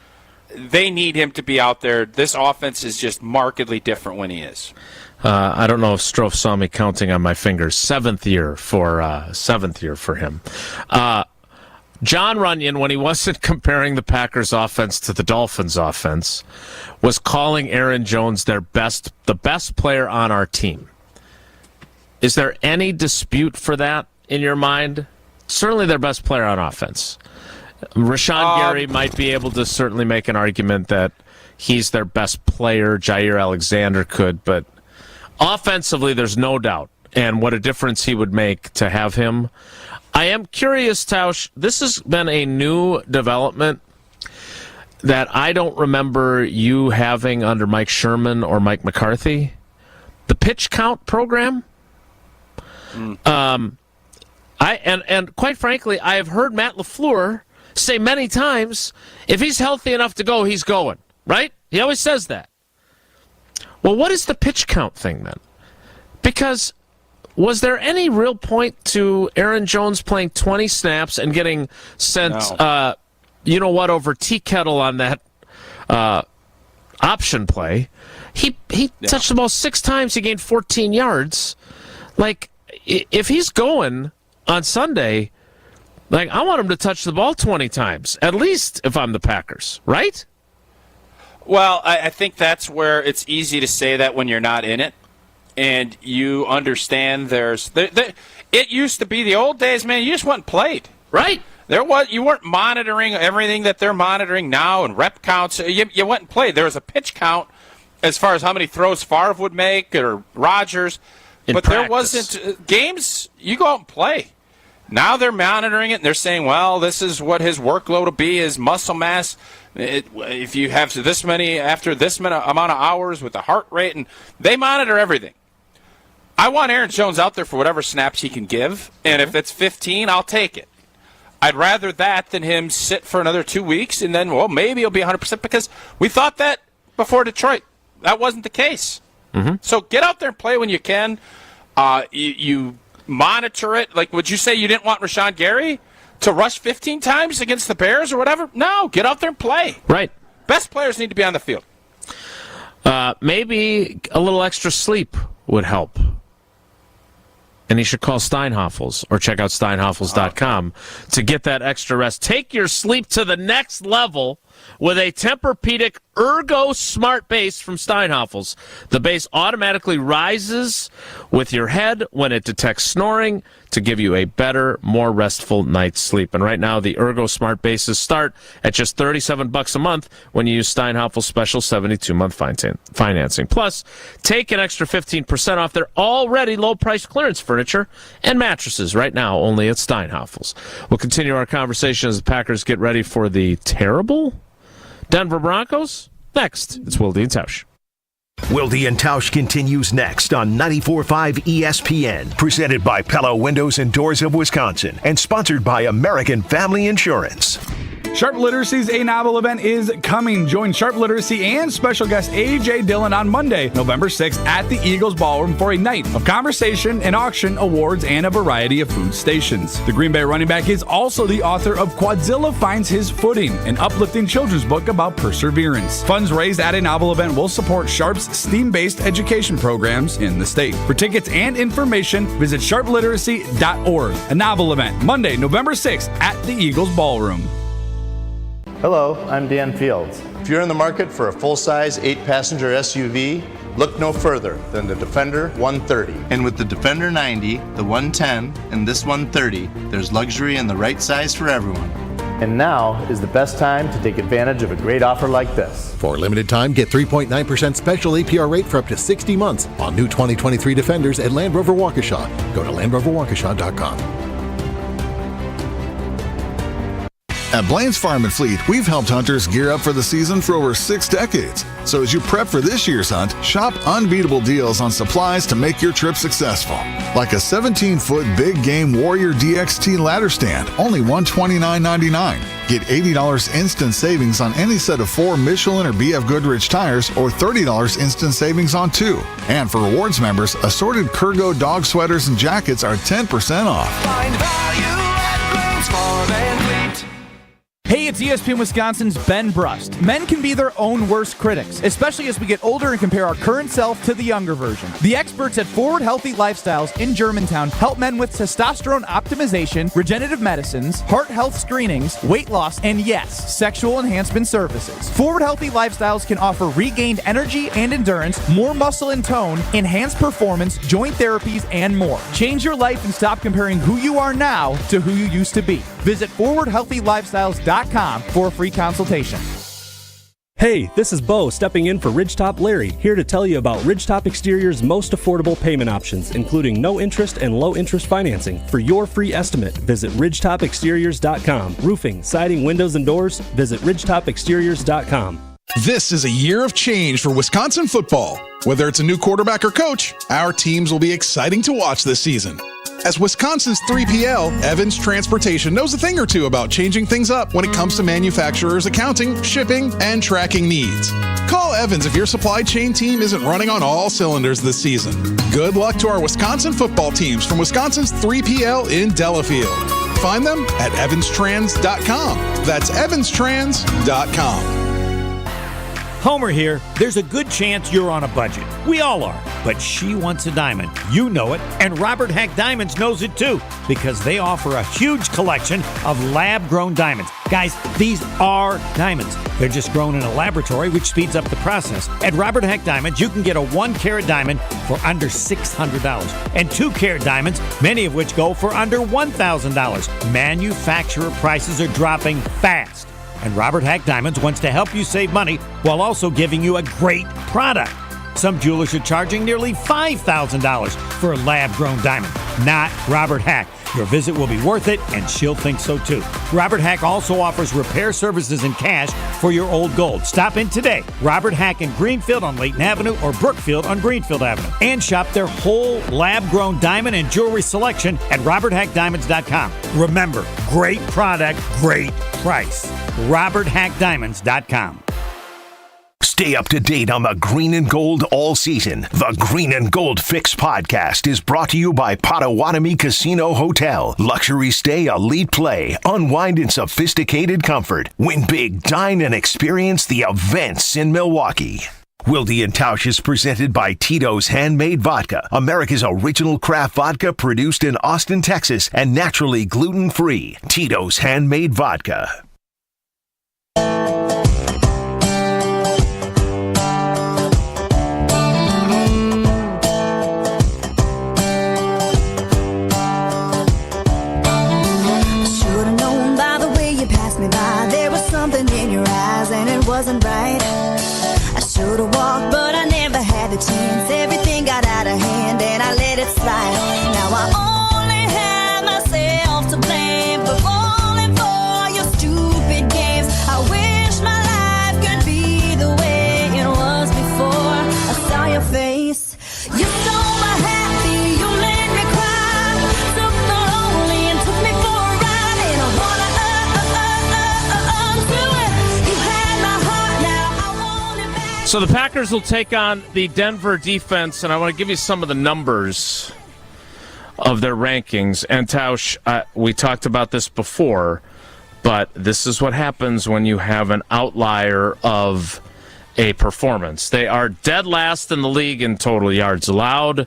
they need him to be out there. This offense is just markedly different when he is. I don't know if Strofe saw me counting on my fingers. 7th year for him. John Runyon, when he wasn't comparing the Packers offense to the Dolphins offense, was calling Aaron Jones the best player on our team. Is there any dispute for that in your mind? Certainly their best player on offense. Rashawn Gary might be able to certainly make an argument that he's their best player. Jair Alexander could, but offensively, there's no doubt. And what a difference he would make to have him. I am curious, Tausch, this has been a new development that I don't remember you having under Mike Sherman or Mike McCarthy. The pitch count program. And quite frankly, I have heard Matt LaFleur say many times, if he's healthy enough to go, he's going, right? He always says that. Well, what is the pitch count thing then? Because was there any real point to Aaron Jones playing 20 snaps and getting sent, over tea kettle on that option play? He touched the ball 6 times. He gained 14 yards. Like, if he's going on Sunday, like, I want him to touch the ball 20 times, at least if I'm the Packers, right? Well, I think that's where it's easy to say that when you're not in it. And you understand it used to be the old days, man, you just went and played. Right. You weren't monitoring everything that they're monitoring now and rep counts. You went and played. There was a pitch count as far as how many throws Favre would make or Rodgers. But there wasn't games, you go out and play. Now they're monitoring it, and they're saying, well, this is what his workload will be, his muscle mass. If you have this many, after this amount of hours with the heart rate, and they monitor everything. I want Aaron Jones out there for whatever snaps he can give, and if it's 15, I'll take it. I'd rather that than him sit for another 2 weeks, and then, well, maybe he'll be 100%, because we thought that before Detroit. That wasn't the case. Mm-hmm. So get out there and play when you can. You monitor it. Like, would you say you didn't want Rashawn Gary to rush 15 times against the Bears or whatever? No, get out there and play. Right. Best players need to be on the field. Maybe a little extra sleep would help. And he should call Steinhoffels or check out steinhoffels.com to get that extra rest. Take your sleep to the next level with a Tempur-Pedic Ergo Smart Base from Steinhoffels. The base automatically rises with your head when it detects snoring to give you a better, more restful night's sleep. And right now, the Ergo Smart Bases start at just $37 a month when you use Steinhoffels' special 72-month financing. Plus, take an extra 15% off their already low-priced clearance furniture and mattresses right now, only at Steinhoffels. We'll continue our conversation as the Packers get ready for the terrible Denver Broncos. Next, it's Wilde and Tausch. Wilde and Tausch continues next on 94.5 ESPN, presented by Pella Windows and Doors of Wisconsin, and sponsored by American Family Insurance. Sharp Literacy's A Novel event is coming. Join Sharp Literacy and special guest A.J. Dillon on Monday, November 6th at the Eagles Ballroom for a night of conversation, an auction, awards, and a variety of food stations. The Green Bay running back is also the author of Quadzilla Finds His Footing, an uplifting children's book about perseverance. Funds raised at A Novel event will support Sharp's STEAM-based education programs in the state. For tickets and information, visit sharpliteracy.org. A Novel event, Monday, November 6th at the Eagles Ballroom. Hello, I'm Dan Fields. If you're in the market for a full-size 8-passenger SUV, look no further than the Defender 130. And with the Defender 90, the 110, and this 130, there's luxury in the right size for everyone. And now is the best time to take advantage of a great offer like this. For a limited time, get 3.9% special APR rate for up to 60 months on new 2023 Defenders at Land Rover Waukesha. Go to LandRoverWaukesha.com. At Blaine's Farm and Fleet, we've helped hunters gear up for the season for over 6 decades. So as you prep for this year's hunt, shop unbeatable deals on supplies to make your trip successful. Like a 17-foot Big Game Warrior DXT ladder stand, only $129.99. Get $80 instant savings on any set of 4 Michelin or BF Goodrich tires, or $30 instant savings on 2. And for rewards members, assorted Kurgo dog sweaters and jackets are 10% off. Find value at Blaine's Farm and Fleet. Hey, it's ESPN Wisconsin's Ben Brust. Men can be their own worst critics, especially as we get older and compare our current self to the younger version. The experts at Forward Healthy Lifestyles in Germantown help men with testosterone optimization, regenerative medicines, heart health screenings, weight loss, and yes, sexual enhancement services. Forward Healthy Lifestyles can offer regained energy and endurance, more muscle and tone, enhanced performance, joint therapies, and more. Change your life and stop comparing who you are now to who you used to be. Visit forwardhealthylifestyles.com for a free consultation. Hey, this is Bo stepping in for Ridgetop Larry, here to tell you about Ridgetop Exterior's most affordable payment options, including no interest and low interest financing. For your free estimate, visit ridgetopexteriors.com. Roofing, siding, windows, and doors, visit ridgetopexteriors.com. This is a year of change for Wisconsin football. Whether it's a new quarterback or coach, our teams will be exciting to watch this season. As Wisconsin's 3PL, Evans Transportation knows a thing or two about changing things up when it comes to manufacturers' accounting, shipping, and tracking needs. Call Evans if your supply chain team isn't running on all cylinders this season. Good luck to our Wisconsin football teams from Wisconsin's 3PL in Delafield. Find them at evanstrans.com. That's evanstrans.com. Homer here. There's a good chance you're on a budget. We all are. But she wants a diamond. You know it. And Robert Hack Diamonds knows it too, because they offer a huge collection of lab-grown diamonds. Guys, these are diamonds. They're just grown in a laboratory, which speeds up the process. At Robert Hack Diamonds, you can get a 1-carat diamond for under $600. And 2-carat diamonds, many of which go for under $1,000. Manufacturer prices are dropping fast. And Robert Hack Diamonds wants to help you save money while also giving you a great product. Some jewelers are charging nearly $5,000 for a lab-grown diamond. Not Robert Hack. Your visit will be worth it, and she'll think so too. Robert Hack also offers repair services and cash for your old gold. Stop in today. Robert Hack in Greenfield on Layton Avenue or Brookfield on Greenfield Avenue. And shop their whole lab-grown diamond and jewelry selection at roberthackdiamonds.com. Remember, great product, great price. roberthackdiamonds.com. Stay up to date on the green and gold all season. The Green and Gold Fix podcast is brought to you by Potawatomi Casino Hotel. Luxury stay, elite play, unwind in sophisticated comfort. Win big, dine, and experience the events in Milwaukee. Wilde and Tausch is presented by Tito's Handmade Vodka, America's original craft vodka produced in Austin, Texas, and naturally gluten-free. Tito's Handmade Vodka. Wasn't right. I should have walked, but I never had the chance. Everything got out of hand and I let it slide. Now I only have myself to blame for falling for your stupid games. I wish my life could be the way it was before I saw your face. You stole my happy, you made me cry. Took the lonely and took me for a ride. And I wanna undo it. You had my heart, now I want it back. So the Packers will take on the Denver defense, and I want to give you some of the numbers of their rankings. And Tausch, we talked about this before, but this is what happens when you have an outlier of a performance. They are dead last in the league in total yards allowed,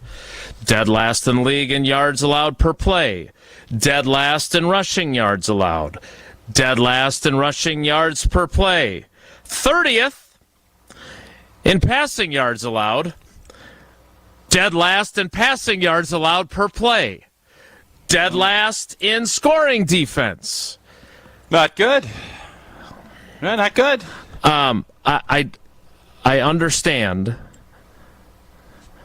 dead last in the league in yards allowed per play, dead last in rushing yards allowed, dead last in rushing yards per play, 30th in passing yards allowed, dead last in passing yards allowed per play, dead last in scoring defense. Not good. No, not good. I understand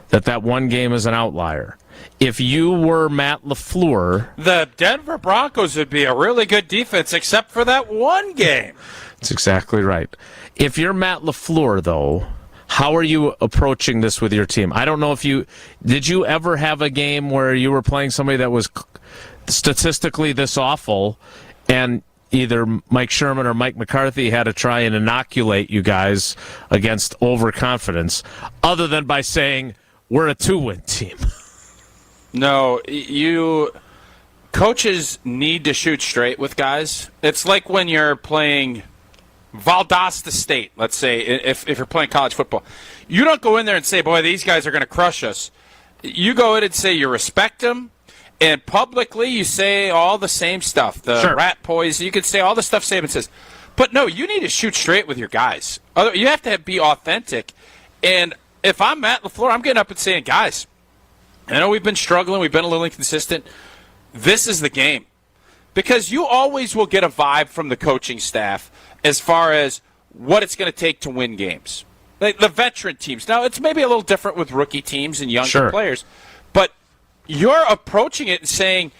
that one game is an outlier. if you were Matt LaFleur, the Denver Broncos would be a really good defense, except for that one game. That's exactly right. If you're Matt LaFleur, though, how are you approaching this with your team? I don't know if did you ever have a game where you were playing somebody that was statistically this awful, and either Mike Sherman or Mike McCarthy had to try and inoculate you guys against overconfidence, other than by saying, we're a 2-win team? No, coaches need to shoot straight with guys. It's like when you're playing Valdosta State, let's say, if you're playing college football. You don't go in there and say, boy, these guys are going to crush us. You go in and say you respect them, and publicly you say all the same stuff. The rat poison, you can say all the stuff Saban says. But no, you need to shoot straight with your guys. You have to be authentic. And if I'm Matt LaFleur, I'm getting up and saying, guys, I know we've been struggling, we've been a little inconsistent. This is the game. Because you always will get a vibe from the coaching staff as far as what it's going to take to win games. Like the veteran teams. Now, it's maybe a little different with rookie teams and younger players. But you're approaching it and saying,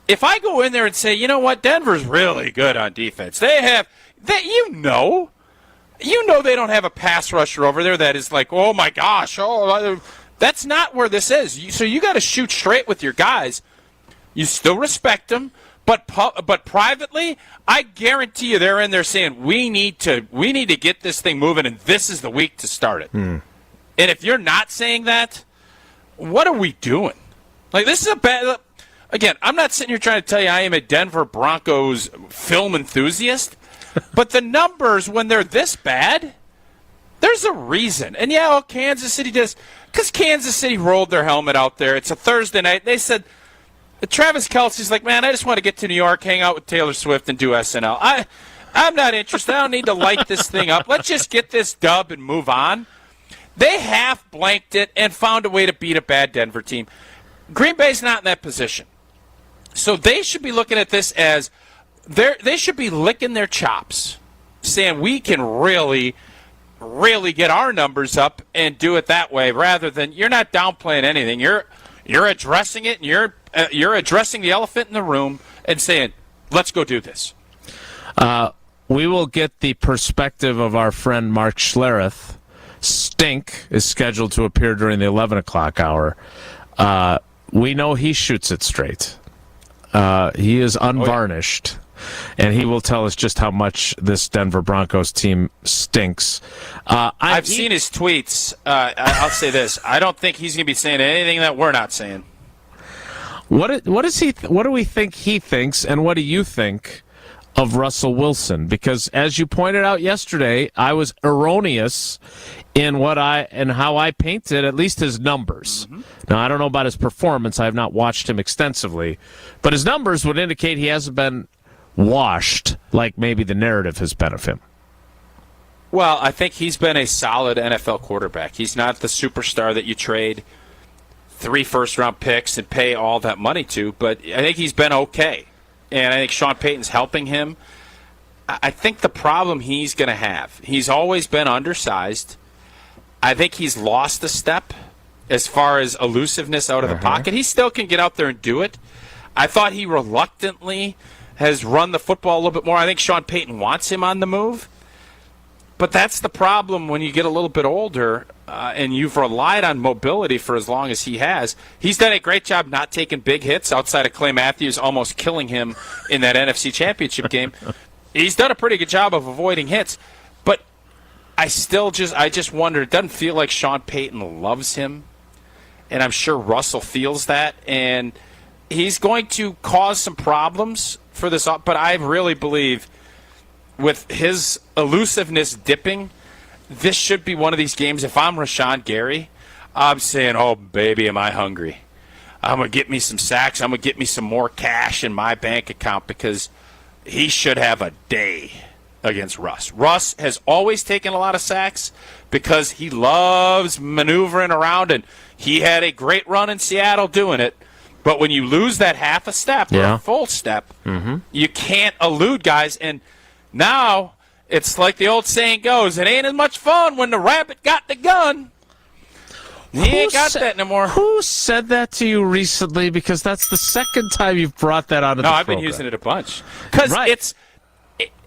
if I go in there and say, you know what, Denver's really good on defense. They have, you know they don't have a pass rusher over there that is like, oh, my gosh, that's not where this is. So you got to shoot straight with your guys. You still respect them, but privately, I guarantee you they're in there saying we need to get this thing moving, and this is the week to start it. And if you're not saying that, what are we doing? Like, this is a bad. Again, I'm not sitting here trying to tell you I am a Denver Broncos film enthusiast, but the numbers when they're this bad, there's a reason. And yeah, Kansas City does. Because Kansas City rolled their helmet out there. It's a Thursday night. They said, Travis Kelce's like, man, I just want to get to New York, hang out with Taylor Swift, and do SNL. I'm not interested. I don't need to light this thing up. Let's just get this dub and move on. They half blanked it and found a way to beat a bad Denver team. Green Bay's not in that position. So they should be looking at this as they should be licking their chops, saying we can really get our numbers up and do it that way, rather than you're not downplaying anything. You're addressing it, and you're addressing the elephant in the room and saying, let's go do this. We will get the perspective of our friend Mark Schlereth. Stink is scheduled to appear during the 11 o'clock hour. We know he shoots it straight. He is unvarnished. And he will tell us just how much this Denver Broncos team stinks. I've seen his tweets. I'll say this. I don't think he's going to be saying anything that we're not saying. What do we think he thinks, and what do you think of Russell Wilson? Because as you pointed out yesterday, I was erroneous in how I painted at least his numbers. Mm-hmm. Now, I don't know about his performance. I have not watched him extensively. But his numbers would indicate he hasn't been washed like maybe the narrative has been of him. Well, I think he's been a solid NFL quarterback. He's not the superstar that you trade 3 first-round picks and pay all that money to, but I think he's been okay. And I think Sean Payton's helping him. I think the problem he's going to have, he's always been undersized. I think he's lost a step as far as elusiveness out of the pocket. He still can get out there and do it. I thought he reluctantly has run the football a little bit more. I think Sean Payton wants him on the move. But that's the problem when you get a little bit older and you've relied on mobility for as long as he has. He's done a great job not taking big hits outside of Clay Matthews almost killing him in that NFC Championship game. He's done a pretty good job of avoiding hits. But I just wonder, it doesn't feel like Sean Payton loves him. And I'm sure Russell feels that. And he's going to cause some problems for this. But I really believe with his elusiveness dipping, this should be one of these games. If I'm Rashawn Gary, I'm saying, oh, baby, am I hungry. I'm going to get me some sacks. I'm going to get me some more cash in my bank account because he should have a day against Russ. Russ has always taken a lot of sacks because he loves maneuvering around, and he had a great run in Seattle doing it. But when you lose that half a step or a full step, you can't elude guys. And now it's like the old saying goes, it ain't as much fun when the rabbit got the gun. He ain't got that no more. Who said that to you recently? Because that's the second time you've brought that onto the program. No, I've been using it a bunch. Because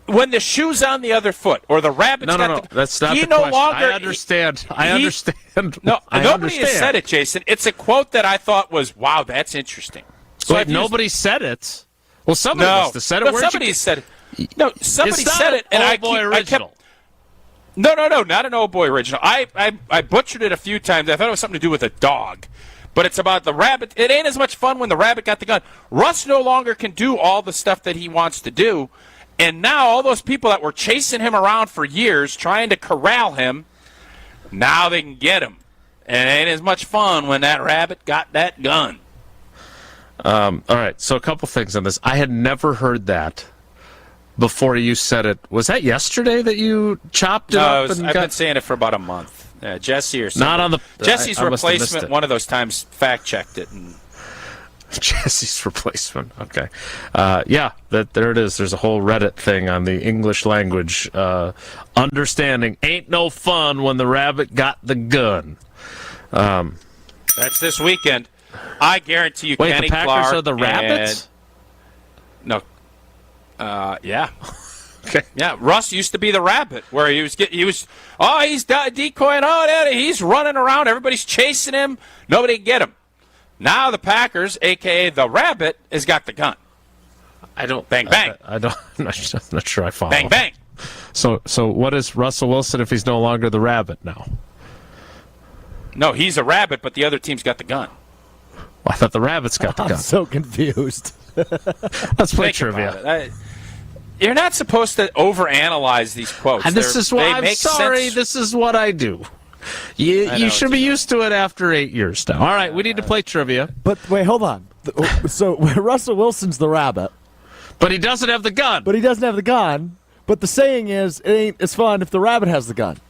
when the shoe's on the other foot, or the rabbit's got the... That's not the no question. longer, I understand. I understand. No, I nobody understand. has said it, Jason. It's a quote that I thought was, wow, that's interesting. So wait, nobody said it? Well, somebody must have said it. No, somebody said it. No, somebody said it, and I kept... No, not an old boy original. I butchered it a few times. I thought it was something to do with a dog. But it's about the rabbit. It ain't as much fun when the rabbit got the gun. Russ no longer can do all the stuff that he wants to do. And now all those people that were chasing him around for years, trying to corral him, now they can get him. And it ain't as much fun when that rabbit got that gun. All right, so a couple things on this. I had never heard that before you said it. Was that yesterday that you chopped it up? I've been saying it for about a month. Jesse or something. Not on the Jesse's I must have missed replacement. it. One of those times fact-checked it. And Jesse's replacement. Okay. There it is. There's a whole Reddit thing on the English language. Understanding ain't no fun when the rabbit got the gun. That's this weekend. I guarantee you, Wait, Kenny the Packers Clark are the rabbits? No. Yeah. Okay. Yeah, Russ used to be the rabbit, where he's decoying. He's running around. Everybody's chasing him. Nobody can get him. Now the Packers, a.k.a. the rabbit, has got the gun. I don't. Bang, bang. I'm not sure I follow. Bang, bang. So what is Russell Wilson if he's no longer the rabbit now? No, he's a rabbit, but the other team's got the gun. Well, I thought the rabbit's got the gun. I'm so confused. Let's play trivia. You're not supposed to overanalyze these quotes. And this is why I'm sorry. Sense. This is what I do. You should be used to it after 8 years now. All right, we need to play trivia. But wait, hold on. So Russell Wilson's the rabbit. But he doesn't have the gun. But the saying is, it ain't as fun if the rabbit has the gun.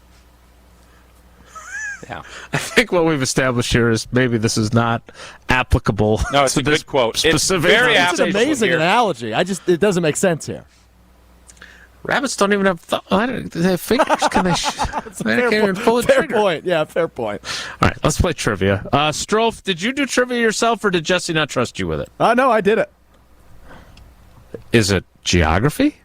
Yeah. I think what we've established here is maybe this is not applicable. No, it's to a good quote. Specific It's an amazing analogy. It doesn't make sense here. Rabbits don't even have they have fingers. Can they? They can't even pull a trigger. Point. Yeah, fair point. All right, let's play trivia. Strofe, did you do trivia yourself, or did Jesse not trust you with it? No, I did it. Is it geography?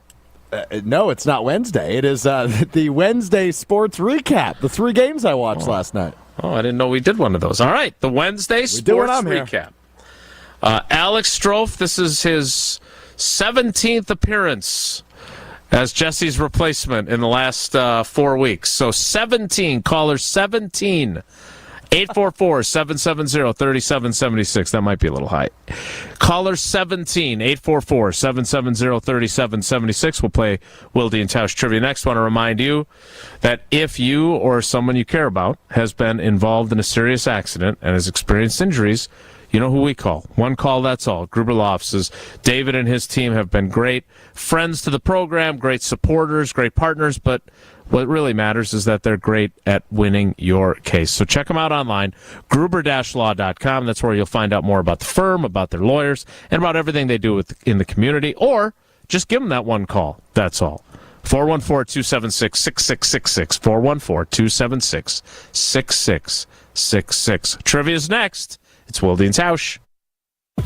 No, it's not Wednesday. It is the Wednesday sports recap. The 3 games I watched last night. Oh, I didn't know we did one of those. All right, the Wednesday sports recap. Alex Strofe, this is his 17th appearance as Jesse's replacement in the last 4 weeks. So 17, caller 17. 844-770-3776. That might be a little high. Caller 17, 844-770-3776. We'll play Wilde and Tausch trivia next. Want to remind you that if you or someone you care about has been involved in a serious accident and has experienced injuries, you know who we call. One call, that's all. Gruber Law Offices. David and his team have been great friends to the program, great supporters, great partners, but what really matters is that they're great at winning your case. So check them out online, gruber-law.com. That's where you'll find out more about the firm, about their lawyers, and about everything they do in the community. Or just give them that one call. That's all. 414-276-6666. 414-276-6666. Trivia's next. It's Wilde and Tausch.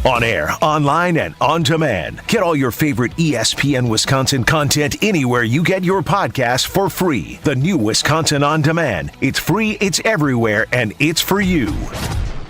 On air, online, and on demand. Get all your favorite ESPN Wisconsin content anywhere you get your podcasts for free. The new Wisconsin On Demand. It's free, it's everywhere, and it's for you.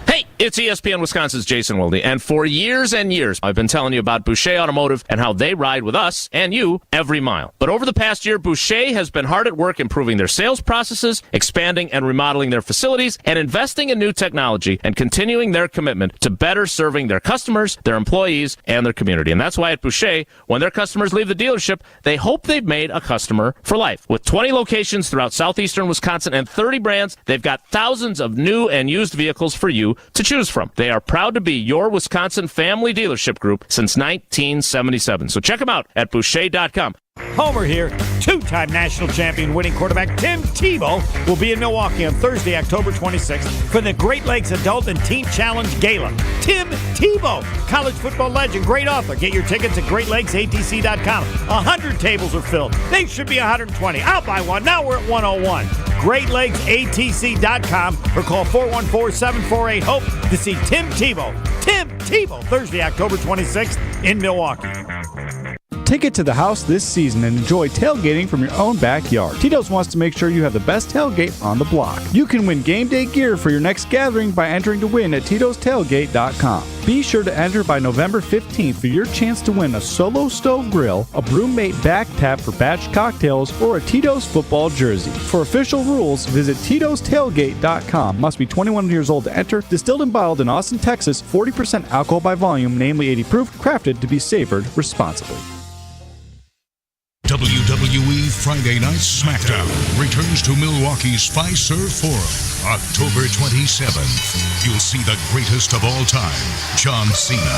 Hey, it's ESPN Wisconsin's Jason Wilde, and for years and years, I've been telling you about Boucher Automotive and how they ride with us and you every mile. But over the past year, Boucher has been hard at work improving their sales processes, expanding and remodeling their facilities, and investing in new technology and continuing their commitment to better serving their customers, their employees, and their community. And that's why at Boucher, when their customers leave the dealership, they hope they've made a customer for life. With 20 locations throughout southeastern Wisconsin and 30 brands, they've got thousands of new and used vehicles for you to choose from. They are proud to be your Wisconsin family dealership group since 1977. So check them out at Boucher.com. Homer here. 2-time national champion winning quarterback Tim Tebow will be in Milwaukee on Thursday, October 26th for the Great Lakes Adult and Teen Challenge Gala. Tim Tebow, college football legend, great author. Get your tickets at GreatLakesATC.com. 100 tables are filled. They should be 120. I'll buy one. Now we're at 101. GreatLakesATC.com or call 414-748-HOPE to see Tim Tebow. Tim Tebow, Thursday, October 26th in Milwaukee. Take it to the house this season and enjoy tailgating from your own backyard. Tito's wants to make sure you have the best tailgate on the block. You can win game day gear for your next gathering by entering to win at Tito'sTailgate.com. Be sure to enter by November 15th for your chance to win a Solo Stove Grill, a Broommate back tap for batch cocktails, or a Tito's football jersey. For official rules, visit Tito'sTailgate.com. Must be 21 years old to enter. Distilled and bottled in Austin, Texas. 40% alcohol by volume, namely 80 proof. Crafted to be savored responsibly. WWE Friday Night SmackDown returns to Milwaukee's Fiserv Forum October 27th. You'll see the greatest of all time, John Cena.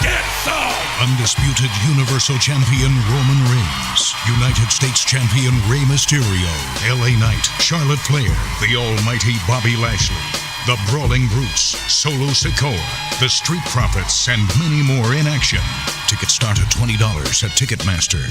Get some! Undisputed Universal Champion Roman Reigns, United States Champion Rey Mysterio, LA Knight, Charlotte Flair, the almighty Bobby Lashley, the Brawling Brutes, Solo Sikoa, the Street Profits, and many more in action. Tickets start at $20 at Ticketmaster.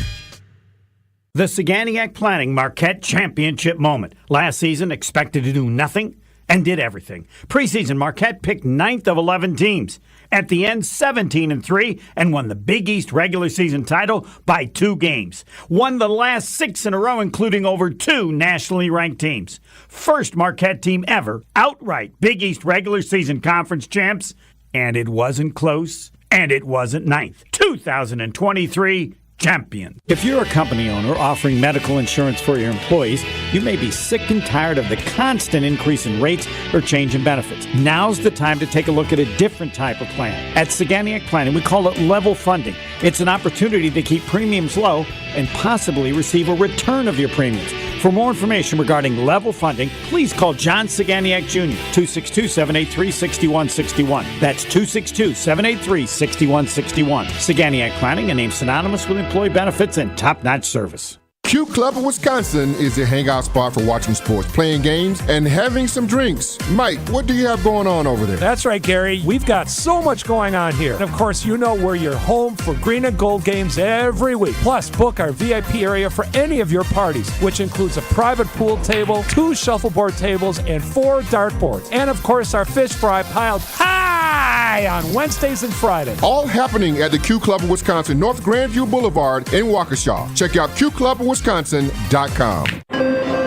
The Saganiac Planning Marquette Championship moment. Last season, expected to do nothing and did everything. Preseason, Marquette picked 9th of 11 teams. At the end, 17-3, and won the Big East regular season title by 2 games. Won the last 6 in a row, including over 2 nationally ranked teams. First Marquette team ever, outright Big East regular season conference champs. And it wasn't close, and it wasn't 9th. 2023 champion. If you're a company owner offering medical insurance for your employees, you may be sick and tired of the constant increase in rates or change in benefits. Now's the time to take a look at a different type of plan. At Saganiac Planning, we call it level funding. It's an opportunity to keep premiums low and possibly receive a return of your premiums. For more information regarding level funding, please call John Saganiac Jr., 262-783-6161. That's 262-783-6161. Saganiac Planning, a name synonymous with employee benefits and top-notch service. Q Club of Wisconsin is a hangout spot for watching sports, playing games, and having some drinks. Mike, what do you have going on over there? That's right, Gary. We've got so much going on here. And of course, you know we're your home for green and gold games every week. Plus, book our VIP area for any of your parties, which includes a private pool table, 2 shuffleboard tables, and 4 dartboards. And of course, our fish fry piled high on Wednesdays and Fridays. All happening at the Q Club of Wisconsin, North Grandview Boulevard in Waukesha. Check out QClubofWisconsin.com.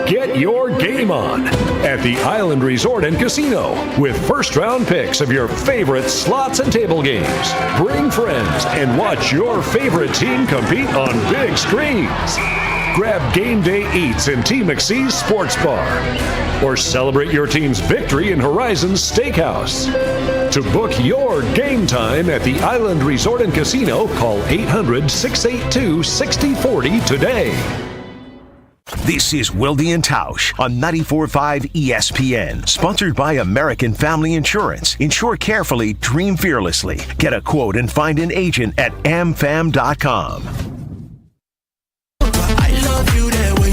Get your game on at the Island Resort and Casino with first-round picks of your favorite slots and table games. Bring friends and watch your favorite team compete on big screens. Grab game day eats in T. McSee's Sports Bar. Or celebrate your team's victory in Horizon's Steakhouse. To book your game time at the Island Resort and Casino, call 800-682-6040 today. This is Wilde and Tausch on 94.5 ESPN. Sponsored by American Family Insurance. Insure carefully, dream fearlessly. Get a quote and find an agent at amfam.com. I love you that way.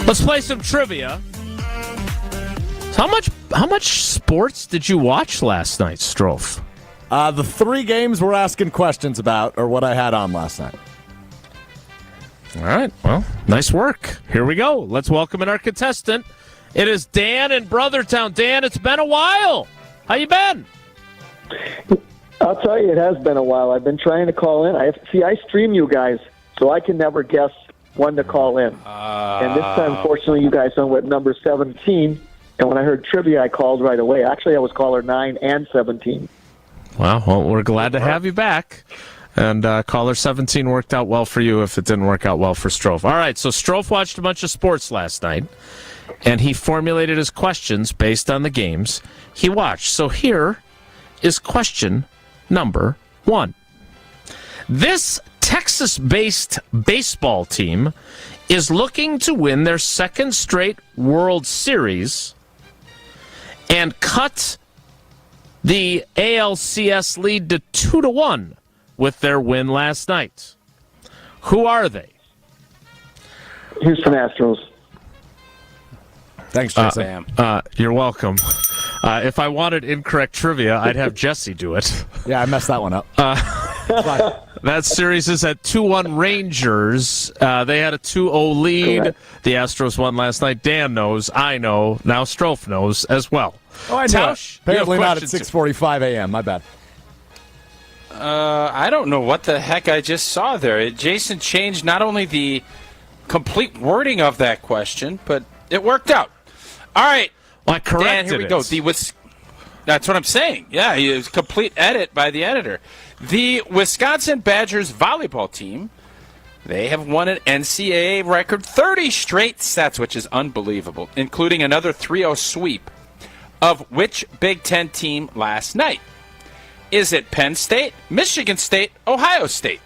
Let's play some trivia. How much sports did you watch last night, Strofe? The 3 games we're asking questions about are what I had on last night. All right. Well, nice work. Here we go. Let's welcome in our contestant. It is Dan in Brothertown. Dan, it's been a while. How you been? I'll tell you, it has been a while. I've been trying to call in. I stream you guys, so I can never guess when to call in. And this time, fortunately, you guys went with number 17. And when I heard trivia, I called right away. Actually, I was caller 9 and 17. Well, we're glad to have you back. And caller 17 worked out well for you if it didn't work out well for Strofe. All right, so Strofe watched a bunch of sports last night, and he formulated his questions based on the games he watched. So here is question number 1. This Texas-based baseball team is looking to win their 2nd straight World Series and cut the ALCS lead to 2-1 with their win last night. Who are they? Houston Astros. Thanks, Jason. You're welcome. If I wanted incorrect trivia, I'd have Jesse do it. Yeah, I messed that one up. That series is at 2-1 Rangers. They had a 2-0 lead. Correct. The Astros won last night. Dan knows. I know. Now Strofe knows as well. Oh, I know. Tausch, Apparently you have not at questions? 6:45 a.m. My bad. I don't know what the heck I just saw there. Jason changed not only the complete wording of that question, but it worked out. All right. Well, I corrected Dan, here we go. That's what I'm saying. Yeah, it was a complete edit by the editor. The Wisconsin Badgers volleyball team, they have won an NCAA record 30 straight sets, which is unbelievable, including another 3-0 sweep of which Big Ten team last night? Is it Penn State, Michigan State, Ohio State?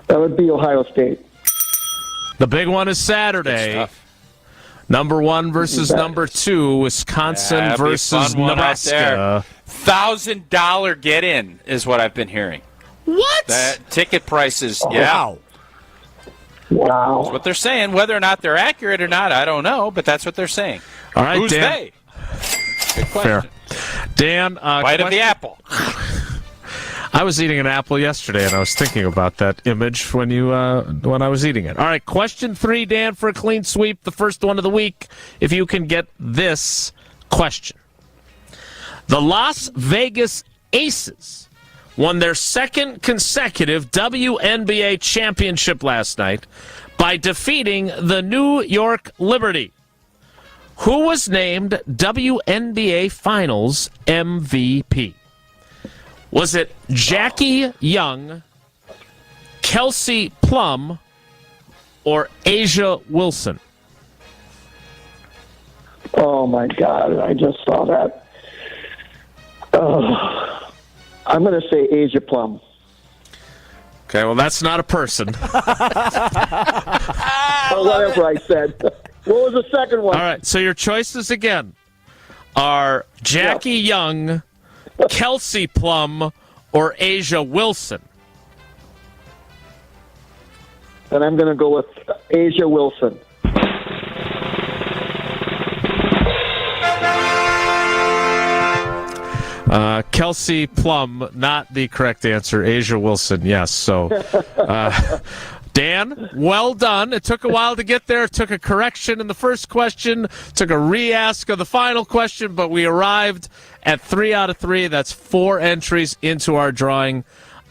That would be Ohio State. The big one is Saturday. Number 1 versus number 2, Wisconsin versus Nebraska. $1,000 get-in is what I've been hearing. What? That ticket prices, yeah. Wow. That's what they're saying. Whether or not they're accurate or not, I don't know, but that's what they're saying. All right, Who's Dan. they? Good question. Fair. Dan, Bite of the apple. I was eating an apple yesterday, and I was thinking about that image when I was eating it. All right, question 3, Dan, for a clean sweep, the first one of the week, if you can get this question. The Las Vegas Aces won their second consecutive WNBA championship last night by defeating the New York Liberty. Who was named WNBA Finals MVP? Was it Jackie Young, Kelsey Plum, or Asia Wilson? Oh, my God. I just saw that. I'm going to say Asia Plum. Okay, well, that's not a person. Or whatever I said. What was the second one? All right, so your choices again are Jackie Young, Kelsey Plum, or Asia Wilson. And I'm going to go with Asia Wilson. Kelsey Plum, not the correct answer. Asia Wilson, yes. So, Dan, well done. It took a while to get there. It took a correction in the first question, took a re-ask of the final question, but we arrived at 3 out of 3. That's 4 entries into our drawing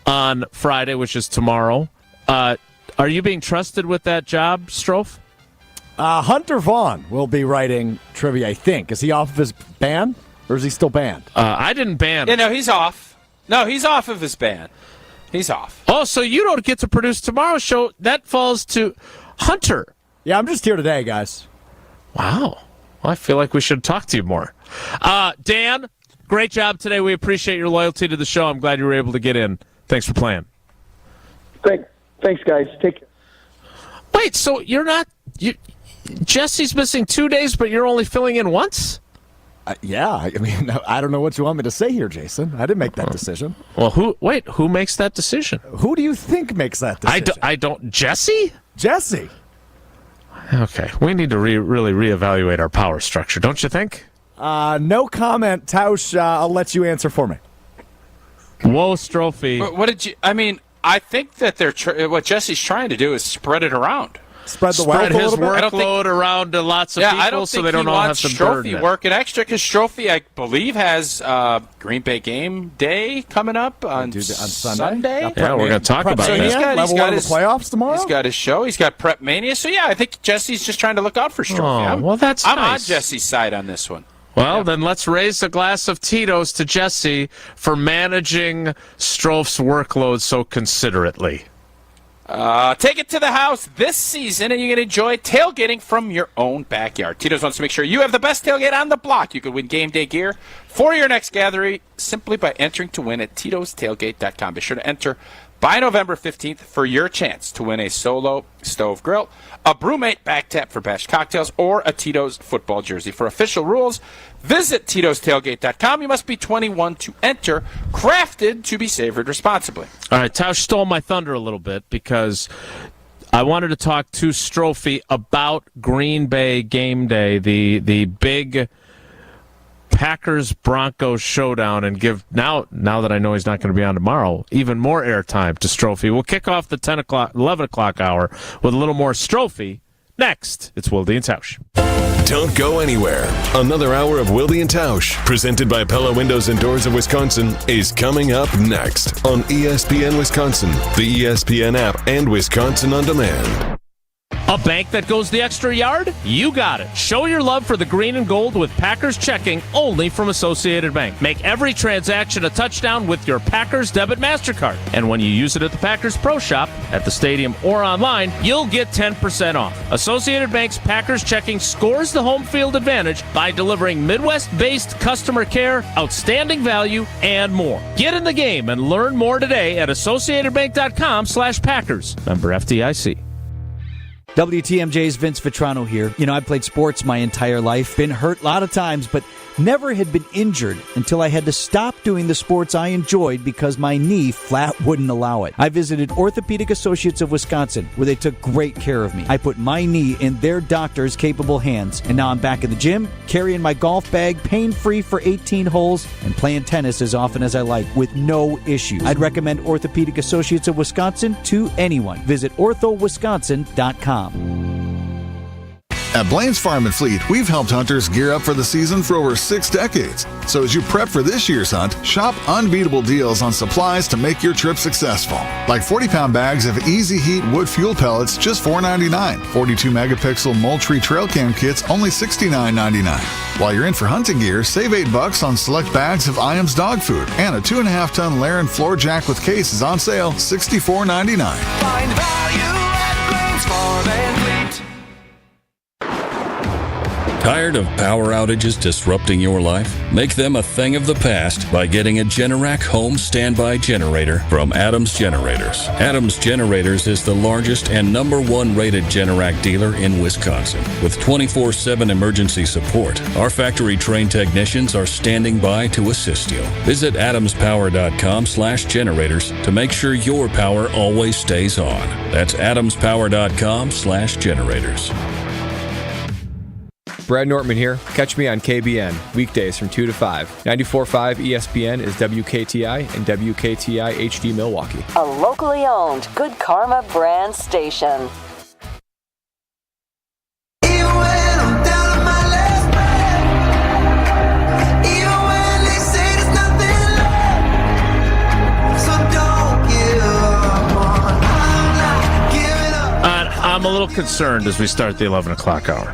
on Friday, which is tomorrow. Are you being trusted with that job, Strofe? Hunter Vaughn will be writing trivia, I think. Is he off of his ban, or is he still banned? I didn't ban him. No, he's off. No, he's off of his ban. He's off. Oh, so you don't get to produce tomorrow's show. That falls to Hunter. Yeah, I'm just here today, guys. Wow. Well, I feel like we should talk to you more. Dan, great job today. We appreciate your loyalty to the show. I'm glad you were able to get in. Thanks for playing. Thanks, guys. Take care. Wait, so you're not... Jesse's missing 2 days, but you're only filling in once? Yeah, I mean, I don't know what you want me to say here, Jason. I didn't make that decision. Well, who makes that decision? Who do you think makes that decision? I don't. Jesse? Jesse. Okay, we need to really reevaluate our power structure, don't you think? No comment, Tausch. I'll let you answer for me. Whoa, Strophy. What did you? I mean, I think that what Jesse's trying to do is spread it around. Spread his workload around to lots of people so they don't all have to burden it. Working extra because Strophy, I believe, has Green Bay game day coming up on Sunday. Yeah, we're going to talk about that. He's got his playoffs tomorrow. He's got his show. He's got Prep Mania. So yeah, I think Jesse's just trying to look out for Strophy. Well, that's I'm nice. on Jesse's side on this one. Well, then let's raise a glass of Tito's to Jesse for managing Strofe's workload so considerately. Take it to the house this season, and you can enjoy tailgating from your own backyard. Tito's wants to make sure you have the best tailgate on the block. You could win game day gear for your next gathering simply by entering to win at Tito'sTailgate.com. Be sure to enter by November 15th for your chance to win a Solo stove grill, a Brewmate back tap for bashed cocktails, or a Tito's football jersey. For official rules, visit Tito'sTailgate.com. You must be 21 to enter. Crafted to be savored responsibly. All right, Tausch stole my thunder a little bit because I wanted to talk to Strophy about Green Bay game day, the big Packers-Broncos showdown and give, now that I know he's not going to be on tomorrow, even more airtime to Strophe. We'll kick off the 11 o'clock hour with a little more Strophe. Next, it's Wilde and Tausch. Don't go anywhere. Another hour of Wilde and Tausch, presented by Pella Windows and Doors of Wisconsin, is coming up next on ESPN Wisconsin, the ESPN app, and Wisconsin On Demand. A bank that goes the extra yard? You got it. Show your love for the green and gold with Packers checking only from Associated Bank. Make every transaction a touchdown with your Packers debit MasterCard. And when you use it at the Packers Pro Shop, at the stadium, or online, you'll get 10% off. Associated Bank's Packers checking scores the home field advantage by delivering Midwest-based customer care, outstanding value, and more. Get in the game and learn more today at AssociatedBank.com/Packers. Member FDIC. WTMJ's Vince Vitrano here. You know, I played sports my entire life, been hurt a lot of times, but never had been injured until I had to stop doing the sports I enjoyed because my knee flat wouldn't allow it. I visited Orthopedic Associates of Wisconsin, where they took great care of me. I put my knee in their doctors' capable hands, and now I'm back in the gym, carrying my golf bag, pain-free for 18 holes, and playing tennis as often as I like with no issues. I'd recommend Orthopedic Associates of Wisconsin to anyone. Visit orthowisconsin.com. At Blaine's Farm and Fleet, we've helped hunters gear up for the season for over 6 decades. So as you prep for this year's hunt, shop unbeatable deals on supplies to make your trip successful. Like 40-pound bags of Easy Heat wood fuel pellets, just $4.99. 42-megapixel Moultrie trail cam kits, only $69.99. While you're in for hunting gear, save $8 on select bags of Iams dog food. And a 2.5-ton Laren floor jack with case is on sale, $64.99. Find value at Blaine's Farm and Fleet. Tired of power outages disrupting your life? Make them a thing of the past by getting a Generac home standby generator from Adams Generators. Adams Generators is the largest and #1 rated Generac dealer in Wisconsin. With 24/7 emergency support, our factory-trained technicians are standing by to assist you. Visit adamspower.com/generators to make sure your power always stays on. That's adamspower.com/generators. Brad Nortman here. Catch me on KBN, weekdays from 2 to 5. 94.5 ESPN is WKTI and WKTI HD Milwaukee. A locally owned Good Karma brand station. I'm a little concerned as we start the 11 o'clock hour.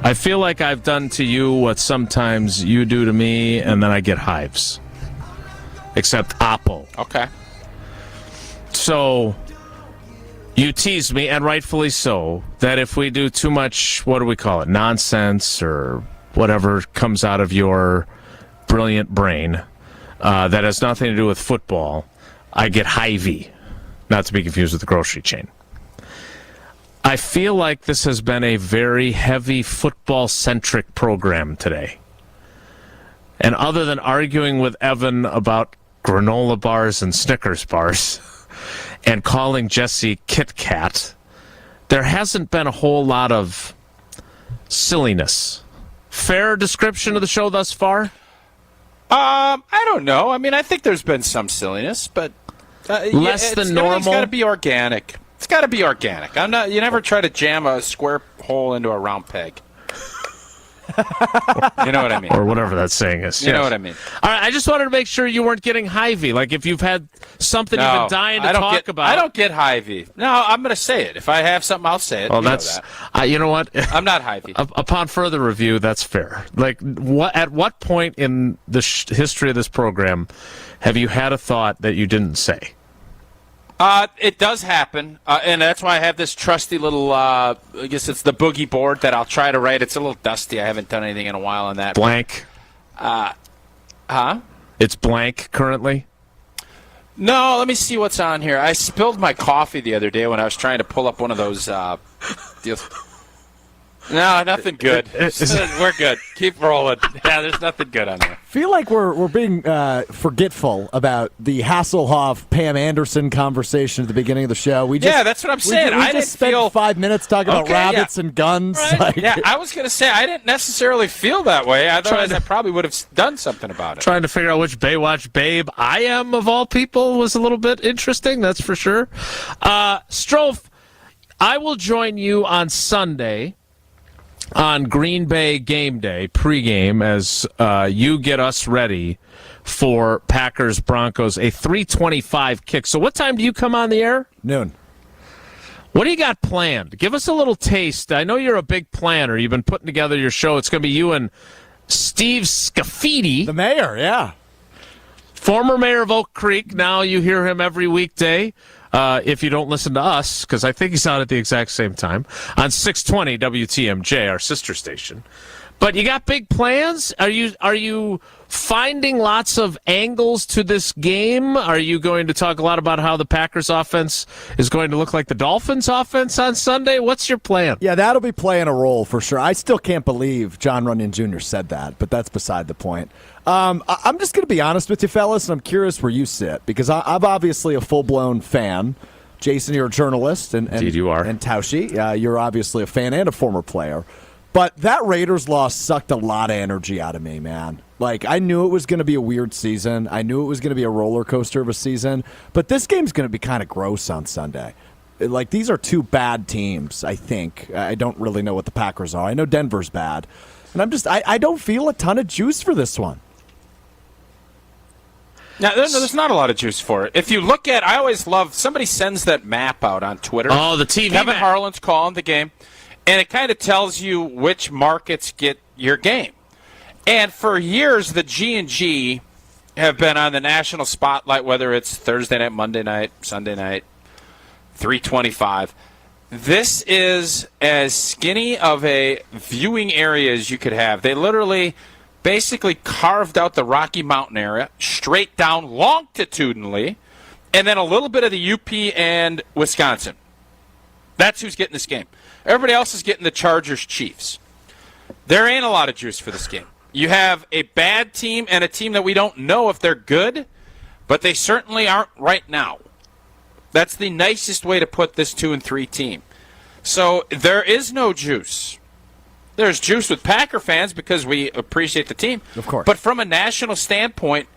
I feel like I've done to you what sometimes you do to me, and then I get hives. Except Oppo. Okay. So, you tease me, and rightfully so, that if we do too much, what do we call it, nonsense or whatever comes out of your brilliant brain that has nothing to do with football, I get hivey. Not to be confused with the grocery chain. I feel like this has been a very heavy football-centric program today. And other than arguing with Evan about granola bars and Snickers bars and calling Jesse Kit Kat, there hasn't been a whole lot of silliness. Fair description of the show thus far? I don't know. I mean, I think there's been some silliness, but less than normal. It's got to be organic. It's got to be organic. I'm not. You never try to jam a square hole into a round peg. You know what I mean? Or whatever that saying is. You know what I mean? All right, I just wanted to make sure you weren't getting hivey. Like if you've had something you've been dying to talk about. I don't get hivey. No, I'm going to say it. If I have something, I'll say it. Well, that's. You know what? I'm not hivey. Upon further review, that's fair. Like, at what point in the history of this program have you had a thought that you didn't say? It does happen, and that's why I have this trusty little, I guess it's the boogie board that I'll try to write. It's a little dusty. I haven't done anything in a while on that. Blank? It's blank currently? No, let me see what's on here. I spilled my coffee the other day when I was trying to pull up one of those deals. No, nothing good. We're good. Keep rolling. Yeah, there's nothing good on there. Feel like we're being forgetful about the Hasselhoff Pam Anderson conversation at the beginning of the show. That's what I'm saying. I just spent 5 minutes talking about rabbits and guns. Right. I was going to say I didn't necessarily feel that way. Otherwise, I probably would have done something about it. Trying to figure out which Baywatch babe I am of all people was a little bit interesting. That's for sure. Strofe, I will join you on Sunday on Green Bay game day, pregame, as you get us ready for Packers-Broncos, a 3:25 kick. So what time do you come on the air? Noon. What do you got planned? Give us a little taste. I know you're a big planner. You've been putting together your show. It's going to be you and Steve Scafidi. The mayor, yeah. Former mayor of Oak Creek. Now you hear him every weekday. If you don't listen to us, because I think he's on at the exact same time, on 620 WTMJ, our sister station. But you got big plans? Are you finding lots of angles to this game? Are you going to talk a lot about how the Packers offense is going to look like the Dolphins offense on Sunday? What's your plan? Yeah, that'll be playing a role for sure. I still can't believe John Runyon Jr. said that, but that's beside the point. I'm just going to be honest with you, fellas, and I'm curious where you sit, because I'm obviously a full-blown fan. Jason, you're a journalist. Indeed you are. And Tausch, you're obviously a fan and a former player. But that Raiders loss sucked a lot of energy out of me, man. Like, I knew it was going to be a weird season. I knew it was going to be a roller coaster of a season. But this game's going to be kind of gross on Sunday. Like, these are two bad teams, I think. I don't really know what the Packers are. I know Denver's bad. And I don't feel a ton of juice for this one. Now, there's not a lot of juice for it. If you look at, I always love, somebody sends that map out on Twitter. Oh, the TV Kevin map. Harlan's calling the game. And it kind of tells you which markets get your game. And for years, the G&G have been on the national spotlight, whether it's Thursday night, Monday night, Sunday night, 325. This is as skinny of a viewing area as you could have. They literally basically carved out the Rocky Mountain area, straight down longitudinally, and then a little bit of the UP and Wisconsin. That's who's getting this game. Everybody else is getting the Chargers-Chiefs. There ain't a lot of juice for this game. You have a bad team and a team that we don't know if they're good, but they certainly aren't right now. That's the nicest way to put this 2-3 team. So there is no juice. There's juice with Packer fans because we appreciate the team. Of course. But from a national standpoint,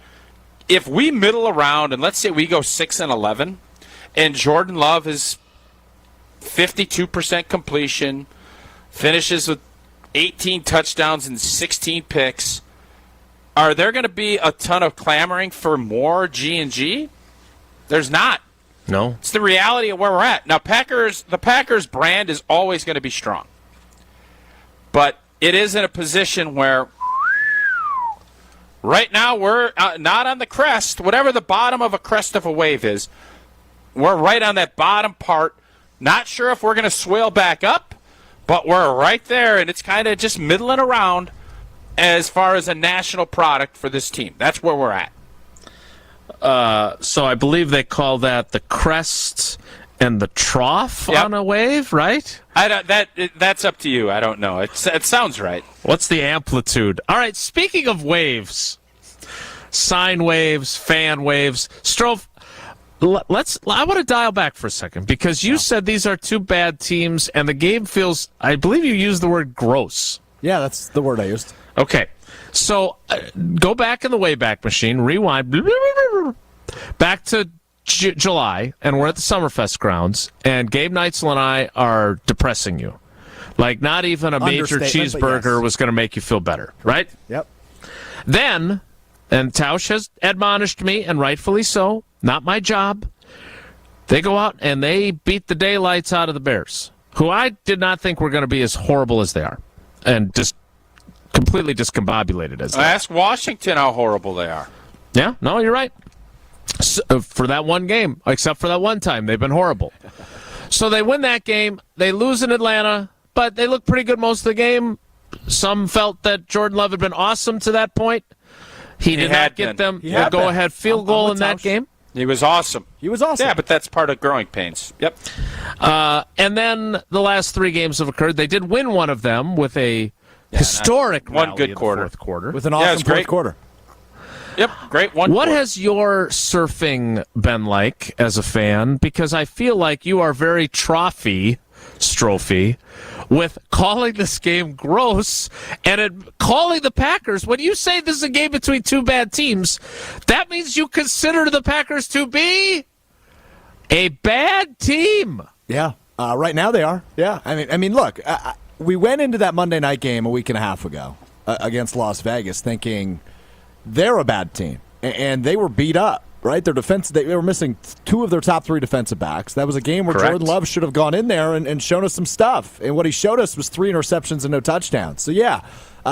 if we middle around and let's say we go 6-11 and Jordan Love is 52% completion, finishes with 18 touchdowns and 16 picks, are there going to be a ton of clamoring for more G&G? There's not. No. It's the reality of where we're at. Now, the Packers brand is always going to be strong. But it is in a position where right now we're not on the crest, whatever the bottom of a crest of a wave is. We're right on that bottom part. Not sure if we're going to swale back up, but we're right there, and it's kind of just middling around as far as a national product for this team. That's where we're at. So I believe they call that the crest and the trough on a wave, right? That's up to you. I don't know. It sounds right. What's the amplitude? All right, speaking of waves, sine waves, fan waves, Strofe, I want to dial back for a second because you said these are two bad teams and the game feels, I believe you used the word gross. Yeah, that's the word I used. Okay, so go back in the Wayback Machine, rewind, back to July, and we're at the Summerfest grounds, and Gabe Neitzel and I are depressing you. Like, not even a major cheeseburger was going to make you feel better, right? Yep. Then, and Tausch has admonished me, and rightfully so, not my job, they go out and they beat the daylights out of the Bears, who I did not think were going to be as horrible as they are, and just completely discombobulated as they are. Ask Washington how horrible they are. Yeah, no, you're right. So, for that one game, except for that one time, they've been horrible. So they win that game. They lose in Atlanta, but they look pretty good most of the game. Some felt that Jordan Love had been awesome to that point. He did not get them a go-ahead field goal in that game. He was awesome. Yeah, but that's part of growing pains. Yep. And then the last 3 games have occurred. They did win one of them with a historic one good in the quarter. fourth quarter. With an awesome fourth quarter. Yep, great one. What has your surfing been like as a fan? Because I feel like you are very strophy with calling this game gross and calling the Packers. When you say this is a game between 2 bad teams, that means you consider the Packers to be a bad team. Yeah, right now they are. Yeah, I mean, look, we went into that Monday night game a week and a half ago against Las Vegas thinking they're a bad team, and they were beat up. Right, their defense, they were missing 2 of their top 3 defensive backs. That was a game where Jordan Love should have gone in there and shown us some stuff. And what he showed us was 3 interceptions and no touchdowns. So, yeah,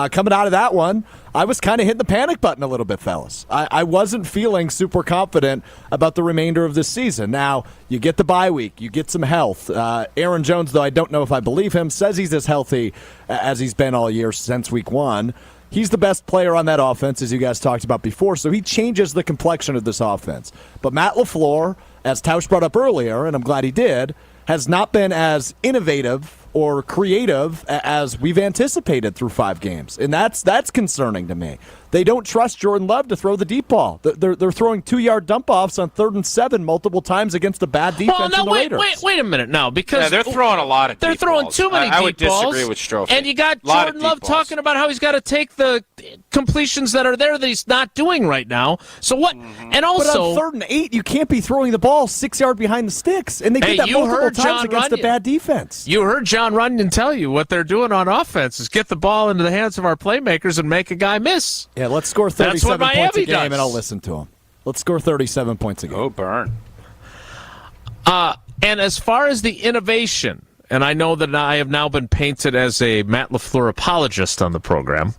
coming out of that one, I was kind of hitting the panic button a little bit, fellas. I wasn't feeling super confident about the remainder of this season. Now, you get the bye week. You get some health. Aaron Jones, though I don't know if I believe him, says he's as healthy as he's been all year since week 1. He's the best player on that offense, as you guys talked about before, so he changes the complexion of this offense. But Matt LaFleur, as Tausch brought up earlier, and I'm glad he did, has not been as innovative or creative as we've anticipated through 5 games. And that's concerning to me. They don't trust Jordan Love to throw the deep ball. They're throwing 2-yard dump-offs on 3rd and 7 multiple times against a bad defense in the Raiders. Wait a minute now, because they're throwing a lot of they're deep throwing balls. too many I would deep balls. disagree with Strophe. And you got Jordan Love talking about how he's got to take the completions that are there that he's not doing right now. So what? And also, but on 3rd and 8, you can't be throwing the ball 6 yards behind the sticks, and they did that multiple times against a bad defense. You heard John Runyon tell you what they're doing on offense is get the ball into the hands of our playmakers and make a guy miss. Yeah, let's score 37 points a game, does. and I'll listen to him. Let's score 37 points a game. Oh, burn. And as far as the innovation, and I know that I have now been painted as a Matt LaFleur apologist on the program.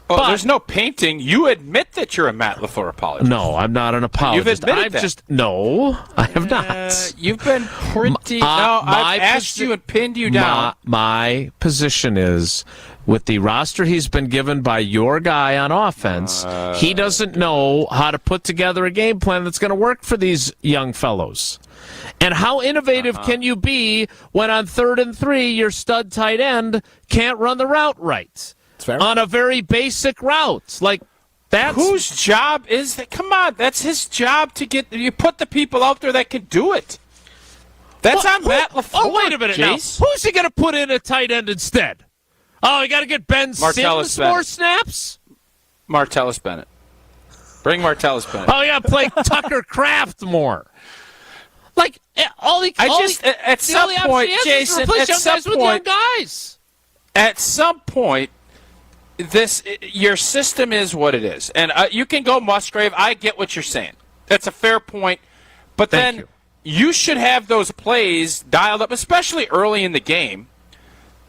Well, there's no painting. You admit that you're a Matt LaFleur apologist. No, I'm not an apologist. You've admitted that. No, I have not. You've been pretty... I've asked you and pinned you down. My position is, with the roster he's been given by your guy on offense, he doesn't know how to put together a game plan that's going to work for these young fellows. And how innovative can you be when on 3rd and 3 your stud tight end can't run the route right? On a very basic route. Like, that's... Whose job is that? Come on, that's his job to get... You put the people out there that can do it. That's on Matt LaFleur. Oh, wait a minute now. Who's he going to put in a tight end instead? Oh, you got to get Ben Simmons more snaps? Martellus Bennett. Bring Martellus Bennett. Oh, yeah, play Tucker Kraft more. Like, at some point, Jason, at some point, your system is what it is. And you can go Musgrave. I get what you're saying. That's a fair point. But then you should have those plays dialed up, especially early in the game,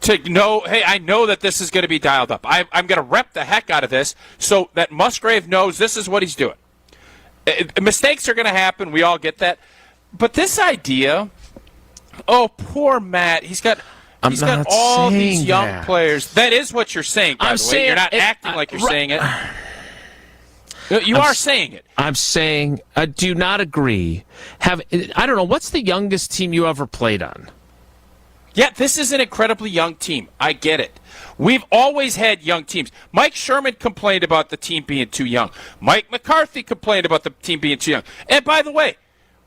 to know, hey, I know that this is going to be dialed up. I'm going to rep the heck out of this so that Musgrave knows this is what he's doing. Mistakes are going to happen. We all get that. But this idea, oh, poor Matt, he's got all these young players. That is what you're saying, by the way. You're not acting like you're saying it. You are saying it. I'm saying, do you not agree? I don't know, what's the youngest team you ever played on? Yeah, this is an incredibly young team. I get it. We've always had young teams. Mike Sherman complained about the team being too young. Mike McCarthy complained about the team being too young. And by the way,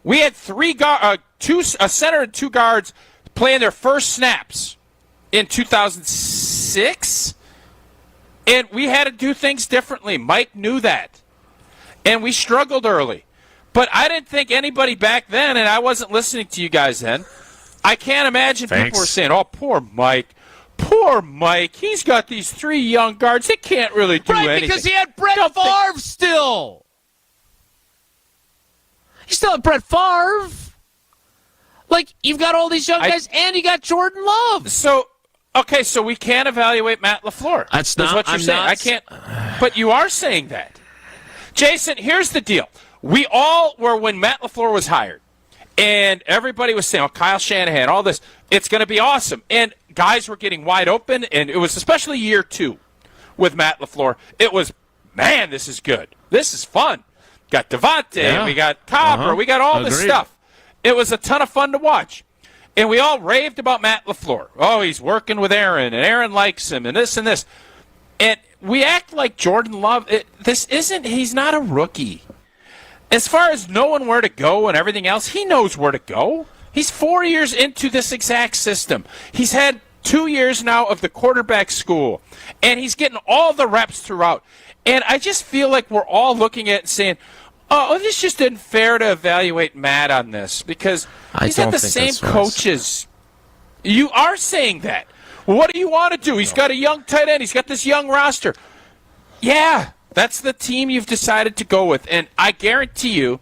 we had a center and 2 guards playing their first snaps in 2006, and we had to do things differently. Mike knew that, and we struggled early. But I didn't think anybody back then, and I wasn't listening to you guys then, I can't imagine people were saying, oh, poor Mike, he's got these 3 young guards, they can't really do anything. Right, because he had Brett Favre still. You still have Brett Favre. Like, you've got all these young guys, and you got Jordan Love. So we can't evaluate Matt LaFleur. That's what you're saying. I can't. But you are saying that. Jason, here's the deal. We all were when Matt LaFleur was hired, and everybody was saying, oh, Kyle Shanahan, all this, it's going to be awesome. And guys were getting wide open, and it was especially year 2 with Matt LaFleur. It was, man, this is good. This is fun. got Devontae, we got Copper, we got all this stuff. It was a ton of fun to watch. And we all raved about Matt LaFleur. Oh, he's working with Aaron, and Aaron likes him, and this and this. And we act like Jordan Love. He's not a rookie. As far as knowing where to go and everything else, he knows where to go. He's 4 years into this exact system. He's had 2 years now of the quarterback school, and he's getting all the reps throughout. And I just feel like we're all looking at it and saying, oh, this just isn't fair to evaluate Matt on this because he's got the same coaches. You are saying that. Well, what do you want to do? He's got a young tight end. He's got this young roster. Yeah, that's the team you've decided to go with. And I guarantee you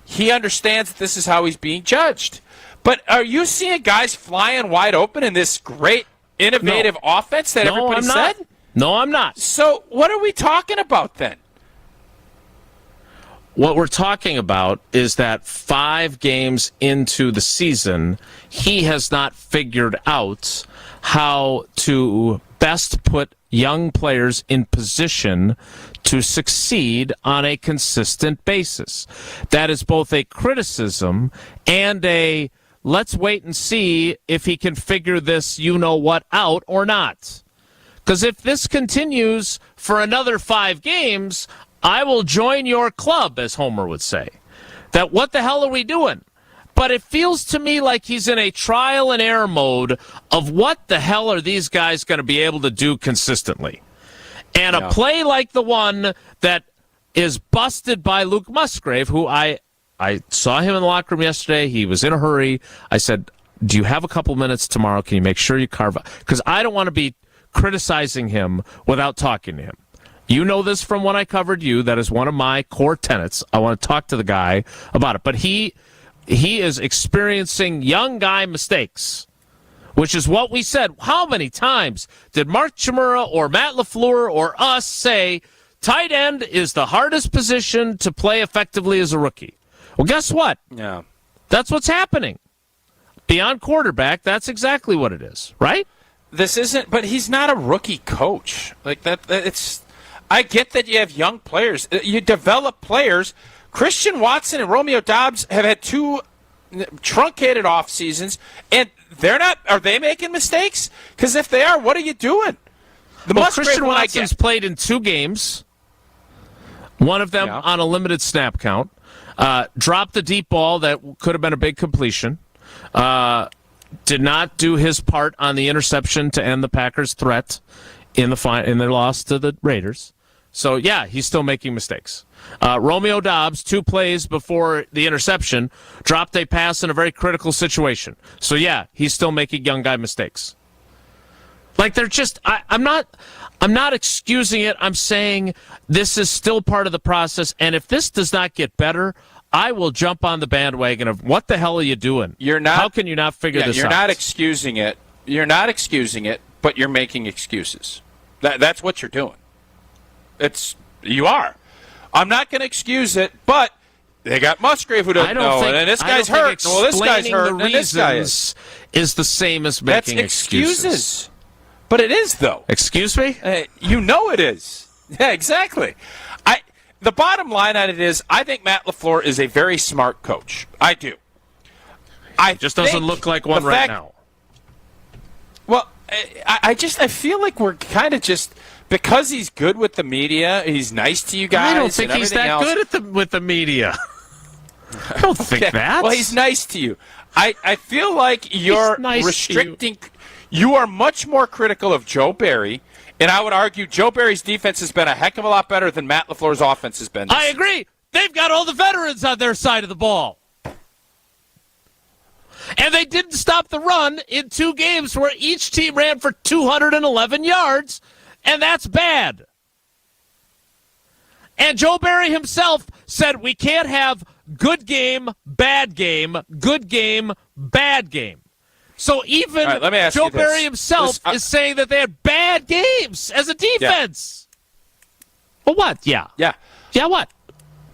he understands that this is how he's being judged. But are you seeing guys flying wide open in this great, innovative offense that everybody said? No, I'm not. So what are we talking about then? What we're talking about is that 5 games into the season, he has not figured out how to best put young players in position to succeed on a consistent basis. That is both a criticism and a let's wait and see if he can figure this you-know-what out or not. Because if this continues for another 5 games, I will join your club, as Homer would say. That what the hell are we doing? But it feels to me like he's in a trial and error mode of what the hell are these guys going to be able to do consistently. And a play like the one that is busted by Luke Musgrave, who I saw him in the locker room yesterday. He was in a hurry. I said, do you have a couple minutes tomorrow? Can you make sure you carve out? Because I don't want to be criticizing him without talking to him. You know this from when I covered you. That is one of my core tenets. I want to talk to the guy about it. But he is experiencing young guy mistakes, which is what we said. How many times did Mark Chmura or Matt LaFleur or us say tight end is the hardest position to play effectively as a rookie? Well, guess what? Yeah. That's what's happening. Beyond quarterback, that's exactly what it is, right? This isn't, but he's not a rookie coach. Like that it's I get that you have young players. You develop players. Christian Watson and Romeo Doubs have had 2 truncated off seasons, and they're not. Are they making mistakes? Because if they are, what are you doing? Christian Watson's played in 2 games. One of them on a limited snap count. Dropped the deep ball that could have been a big completion. Did not do his part on the interception to end the Packers' threat in their loss to the Raiders. So, yeah, he's still making mistakes. Romeo Doubs, 2 plays before the interception, dropped a pass in a very critical situation. So, yeah, he's still making young guy mistakes. Like, they're just I'm not excusing it. I'm saying this is still part of the process, and if this does not get better, I will jump on the bandwagon of what the hell are you doing? How can you not figure this out? You're not excusing it. You're not excusing it, but you're making excuses. That's what you're doing. You are. I'm not going to excuse it, but they got Musgrave who doesn't know, and this guy's hurt. Well, this guy's hurt, and this guy is the same as making excuses. But it is, though. Excuse me? You know it is. Yeah, exactly. The bottom line on it is I think Matt LaFleur is a very smart coach. I do. Just doesn't look like one right now. Well, I feel like we're kind of just because he's good with the media, he's nice to you guys. I don't think he's that good with the media. I don't think that. Well, he's nice to you. I feel like you're restricting. You are much more critical of Joe Barry, and I would argue Joe Barry's defense has been a heck of a lot better than Matt LaFleur's offense has been. I agree. They've got all the veterans on their side of the ball. And they didn't stop the run in 2 games where each team ran for 211 yards, and that's bad. And Joe Barry himself said we can't have good game, bad game, good game, bad game. So even Joe Barry himself is saying that they had bad games as a defense. Yeah. Well, what? Yeah. Yeah, what?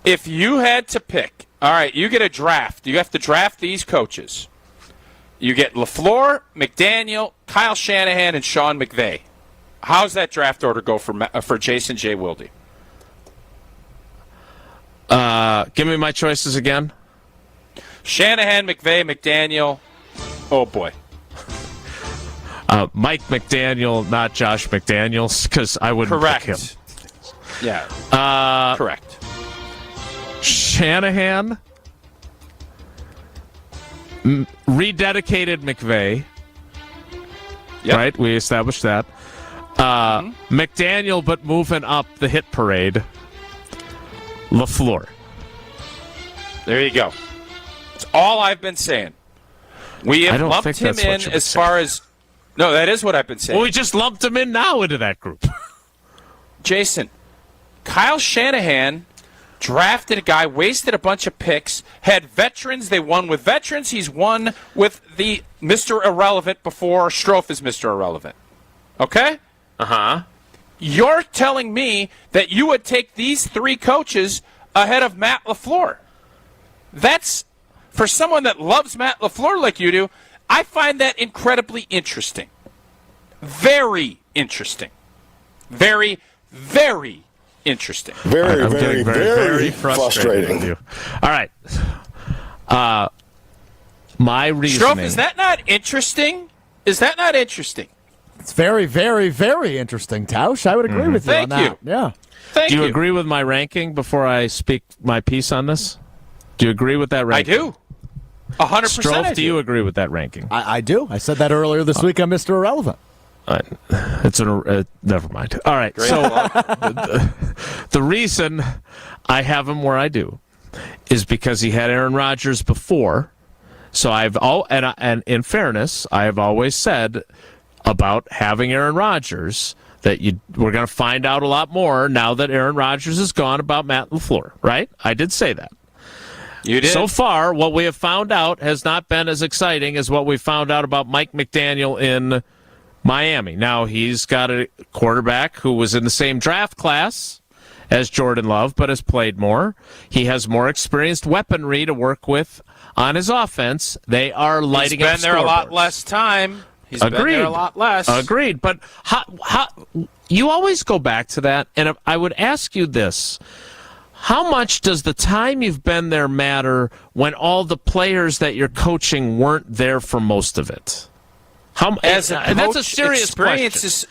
If you had to pick, all right, you get a draft. You have to draft these coaches. You get LaFleur, McDaniel, Kyle Shanahan, and Sean McVay. How's that draft order go for Jason J. Wilde? Give me my choices again. Shanahan, McVay, McDaniel. Oh, boy. Mike McDaniel, not Josh McDaniels, because I wouldn't pick him. Yeah. Correct. Shanahan, rededicated McVay. Yep. Right? We established that. McDaniel, but moving up the hit parade. LaFleur. There you go. That's all I've been saying. We have lumped him in as far as... No, that is what I've been saying. Well, we just lumped him in now into that group. Jason, Kyle Shanahan drafted a guy, wasted a bunch of picks, had veterans. They won with veterans. He's won with the Mr. Irrelevant before Strofe is Mr. Irrelevant. Okay? Uh-huh. You're telling me that you would take these three coaches ahead of Matt LaFleur. That's, for someone that loves Matt LaFleur like you do, I find that incredibly interesting. Very interesting. Very, very interesting. Very frustrating with you. All right. My reasoning. Strofe, is that not interesting? Is that not interesting? It's very, very, very interesting, Tausch. I would agree with you on that. Thank you. Yeah. Thank you. Do you agree with my ranking before I speak my piece on this? Do you agree with that ranking? I do. 100%. Strofe, do you agree with that ranking? I do. I said that earlier this week on Mr. Irrelevant. Never mind. All right. So the reason I have him where I do is because he had Aaron Rodgers before. So and in fairness, I have always said about having Aaron Rodgers that we're going to find out a lot more now that Aaron Rodgers is gone about Matt LaFleur, right? I did say that. You did. So far, what we have found out has not been as exciting as what we found out about Mike McDaniel in Miami. Now, he's got a quarterback who was in the same draft class as Jordan Love, but has played more. He has more experienced weaponry to work with on his offense. They are lighting up. He's been there a lot less time. He's been there a lot less. Agreed. But how you always go back to that, and I would ask you this. How much does the time you've been there matter when all the players that you're coaching weren't there for most of it? As a coach, that's a serious question.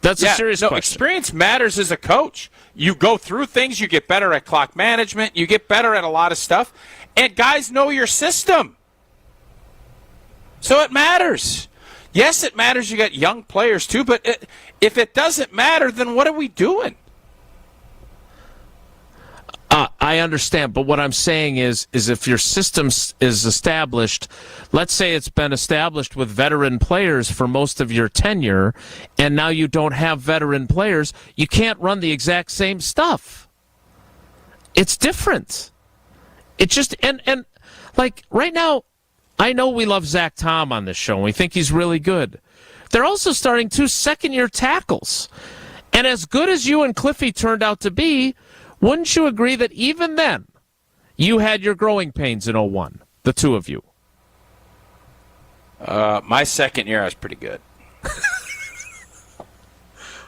That's a serious question. Experience matters as a coach. You go through things, you get better at clock management, you get better at a lot of stuff, and guys know your system. So it matters. Yes, it matters you got young players too, but if it doesn't matter, then what are we doing? I understand, but what I'm saying is if your system is established, let's say it's been established with veteran players for most of your tenure, and now you don't have veteran players, you can't run the exact same stuff. It's different. It just, and like right now, I know we love Zach Tom on this show, and we think he's really good. They're also starting 2 second-year tackles. And as good as you and Cliffy turned out to be, wouldn't you agree that even then, you had your growing pains in 01, the two of you? My second year, I was pretty good.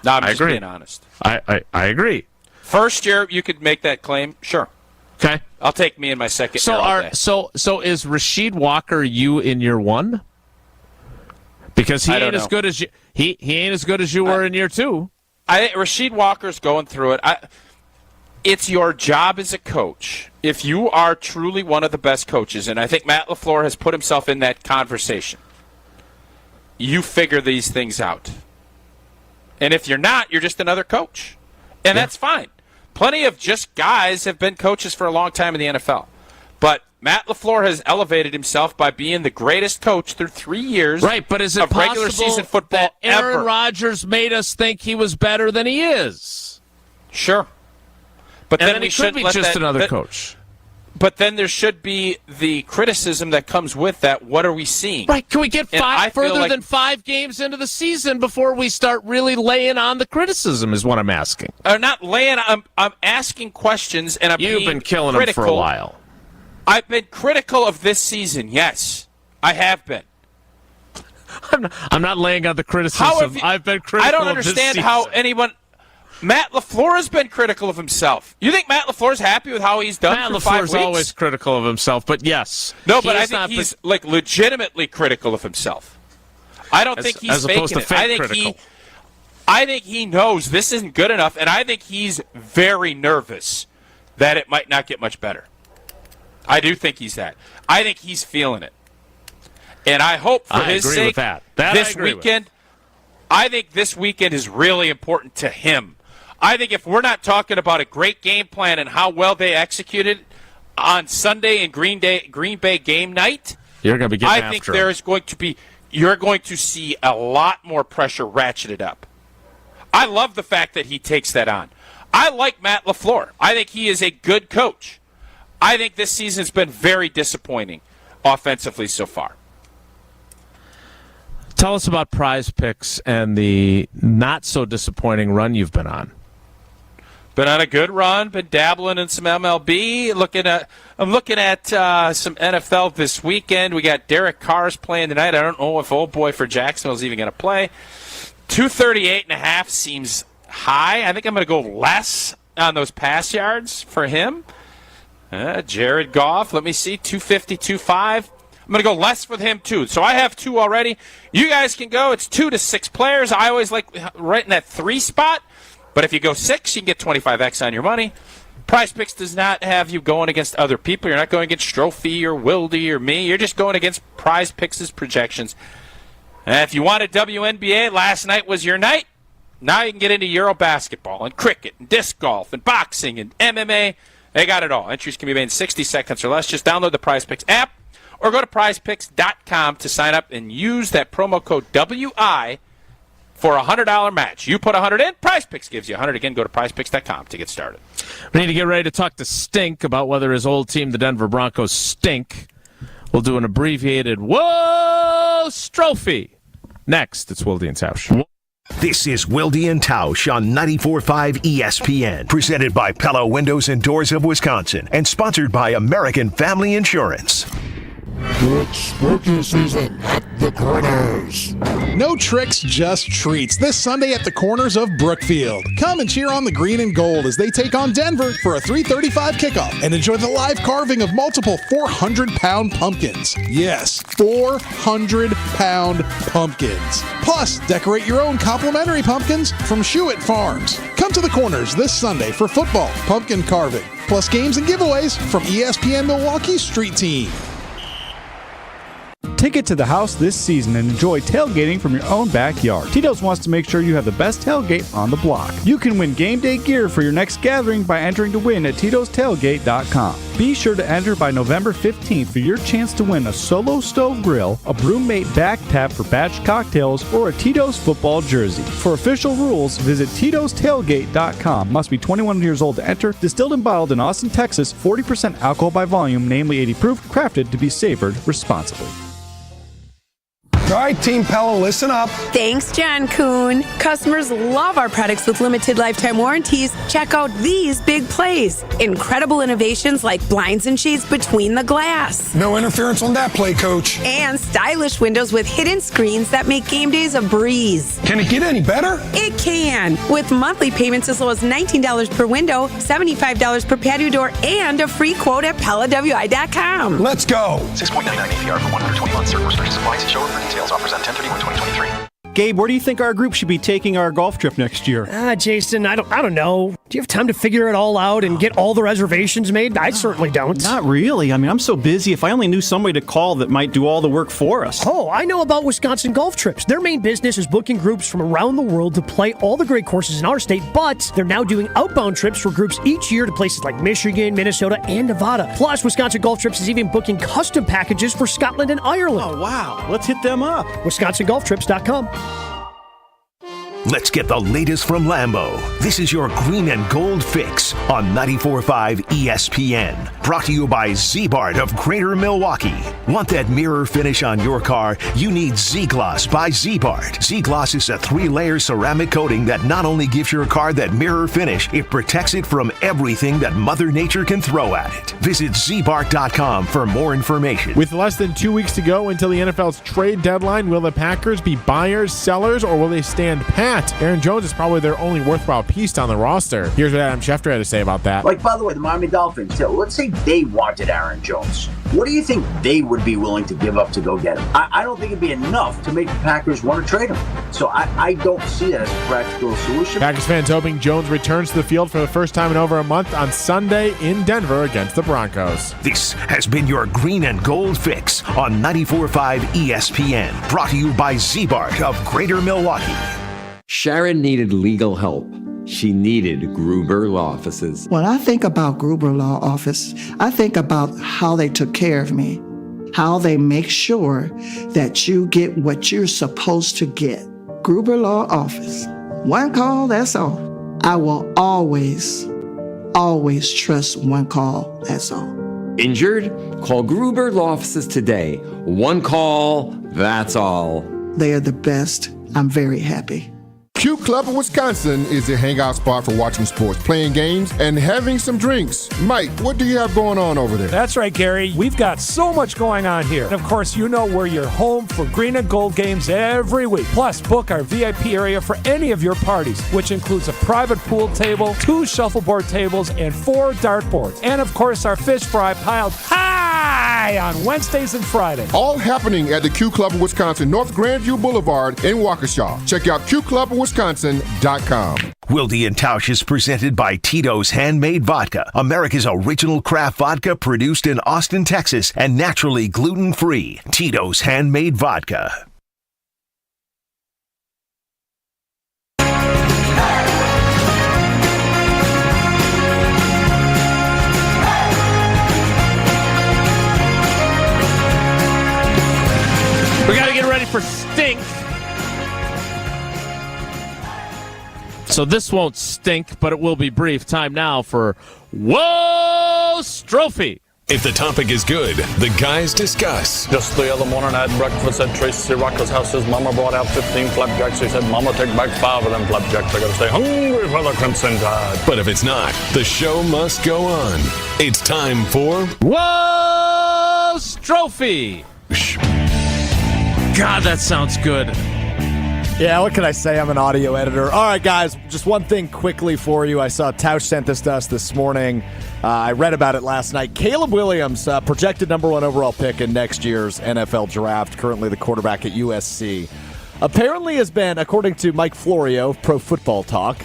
No, I'm just being honest. I agree. First year, you could make that claim. Sure. Okay. I'll take me in my second year all day. So is Rasheed Walker you in year 1? Because he ain't as good as you. He ain't as good as you were in year 2. I think Rasheed Walker's going through it. It's your job as a coach, if you are truly one of the best coaches, and I think Matt LaFleur has put himself in that conversation, you figure these things out. And if you're not, you're just another coach. And that's fine. Plenty of just guys have been coaches for a long time in the NFL. But Matt LaFleur has elevated himself by being the greatest coach through 3 years but is it of regular season football that Aaron ever. Rodgers made us think he was better than he is? Sure. But and then he could be just another coach. But then there should be the criticism that comes with that. What are we seeing? Right. Can we get further than 5 games into the season before we start really laying on the criticism is what I'm asking. Not laying. I'm asking questions, and You've been killing them for a while. I've been critical of this season. Yes, I have been. I'm not laying on the criticism. I've been critical. I don't understand how anyone. Matt LaFleur has been critical of himself. You think Matt LaFleur's happy with how he's done for 5 weeks? Matt LaFleur's always critical of himself, but yes. No, but I think he's legitimately critical of himself. I don't think he's faking it. I think he knows this isn't good enough, and I think he's very nervous that it might not get much better. I do think he's that. I think he's feeling it. And I hope for his sake this weekend, I think this weekend is really important to him. I think if we're not talking about a great game plan and how well they executed on Sunday and Green Bay game night, you're going to be getting I think there is going to be you're going to see a lot more pressure ratcheted up. I love the fact that he takes that on. I like Matt LaFleur. I think he is a good coach. I think this season's been very disappointing offensively so far. Tell us about Prize Picks and the not-so-disappointing run you've been on. Been on a good run. Been dabbling in some MLB. I'm looking at some NFL this weekend. We got Derek Carr's playing tonight. I don't know if old boy for Jacksonville's even going to play. 238.5 seems high. I think I'm going to go less on those pass yards for him. Jared Goff, let me see, 250, 2.5. I'm going to go less with him, too. So I have 2 already. You guys can go. It's 2 to 6 players. I always like right in that 3 spot. But if you go 6, you can get 25X on your money. Prize Picks does not have you going against other people. You're not going against Strophy or Wilde or me. You're just going against Prize Picks' projections. And if you wanted WNBA, last night was your night. Now you can get into Euro basketball and cricket and disc golf and boxing and MMA. They got it all. Entries can be made in 60 seconds or less. Just download the Prize Picks app or go to prizepicks.com to sign up and use that promo code WI for a $100 match. You put $100 in, Prize Picks gives you $100. Again, go to prizepicks.com to get started. We need to get ready to talk to Stink about whether his old team, the Denver Broncos, stink. We'll do an abbreviated Whoa Strophy. Next, it's Wilde and Tausch. This is Wilde and Tausch on 94.5 ESPN, presented by Pella Windows and Doors of Wisconsin, and sponsored by American Family Insurance. It's spooky season at the Corners. No tricks, just treats. This Sunday at the Corners of Brookfield. Come and cheer on the green and gold as they take on Denver for a 3:35 kickoff and enjoy the live carving of multiple 400-pound pumpkins. Yes, 400-pound pumpkins. Plus, decorate your own complimentary pumpkins from Shuett Farms. Come to the Corners this Sunday for football, pumpkin carving, plus games and giveaways from ESPN Milwaukee's Street Team. Take it to the house this season and enjoy tailgating from your own backyard. Tito's wants to make sure you have the best tailgate on the block. You can win game day gear for your next gathering by entering to win at Tito'sTailgate.com. Be sure to enter by November 15th for your chance to win a Solo Stove Grill, a Broommate back tap for batch cocktails, or a Tito's football jersey. For official rules, visit Tito'sTailgate.com. Must be 21 years old to enter. Distilled and bottled in Austin, Texas. 40% alcohol by volume, namely 80 proof. Crafted to be savored responsibly. All right, Team Pella, listen up. Thanks, John Kuhn. Customers love our products with limited lifetime warranties. Check out these big plays. Incredible innovations like blinds and shades between the glass. No interference on that play, Coach. And stylish windows with hidden screens that make game days a breeze. Can it get any better? It can. With monthly payments as low as $19 per window, $75 per patio door, and a free quote at PellaWI.com. Let's go. 6.99 APR for 120 months. Certain restrictions apply. See show for details. Offers on 10/31/2023. Gabe, where do you think our group should be taking our golf trip next year? Jason, I don't know. Do you have time to figure it all out and get all the reservations made? I certainly don't. Not really. I mean, I'm so busy. If I only knew somebody to call that might do all the work for us. Oh, I know about Wisconsin Golf Trips. Their main business is booking groups from around the world to play all the great courses in our state, but they're now doing outbound trips for groups each year to places like Michigan, Minnesota, and Nevada. Plus, Wisconsin Golf Trips is even booking custom packages for Scotland and Ireland. Oh, wow. Let's hit them up. WisconsinGolfTrips.com. Let's get the latest from Lambeau. This is your green and gold fix on 94.5 ESPN. Brought to you by Z-Bart of Greater Milwaukee. Want that mirror finish on your car? You need Z-Gloss by Z-Bart. Z-Gloss is a 3-layer ceramic coating that not only gives your car that mirror finish, it protects it from everything that Mother Nature can throw at it. Visit ZBart.com for more information. With less than 2 weeks to go until the NFL's trade deadline, will the Packers be buyers, sellers, or will they stand pat that. Aaron Jones is probably their only worthwhile piece on the roster. Here's what Adam Schefter had to say about that. Like, by the way, the Miami Dolphins, let's say they wanted Aaron Jones. What do you think they would be willing to give up to go get him? I don't think it'd be enough to make the Packers want to trade him. So I don't see that as a practical solution. Packers fans hoping Jones returns to the field for the first time in over a month on Sunday in Denver against the Broncos. This has been your Green and Gold Fix on 94.5 ESPN. Brought to you by Z-Bart of Greater Milwaukee. Sharon needed legal help. She needed Gruber Law Offices. When I think about Gruber Law Office, I think about how they took care of me, how they make sure that you get what you're supposed to get. Gruber Law Office. One call, that's all. I will always trust one call, that's all. Injured? Call Gruber Law Offices today. One call, that's all. They are the best. I'm very happy. Q Club of Wisconsin is a hangout spot for watching sports, playing games, and having some drinks. Mike, what do you have going on over there? That's right, Gary. We've got so much going on here. And of course, you know we're your home for green and gold games every week. Plus, book our VIP area for any of your parties, which includes a private pool table, 2 shuffleboard tables, and 4 dartboards. And of course, our fish fry piled high on Wednesdays and Fridays. All happening at the Q Club of Wisconsin, North Grandview Boulevard in Waukesha. Check out QClubofWisconsin.com. Wilde and Tausch is presented by Tito's Handmade Vodka, America's original craft vodka produced in Austin, Texas, and naturally gluten-free. Tito's Handmade Vodka. We got to get ready for Stink. So this won't stink, but it will be brief. Time now for Who's Trophy. If the topic is good, the guys discuss. Just the other morning I had breakfast at Tracy Rocker's house. His mama brought out 15 flapjacks. He said, Mama, take back 5 of them flapjacks. I got to stay hungry for the Crimson Tide. But if it's not, the show must go on. It's time for Who's Trophy. God, that sounds good. Yeah, what can I say? I'm an audio editor. All right, guys, just one thing quickly for you. I saw Tausch sent this to us this morning. I read about it last night. Caleb Williams, projected number 1 overall pick in next year's NFL draft, currently the quarterback at USC, apparently has been, according to Mike Florio of Pro Football Talk,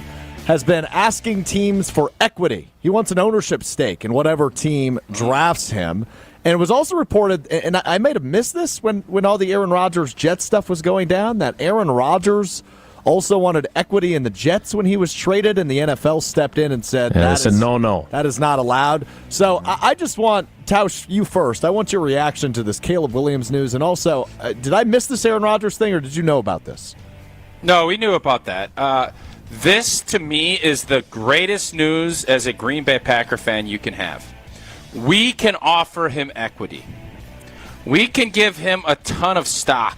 has been asking teams for equity. He wants an ownership stake in whatever team drafts him. And it was also reported, and I might have missed this when all the Aaron Rodgers Jets stuff was going down, that Aaron Rodgers also wanted equity in the Jets when he was traded, and the NFL stepped in and said, that's a no-no. That is not allowed. So I just want, Tausch, you first. I want your reaction to this Caleb Williams news. And also, did I miss this Aaron Rodgers thing, or did you know about this? No, we knew about that. This, to me, is the greatest news as a Green Bay Packer fan you can have. We can offer him equity. We can give him a ton of stock.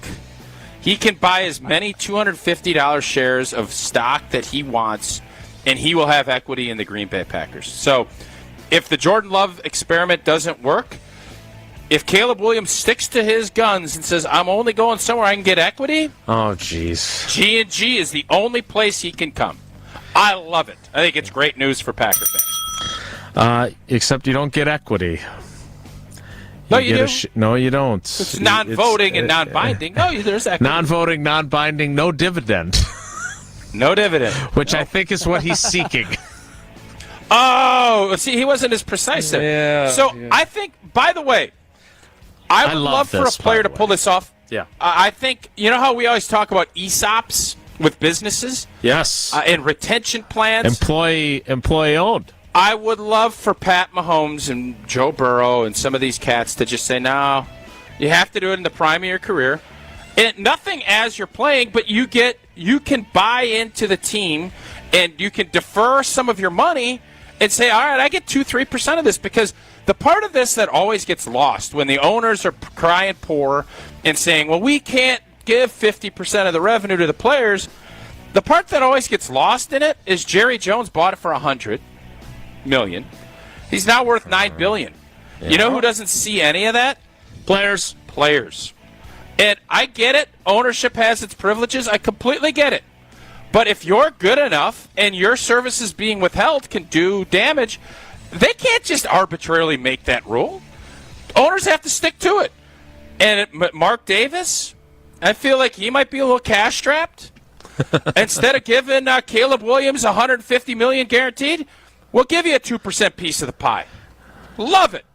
He can buy as many $250 shares of stock that he wants, and he will have equity in the Green Bay Packers. So if the Jordan Love experiment doesn't work, if Caleb Williams sticks to his guns and says, I'm only going somewhere I can get equity, oh, jeez, G&G is the only place he can come. I love it. I think it's great news for Packer fans. Except you don't get equity. No, you do. No, you don't. It's non-voting and non-binding. No, there's equity. Non-voting, non-binding, no dividend. No dividend. Which I think is what he's seeking. Oh, see, he wasn't as precise there. Yeah, so yeah. I think, by the way, I would love for a player to pull this off. Yeah. I think, you know how we always talk about ESOPs with businesses? Yes. And retention plans? Employee-owned. I would love for Pat Mahomes and Joe Burrow and some of these cats to just say, no, you have to do it in the prime of your career. And nothing as you're playing, but you can buy into the team and you can defer some of your money and say, all right, I get 2-3% of this, because the part of this that always gets lost when the owners are crying poor and saying, well, we can't give 50% of the revenue to the players, the part that always gets lost in it is Jerry Jones bought it for $100 million. He's now worth $9 billion. Yeah. You know who doesn't see any of that? Players. And I get it. Ownership has its privileges. I completely get it. But if you're good enough and your services being withheld can do damage, they can't just arbitrarily make that rule. Owners have to stick to it. And Mark Davis, I feel like he might be a little cash-strapped. Instead of giving Caleb Williams $150 million guaranteed, we'll give you a 2% piece of the pie. Love it.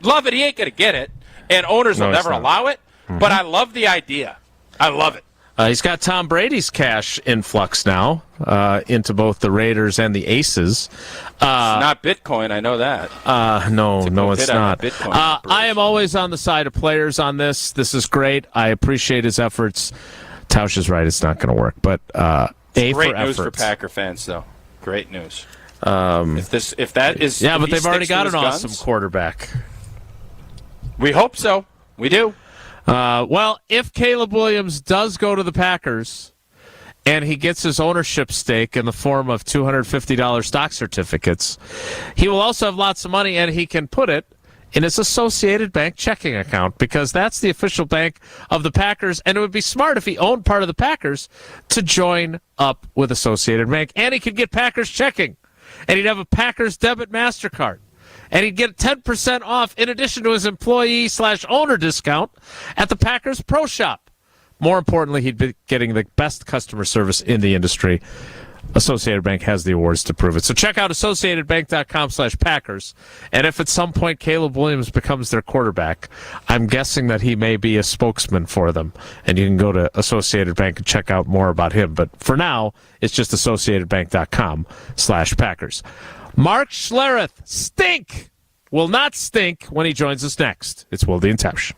Love it. He ain't going to get it, and owners will never allow it. Mm-hmm. But I love the idea. I love it. He's got Tom Brady's cash influx now into both the Raiders and the Aces. It's not Bitcoin, I know that. No, it's not. I am always on the side of players on this. This is great. I appreciate his efforts. Tausch is right. It's not going to work. But great news for Packer fans, though. Great news. If that is, but they've already got an awesome quarterback. We hope so. We do. Well, if Caleb Williams does go to the Packers and he gets his ownership stake in the form of $250 stock certificates, he will also have lots of money, and he can put it in his Associated Bank checking account, because that's the official bank of the Packers, and it would be smart if he owned part of the Packers to join up with Associated Bank, and he could get Packers checking, and he'd have a Packers debit MasterCard. And he'd get 10% off in addition to his employee/owner discount at the Packers Pro Shop. More importantly, he'd be getting the best customer service in the industry. Associated Bank has the awards to prove it. So check out AssociatedBank.com/Packers. And if at some point Caleb Williams becomes their quarterback, I'm guessing that he may be a spokesman for them. And you can go to Associated Bank and check out more about him. But for now, it's just AssociatedBank.com/Packers. Mark Schlereth will not stink when he joins us next. It's Wilde and Tausch.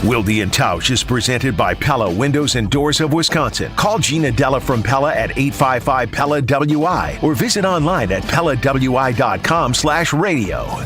Wilde and Tausch is presented by Pella Windows and Doors of Wisconsin. Call Gina Della from Pella at 855-PELLA-WI or visit online at PellaWI.com/radio.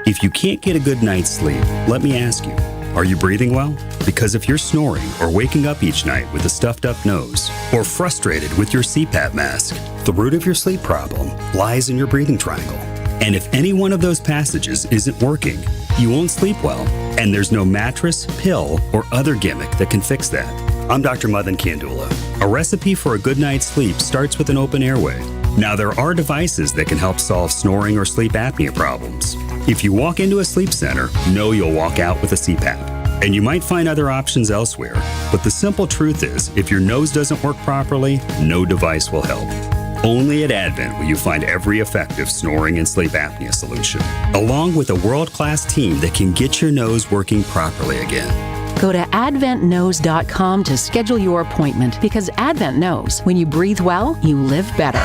If you can't get a good night's sleep, let me ask you, are you breathing well? Because if you're snoring or waking up each night with a stuffed up nose or frustrated with your CPAP mask, the root of your sleep problem lies in your breathing triangle. And if any one of those passages isn't working, you won't sleep well. And there's no mattress, pill, or other gimmick that can fix that. I'm Dr. Madan Kandula. A recipe for a good night's sleep starts with an open airway. Now, there are devices that can help solve snoring or sleep apnea problems. If you walk into a sleep center, know you'll walk out with a CPAP. And you might find other options elsewhere. But the simple truth is, if your nose doesn't work properly, no device will help. Only at Advent will you find every effective snoring and sleep apnea solution, along with a world-class team that can get your nose working properly again. Go to adventknows.com to schedule your appointment, because Advent knows when you breathe well, you live better.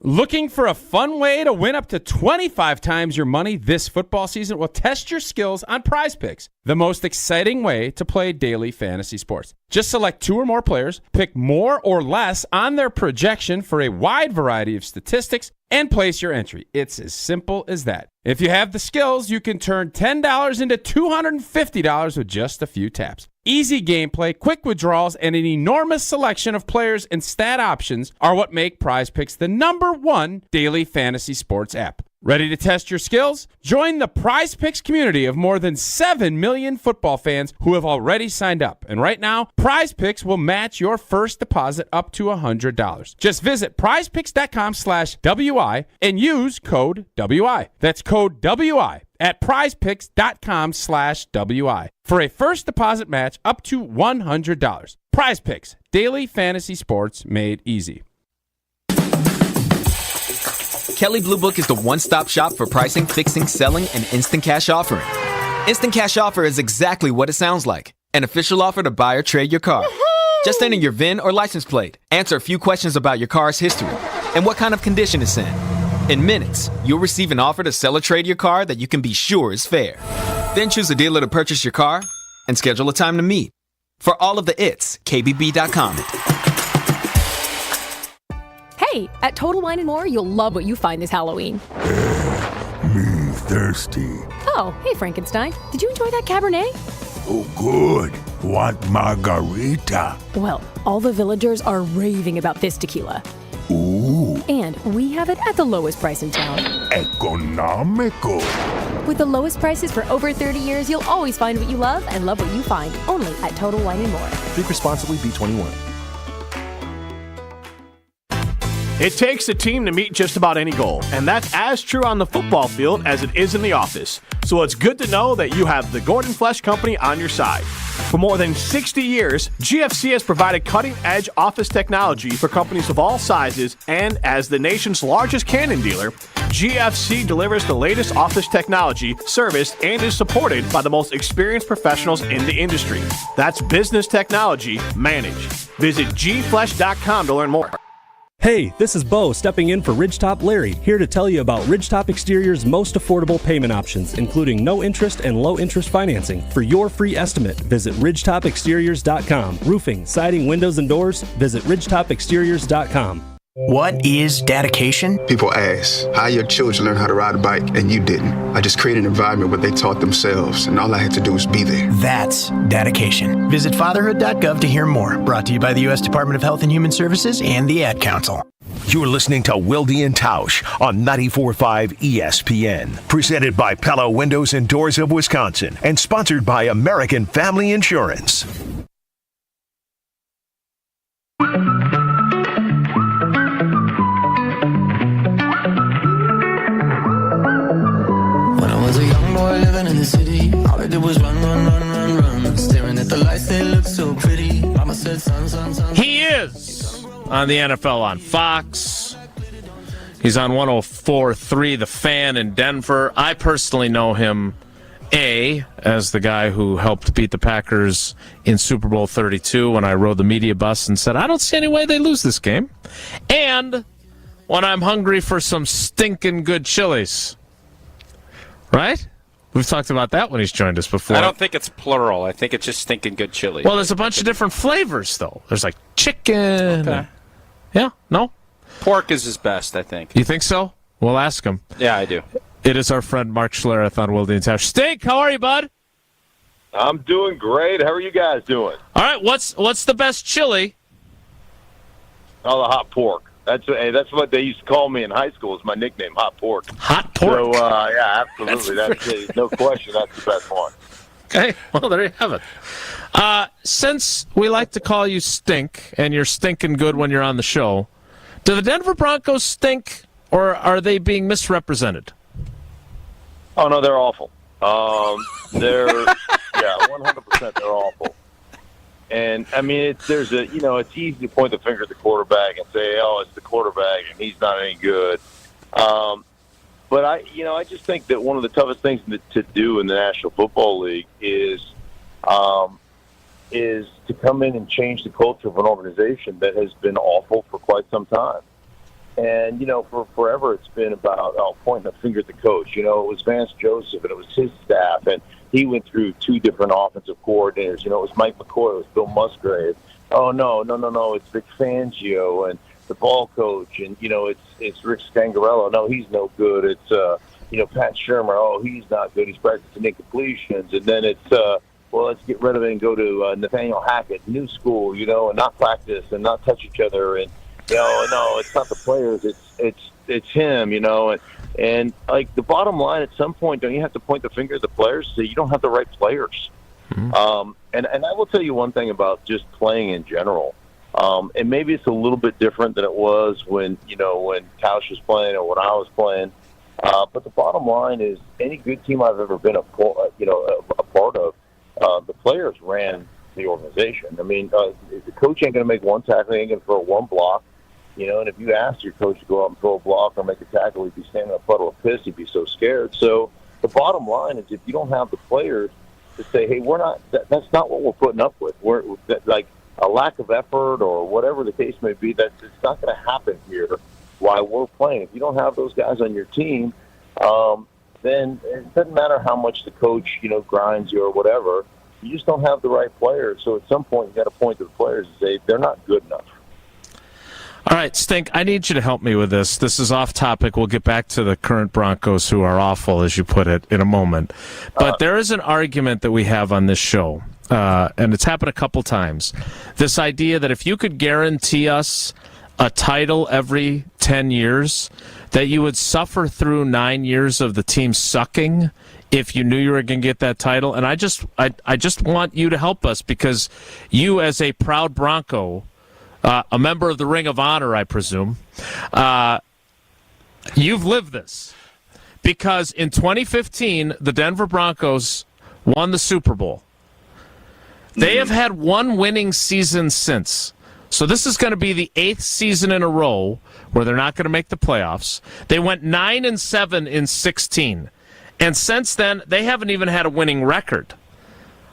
Looking for a fun way to win up to 25 times your money this football season? Well, test your skills on Prize Picks, the most exciting way to play daily fantasy sports. Just select 2 or more players, pick more or less on their projection for a wide variety of statistics, and place your entry. It's as simple as that. If you have the skills, you can turn $10 into $250 with just a few taps. Easy gameplay, quick withdrawals, and an enormous selection of players and stat options are what make Prize Picks the #1 daily fantasy sports app. Ready to test your skills? Join the Prize Picks community of more than 7 million football fans who have already signed up. And right now, Prize Picks will match your first deposit up to $100. Just visit prizepicks.com/WI and use code WI. That's code WI at prizepicks.com/WI for a first deposit match up to $100. Prize Picks, daily fantasy sports made easy. Kelley Blue Book is the one-stop shop for pricing, fixing, selling, and instant cash offering. Instant cash offer is exactly what it sounds like. An official offer to buy or trade your car. Woo-hoo! Just enter your VIN or license plate, answer a few questions about your car's history, and what kind of condition it's in. In minutes, you'll receive an offer to sell or trade your car that you can be sure is fair. Then choose a dealer to purchase your car and schedule a time to meet. For all of the its, KBB.com. Hey, at Total Wine & More, you'll love what you find this Halloween. Me thirsty. Oh, hey, Frankenstein. Did you enjoy that Cabernet? Oh, good. Want margarita? Well, all the villagers are raving about this tequila. Ooh. And we have it at the lowest price in town. Economical. With the lowest prices for over 30 years, you'll always find what you love and love what you find. Only at Total Wine & More. Drink responsibly, B21. It takes a team to meet just about any goal, and that's as true on the football field as it is in the office. So it's good to know that you have the Gordon Flesch Company on your side. For more than 60 years, GFC has provided cutting-edge office technology for companies of all sizes, and as the nation's largest Canon dealer, GFC delivers the latest office technology, serviced, and is supported by the most experienced professionals in the industry. That's business technology managed. Visit gflesh.com to learn more. Hey, this is Bo stepping in for Ridgetop Larry, here to tell you about Ridgetop Exterior's most affordable payment options, including no interest and low interest financing. For your free estimate, visit ridgetopexteriors.com. Roofing, siding, windows, and doors, visit ridgetopexteriors.com. What is dedication? People ask, how your children learn how to ride a bike and you didn't? I just created an environment where they taught themselves, and all I had to do was be there. That's dedication. Visit fatherhood.gov to hear more. Brought to you by the U.S. Department of Health and Human Services and the Ad Council. You're listening to Wilde and Tausch on 94.5 ESPN. Presented by Pella Windows and Doors of Wisconsin and sponsored by American Family Insurance. Living in the city, all I did was run, staring at the lights, they look so pretty. Mama said, son. He is on the NFL on Fox. He's on 104.3 The Fan in Denver. I personally know him, as the guy who helped beat the Packers in Super Bowl 32 when I rode the media bus and said, I don't see any way they lose this game. And when I'm hungry for some stinking good chilies. Right? We've talked about that when he's joined us before. I don't think it's plural. I think it's just stinking good chili. Well, there's a bunch of different flavors, though. There's like chicken. Okay. Yeah? No? Pork is his best, I think. You think so? We'll ask him. Yeah, I do. It is our friend Mark Schlereth on Wilde and Tausch. Stink, how are you, bud? I'm doing great. How are you guys doing? All right, what's the best chili? Oh, the hot pork. That's what they used to call me in high school. Is my nickname, Hot Pork. Hot Pork. So yeah, absolutely. That's no question. That's the best one. Okay, well there you have it. Since we like to call you Stink, and you're stinking good when you're on the show, do the Denver Broncos stink, or are they being misrepresented? Oh no, they're awful. They're 100%. They're awful. And I mean, it's easy to point the finger at the quarterback and say, "Oh, it's the quarterback, and he's not any good." But I just think that one of the toughest things to do in the National Football League is to come in and change the culture of an organization that has been awful for quite some time. And for forever, it's been about pointing the finger at the coach. It was Vance Joseph, and it was his staff, and he went through two different offensive coordinators. It was Mike McCoy, it was Bill Musgrave. Oh, no, it's Vic Fangio and the ball coach, and, it's Rick Scangarello. No, he's no good. It's, Pat Shermer. Oh, he's not good. He's practicing incompletions. And then it's, let's get rid of it and go to Nathaniel Hackett, new school, and not practice and not touch each other. And, no, it's not the players. It's him, And like the bottom line, at some point, don't you have to point the finger at the players and say you don't have the right players? Mm-hmm. And I will tell you one thing about just playing in general. And maybe it's a little bit different than it was when Tausch was playing or when I was playing. But the bottom line is, any good team I've ever been a part of, the players ran the organization. I mean, the coach ain't going to make one tackle, he ain't going to throw one block. And if you asked your coach to go out and throw a block or make a tackle, he'd be standing in a puddle of piss. He'd be so scared. So the bottom line is, if you don't have the players to say, hey, we're not, that's not what we're putting up with. We're like a lack of effort or whatever the case may be, that it's not going to happen here while we're playing. If you don't have those guys on your team, then it doesn't matter how much the coach, grinds you or whatever. You just don't have the right players. So at some point, you got to point to the players and say, they're not good enough. All right, Stink, I need you to help me with this. This is off topic. We'll get back to the current Broncos, who are awful, as you put it, in a moment. But there is an argument that we have on this show, and it's happened a couple times. This idea that if you could guarantee us a title every 10 years, that you would suffer through 9 years of the team sucking if you knew you were going to get that title. And I just want you to help us, because you, as a proud Bronco, a member of the Ring of Honor, I presume, you've lived this. Because in 2015, the Denver Broncos won the Super Bowl. They have had one winning season since. So this is going to be the 8th season in a row where they're not going to make the playoffs. They went 9-7 in 16. And since then, they haven't even had a winning record.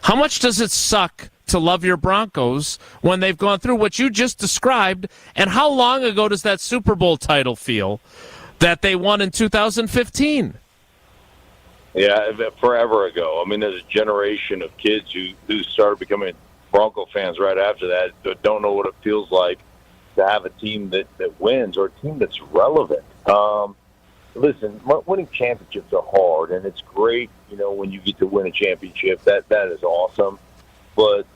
How much does it suck to love your Broncos when they've gone through what you just described? And how long ago does that Super Bowl title feel that they won in 2015? Yeah, forever ago. I mean, there's a generation of kids who started becoming Bronco fans right after that that don't know what it feels like to have a team that wins, or a team that's relevant. Listen, winning championships are hard, and it's great, when you get to win a championship. That is awesome. But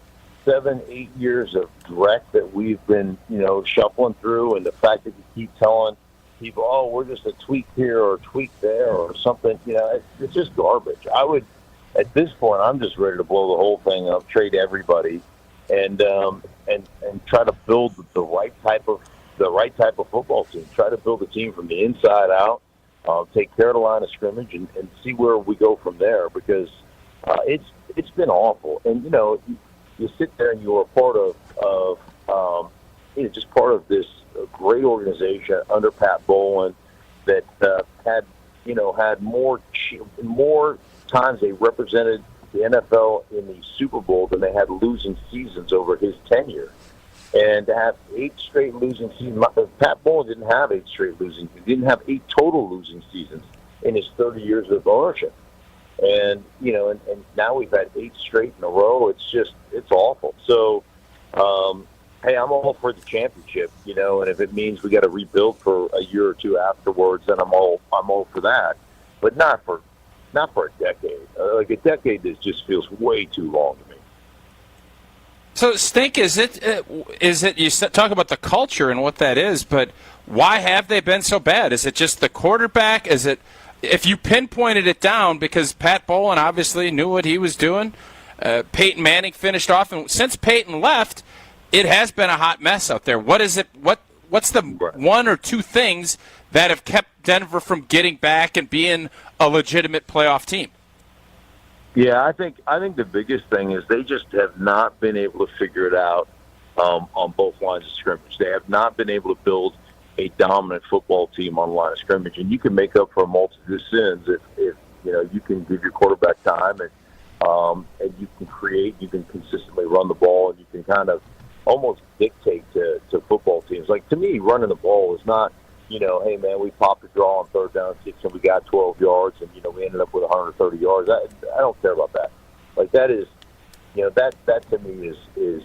7-8 years of dreck that we've been, shuffling through, and the fact that you keep telling people, oh, we're just a tweak here or a tweak there or something, it's just garbage. At this point, I'm just ready to blow the whole thing up, trade everybody, and try to build the right type of football team. Try to build a team from the inside out. Take care of the line of scrimmage and see where we go from there, because it's been awful. And you sit there and you're a part of just part of this great organization under Pat Bowlen that had more times they represented the NFL in the Super Bowl than they had losing seasons over his tenure. And to have 8 straight losing seasons, Pat Bowlen didn't have 8 straight losing. He didn't have 8 total losing seasons in his 30 years of ownership. And and now we've had 8 straight in a row. It's awful. So, hey, I'm all for the championship, and if it means we got to rebuild for a year or two afterwards, then I'm all for that. But not for a decade. Like a decade, this just feels way too long to me. So, Stink, is it you talk about the culture and what that is, but why have they been so bad? Is it just the quarterback? Is it, if you pinpointed it down, because Pat Bowlen obviously knew what he was doing, Peyton Manning finished off, and since Peyton left, it has been a hot mess out there. What is it? What's the 1 or 2 things that have kept Denver from getting back and being a legitimate playoff team? Yeah, I think the biggest thing is they just have not been able to figure it out on both lines of scrimmage. They have not been able to build a dominant football team on the line of scrimmage, and you can make up for a multitude of sins if you can give your quarterback time and you can create, you can consistently run the ball, and you can kind of almost dictate to football teams. Like, to me, running the ball is not, hey, man, we popped a draw on 3rd down 6 and we got 12 yards and, we ended up with 130 yards. I don't care about that. Like, that is, that to me is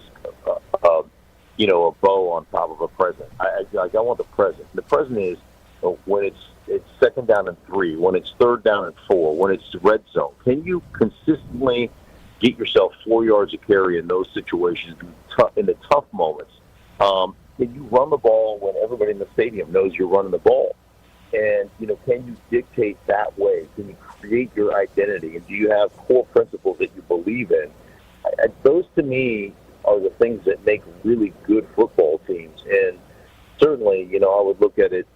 a bow on top of a present. I want the present. The present is when it's 2nd down and 3, when it's 3rd down and 4, when it's red zone. Can you consistently get yourself 4 yards of carry in those situations in the tough moments? Can you run the ball when everybody in the stadium knows you're running the ball? And, can you dictate that way? Can you create your identity? And do you have core principles that you believe in? Those, to me, are the things that make really good football teams. And certainly, I would look at it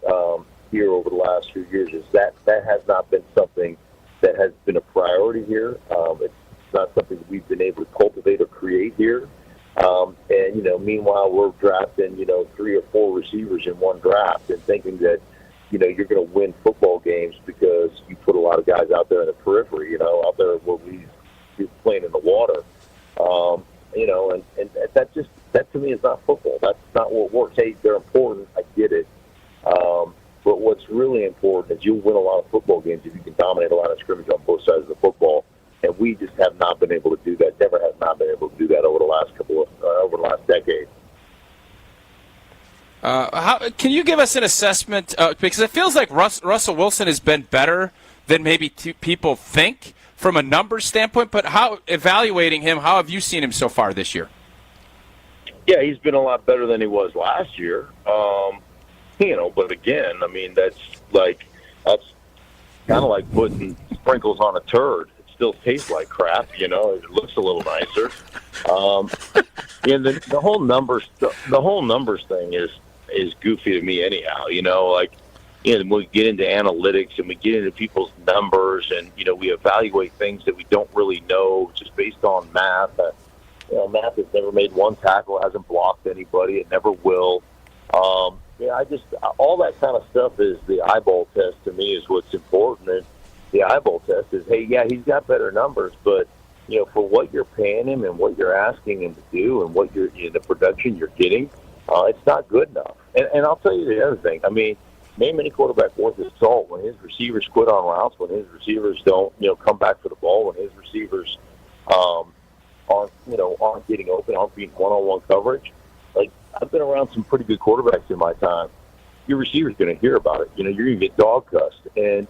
here over the last few years is that has not been something that has been a priority here. It's not something we've been able to cultivate or create here. And, meanwhile, we're drafting, 3 or 4 receivers in one draft and thinking that, you're going to win football games because you put a lot of guys out there in the periphery, out there where we're playing in the water. And that to me is not football. That's not what works. Hey, they're important. I get it. But what's really important is you'll win a lot of football games if you can dominate a lot of scrimmage on both sides of the football. And we just have not been able to do that. Never has not been able to do that over the last decade. Can you give us an assessment? Because it feels like Russell Wilson has been better than maybe people think from a numbers standpoint. But evaluating him, how have you seen him so far this year? Yeah, he's been a lot better than he was last year. But again, I mean, that's kind of like putting sprinkles on a turd. It still tastes like crap, It looks a little nicer. The whole numbers thing is goofy to me anyhow. When we get into analytics and we get into people's numbers, and we evaluate things that we don't really know just based on math. Math has never made one tackle, hasn't blocked anybody, it never will. All that kind of stuff is the eyeball test to me is what's important. And the eyeball test is, hey, yeah, he's got better numbers, but for what you're paying him and what you're asking him to do and what the production you're getting, it's not good enough. And I'll tell you the other thing. Name any quarterback worth his salt when his receivers quit on routes, when his receivers don't, come back for the ball, when his receivers aren't getting open, aren't being one-on-one coverage. Like, I've been around some pretty good quarterbacks in my time. Your receiver's going to hear about it. You're going to get dog cussed, and it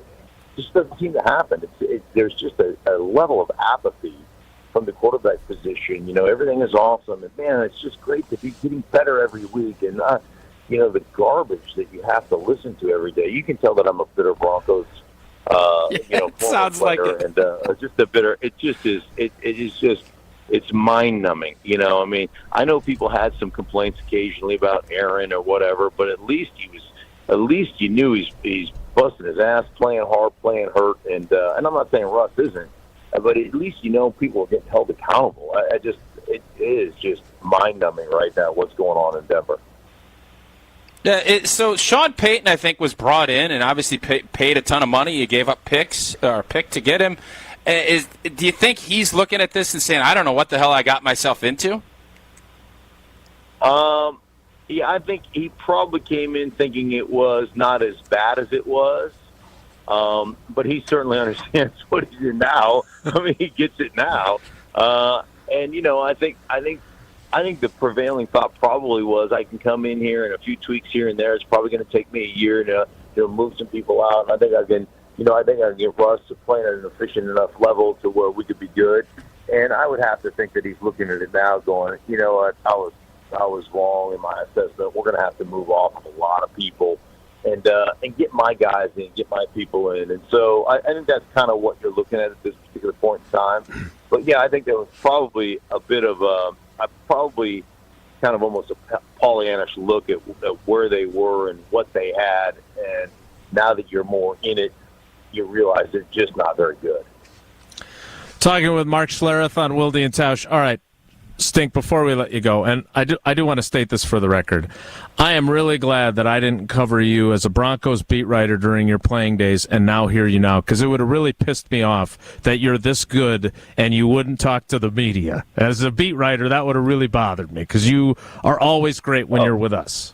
just doesn't seem to happen. There's just a level of apathy from the quarterback position. Everything is awesome, and man, it's just great to be getting better every week, and not, the garbage that you have to listen to every day. You can tell that I'm a bitter Broncos. Sounds like it. And just a bitter. It just is. It is just. It's mind numbing. I know people had some complaints occasionally about Aaron or whatever, but at least you knew he's busting his ass, playing hard, playing hurt, and I'm not saying Russ isn't, but at least people are getting held accountable. It is just mind numbing right now what's going on in Denver. Yeah, so Sean Payton, I think, was brought in and obviously paid a ton of money. You gave up pick to get him. Do you think he's looking at this and saying, I don't know what the hell I got myself into? Yeah, I think he probably came in thinking it was not as bad as it was. But he certainly understands what he's in now. He gets it now. I think the prevailing thought probably was I can come in here and a few tweaks here and there. It's probably going to take me a year to move some people out. And I think I can get Russ playing at an efficient enough level to where we could be good. And I would have to think that he's looking at it now going, you know what, I was wrong in my assessment. We're going to have to move off of a lot of people and get my guys in, get my people in. And so I think that's kind of what you're looking at this particular point in time. But, yeah, I think there was probably a bit of probably kind of almost a Pollyannish look at where they were and what they had. And now that you're more in it, you realize it's just not very good. Talking with Mark Schlereth on Wilde and Tausch. All right, Stink, before we let you go, and I do want to state this for the record. I am really glad that I didn't cover you as a Broncos beat writer during your playing days and now hear you now, because it would have really pissed me off that you're this good and you wouldn't talk to the media. As a beat writer, that would have really bothered me, because you are always great when you're with us.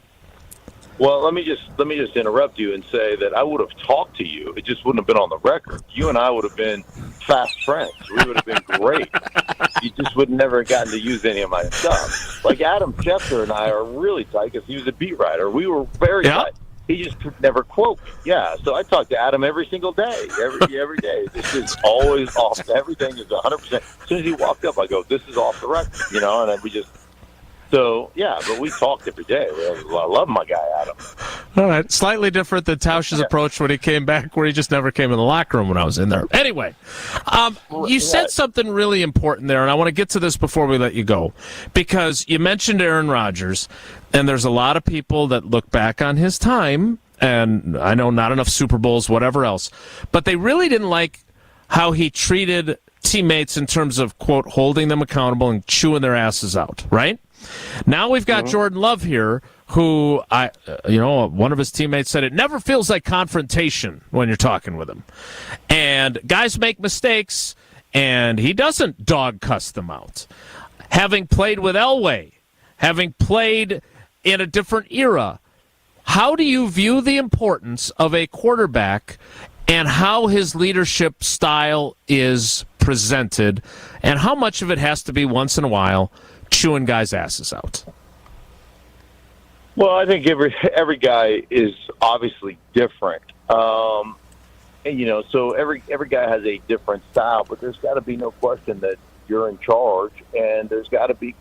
Well, let me just interrupt you and say that I would have talked to you. It just wouldn't have been on the record. You and I would have been fast friends. We would have been great. You just would never have gotten to use any of my stuff. Like Adam Schefter and I are really tight because he was a beat writer. We were very tight. He just could never quote me. Yeah, so I talk to Adam every single day, every day. This is always off. Everything is 100%. As soon as he walked up, I go, "This is off the record," and then we just. So, yeah, but we talked every day. I love my guy, Adam. All right. Slightly different than Tausch's approach when he came back, where he just never came in the locker room when I was in there. Anyway, you said something really important there, and I want to get to this before we let you go, because you mentioned Aaron Rodgers, and there's a lot of people that look back on his time, and I know not enough Super Bowls, whatever else, but they really didn't like how he treated teammates in terms of, quote, holding them accountable and chewing their asses out, right? Now we've got Jordan Love here, who one of his teammates said it never feels like confrontation when you're talking with him. And guys make mistakes, and he doesn't dog cuss them out. Having played with Elway, having played in a different era, how do you view the importance of a quarterback and how his leadership style is presented, and how much of it has to be once in a while chewing guys' asses out? Well, I think every guy is obviously different, so every guy has a different style. But there's got to be no question that you're in charge, and there's got to be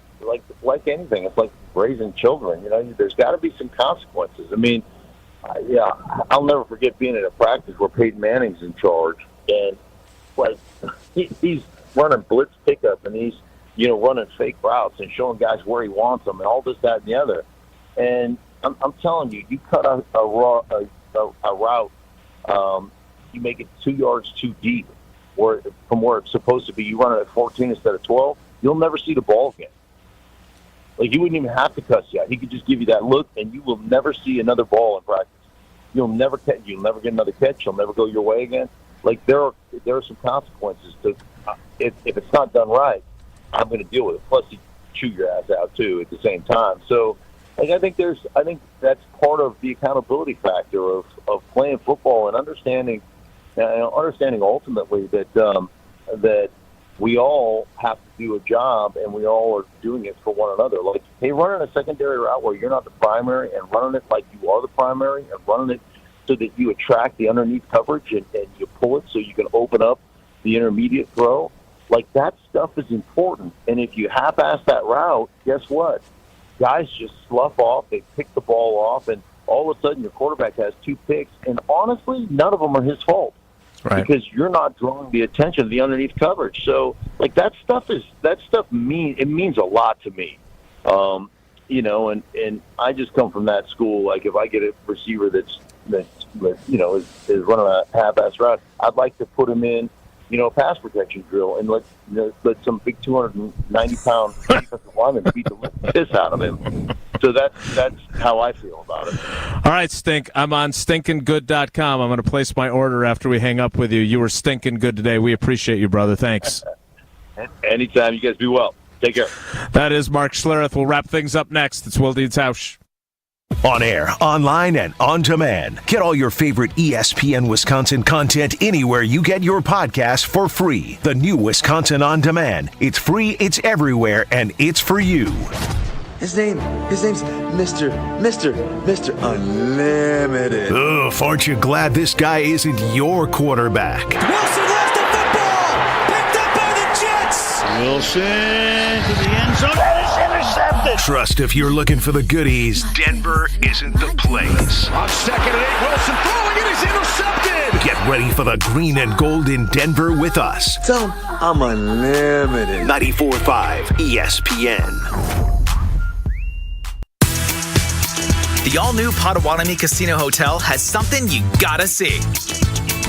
like anything. It's like raising children. There's got to be some consequences. I mean, I'll never forget being at a practice where Peyton Manning's in charge, and like he's running blitz pickup, and he's running fake routes and showing guys where he wants them, and all this, that, and the other. And I'm telling you, you cut a route, you make it 2 yards too deep, from where it's supposed to be. You run it at 14 instead of 12. You'll never see the ball again. Like, he wouldn't even have to cuss you out. He could just give you that look, and you will never see another ball in practice. You'll never get another catch. You'll never go your way again. Like, there are some consequences to if it's not done right. I'm going to deal with it. Plus, you chew your ass out too at the same time. So, like, I think that's part of the accountability factor of playing football and understanding ultimately that we all have to do a job, and we all are doing it for one another. Like, hey, running a secondary route where you're not the primary, and running it like you are the primary, and running it so that you attract the underneath coverage and you pull it so you can open up the intermediate throw. Like, that stuff is important. And if you half-ass that route, guess what? Guys just slough off, they pick the ball off, and all of a sudden your quarterback has 2 picks, and honestly, none of them are his fault. Right. Because you're not drawing the attention of the underneath coverage. So, like, that stuff means a lot to me. And I just come from that school. Like, if I get a receiver that's is running a half-ass route, I'd like to put him in, a pass protection drill and let some big 290-pound defensive lineman beat the piss out of him. So that's how I feel about it. All right, Stink. I'm on stinkinggood.com. I'm going to place my order after we hang up with you. You were stinking good today. We appreciate you, brother. Thanks. Anytime. You guys be well. Take care. That is Mark Schlereth. We'll wrap things up next. It's Wilde and Tausch. On air, online, and on demand. Get all your favorite ESPN Wisconsin content anywhere you get your podcasts for free. The new Wisconsin On Demand. It's free, it's everywhere, and it's for you. His name's Mr. Unlimited. Ugh, aren't you glad this guy isn't your quarterback? Wilson has the football! Picked up by the Jets! Wilson to the end zone. That is intercepted! Trust if you're looking for the goodies, Denver isn't the place. On 2nd and 8, Wilson throwing it, he's intercepted! Get ready for the green and gold in Denver with us. Tell him I'm unlimited. 94.5 ESPN. The all-new Potawatomi Casino Hotel has something you gotta see.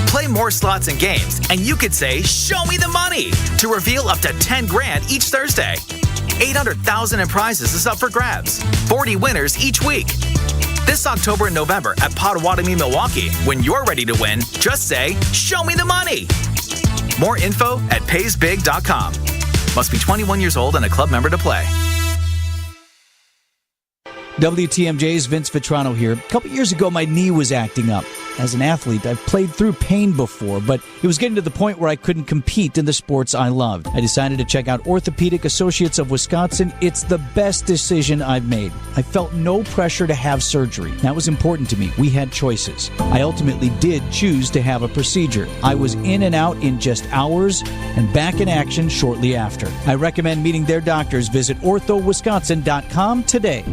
Play more slots and games, and you could say, "Show me the money," to reveal up to $10,000 each Thursday. 800,000 in prizes is up for grabs. 40 winners each week. This October and November at Potawatomi, Milwaukee. When you're ready to win, just say, "Show me the money." More info at paysbig.com. Must be 21 years old and a club member to play. WTMJ's Vince Vitrano here. A couple years ago, my knee was acting up. As an athlete, I've played through pain before, but it was getting to the point where I couldn't compete in the sports I loved. I decided to check out Orthopedic Associates of Wisconsin. It's the best decision I've made. I felt no pressure to have surgery. That was important to me. We had choices. I ultimately did choose to have a procedure. I was in and out in just hours and back in action shortly after. I recommend meeting their doctors. Visit orthowisconsin.com today.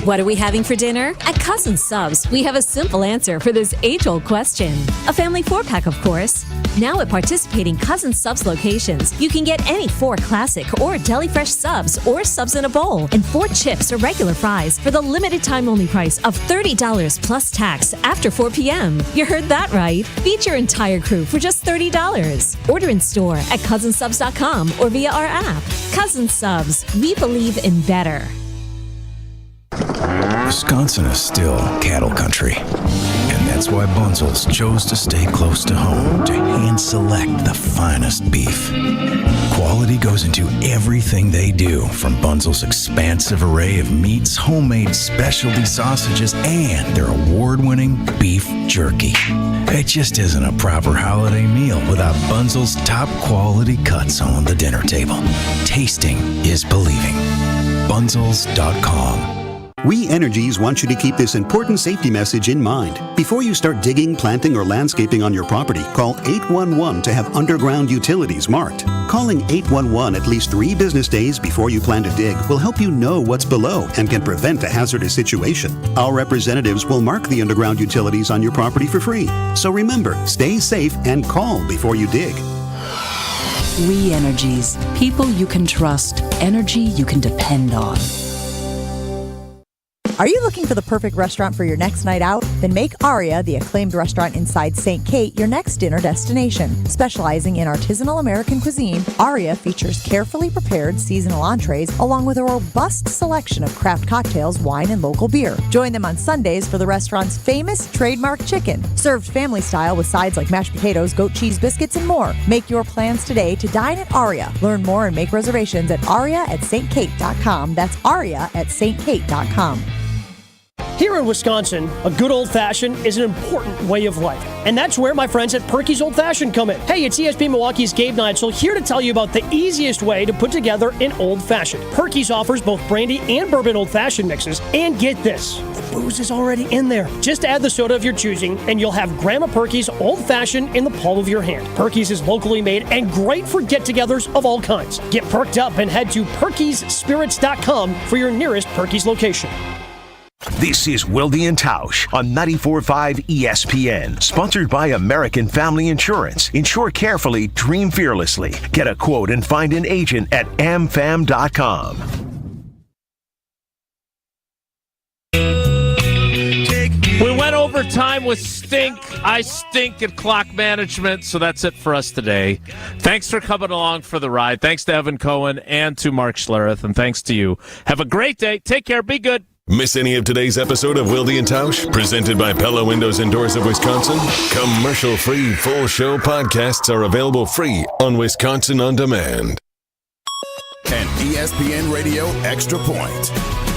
What are we having for dinner? At Cousin Subs, we have a simple answer for this age-old question. A family 4-pack, of course. Now at participating Cousin Subs locations, you can get any 4 classic or deli fresh subs or subs in a bowl and 4 chips or regular fries for the limited time only price of $30 plus tax after 4 p.m. You heard that right. Feed your entire crew for just $30. Order in store at cousinsubs.com or via our app. Cousin Subs, we believe in better. Wisconsin is still cattle country, and that's why Bunzel's chose to stay close to home to hand-select the finest beef. Quality goes into everything they do, from Bunzel's expansive array of meats, homemade specialty sausages, and their award-winning beef jerky. It just isn't a proper holiday meal without Bunzel's top-quality cuts on the dinner table. Tasting is believing. Bunzels.com. We Energies want you to keep this important safety message in mind. Before you start digging, planting, or landscaping on your property, call 811 to have underground utilities marked. Calling 811 at least 3 business days before you plan to dig will help you know what's below and can prevent a hazardous situation. Our representatives will mark the underground utilities on your property for free. So remember, stay safe and call before you dig. We Energies. People you can trust. Energy you can depend on. Are you looking for the perfect restaurant for your next night out? Then make Aria, the acclaimed restaurant inside St. Kate, your next dinner destination. Specializing in artisanal American cuisine, Aria features carefully prepared seasonal entrees along with a robust selection of craft cocktails, wine, and local beer. Join them on Sundays for the restaurant's famous trademark chicken, served family style with sides like mashed potatoes, goat cheese biscuits, and more. Make your plans today to dine at Aria. Learn more and make reservations at aria@stkate.com. That's aria@stkate.com. Here in Wisconsin, a good old-fashioned is an important way of life. And that's where my friends at Perky's Old Fashioned come in. Hey, it's ESP Milwaukee's Gabe Neitzel here to tell you about the easiest way to put together an Old Fashioned. Perky's offers both brandy and bourbon Old Fashioned mixes. And get this, the booze is already in there. Just add the soda of your choosing, and you'll have Grandma Perky's Old Fashioned in the palm of your hand. Perky's is locally made and great for get-togethers of all kinds. Get perked up and head to perkysspirits.com for your nearest Perky's location. This is Wilde and Tausch on 94.5 ESPN. Sponsored by American Family Insurance. Insure carefully, dream fearlessly. Get a quote and find an agent at amfam.com. We went over time with stink. I stink at clock management, so that's it for us today. Thanks for coming along for the ride. Thanks to Evan Cohen and to Mark Schlereth, and thanks to you. Have a great day. Take care. Be good. Miss any of today's episode of Wilde and Tausch? Presented by Pella Windows and Doors of Wisconsin? Commercial-free full show podcasts are available free on Wisconsin On Demand. An ESPN Radio Extra Point.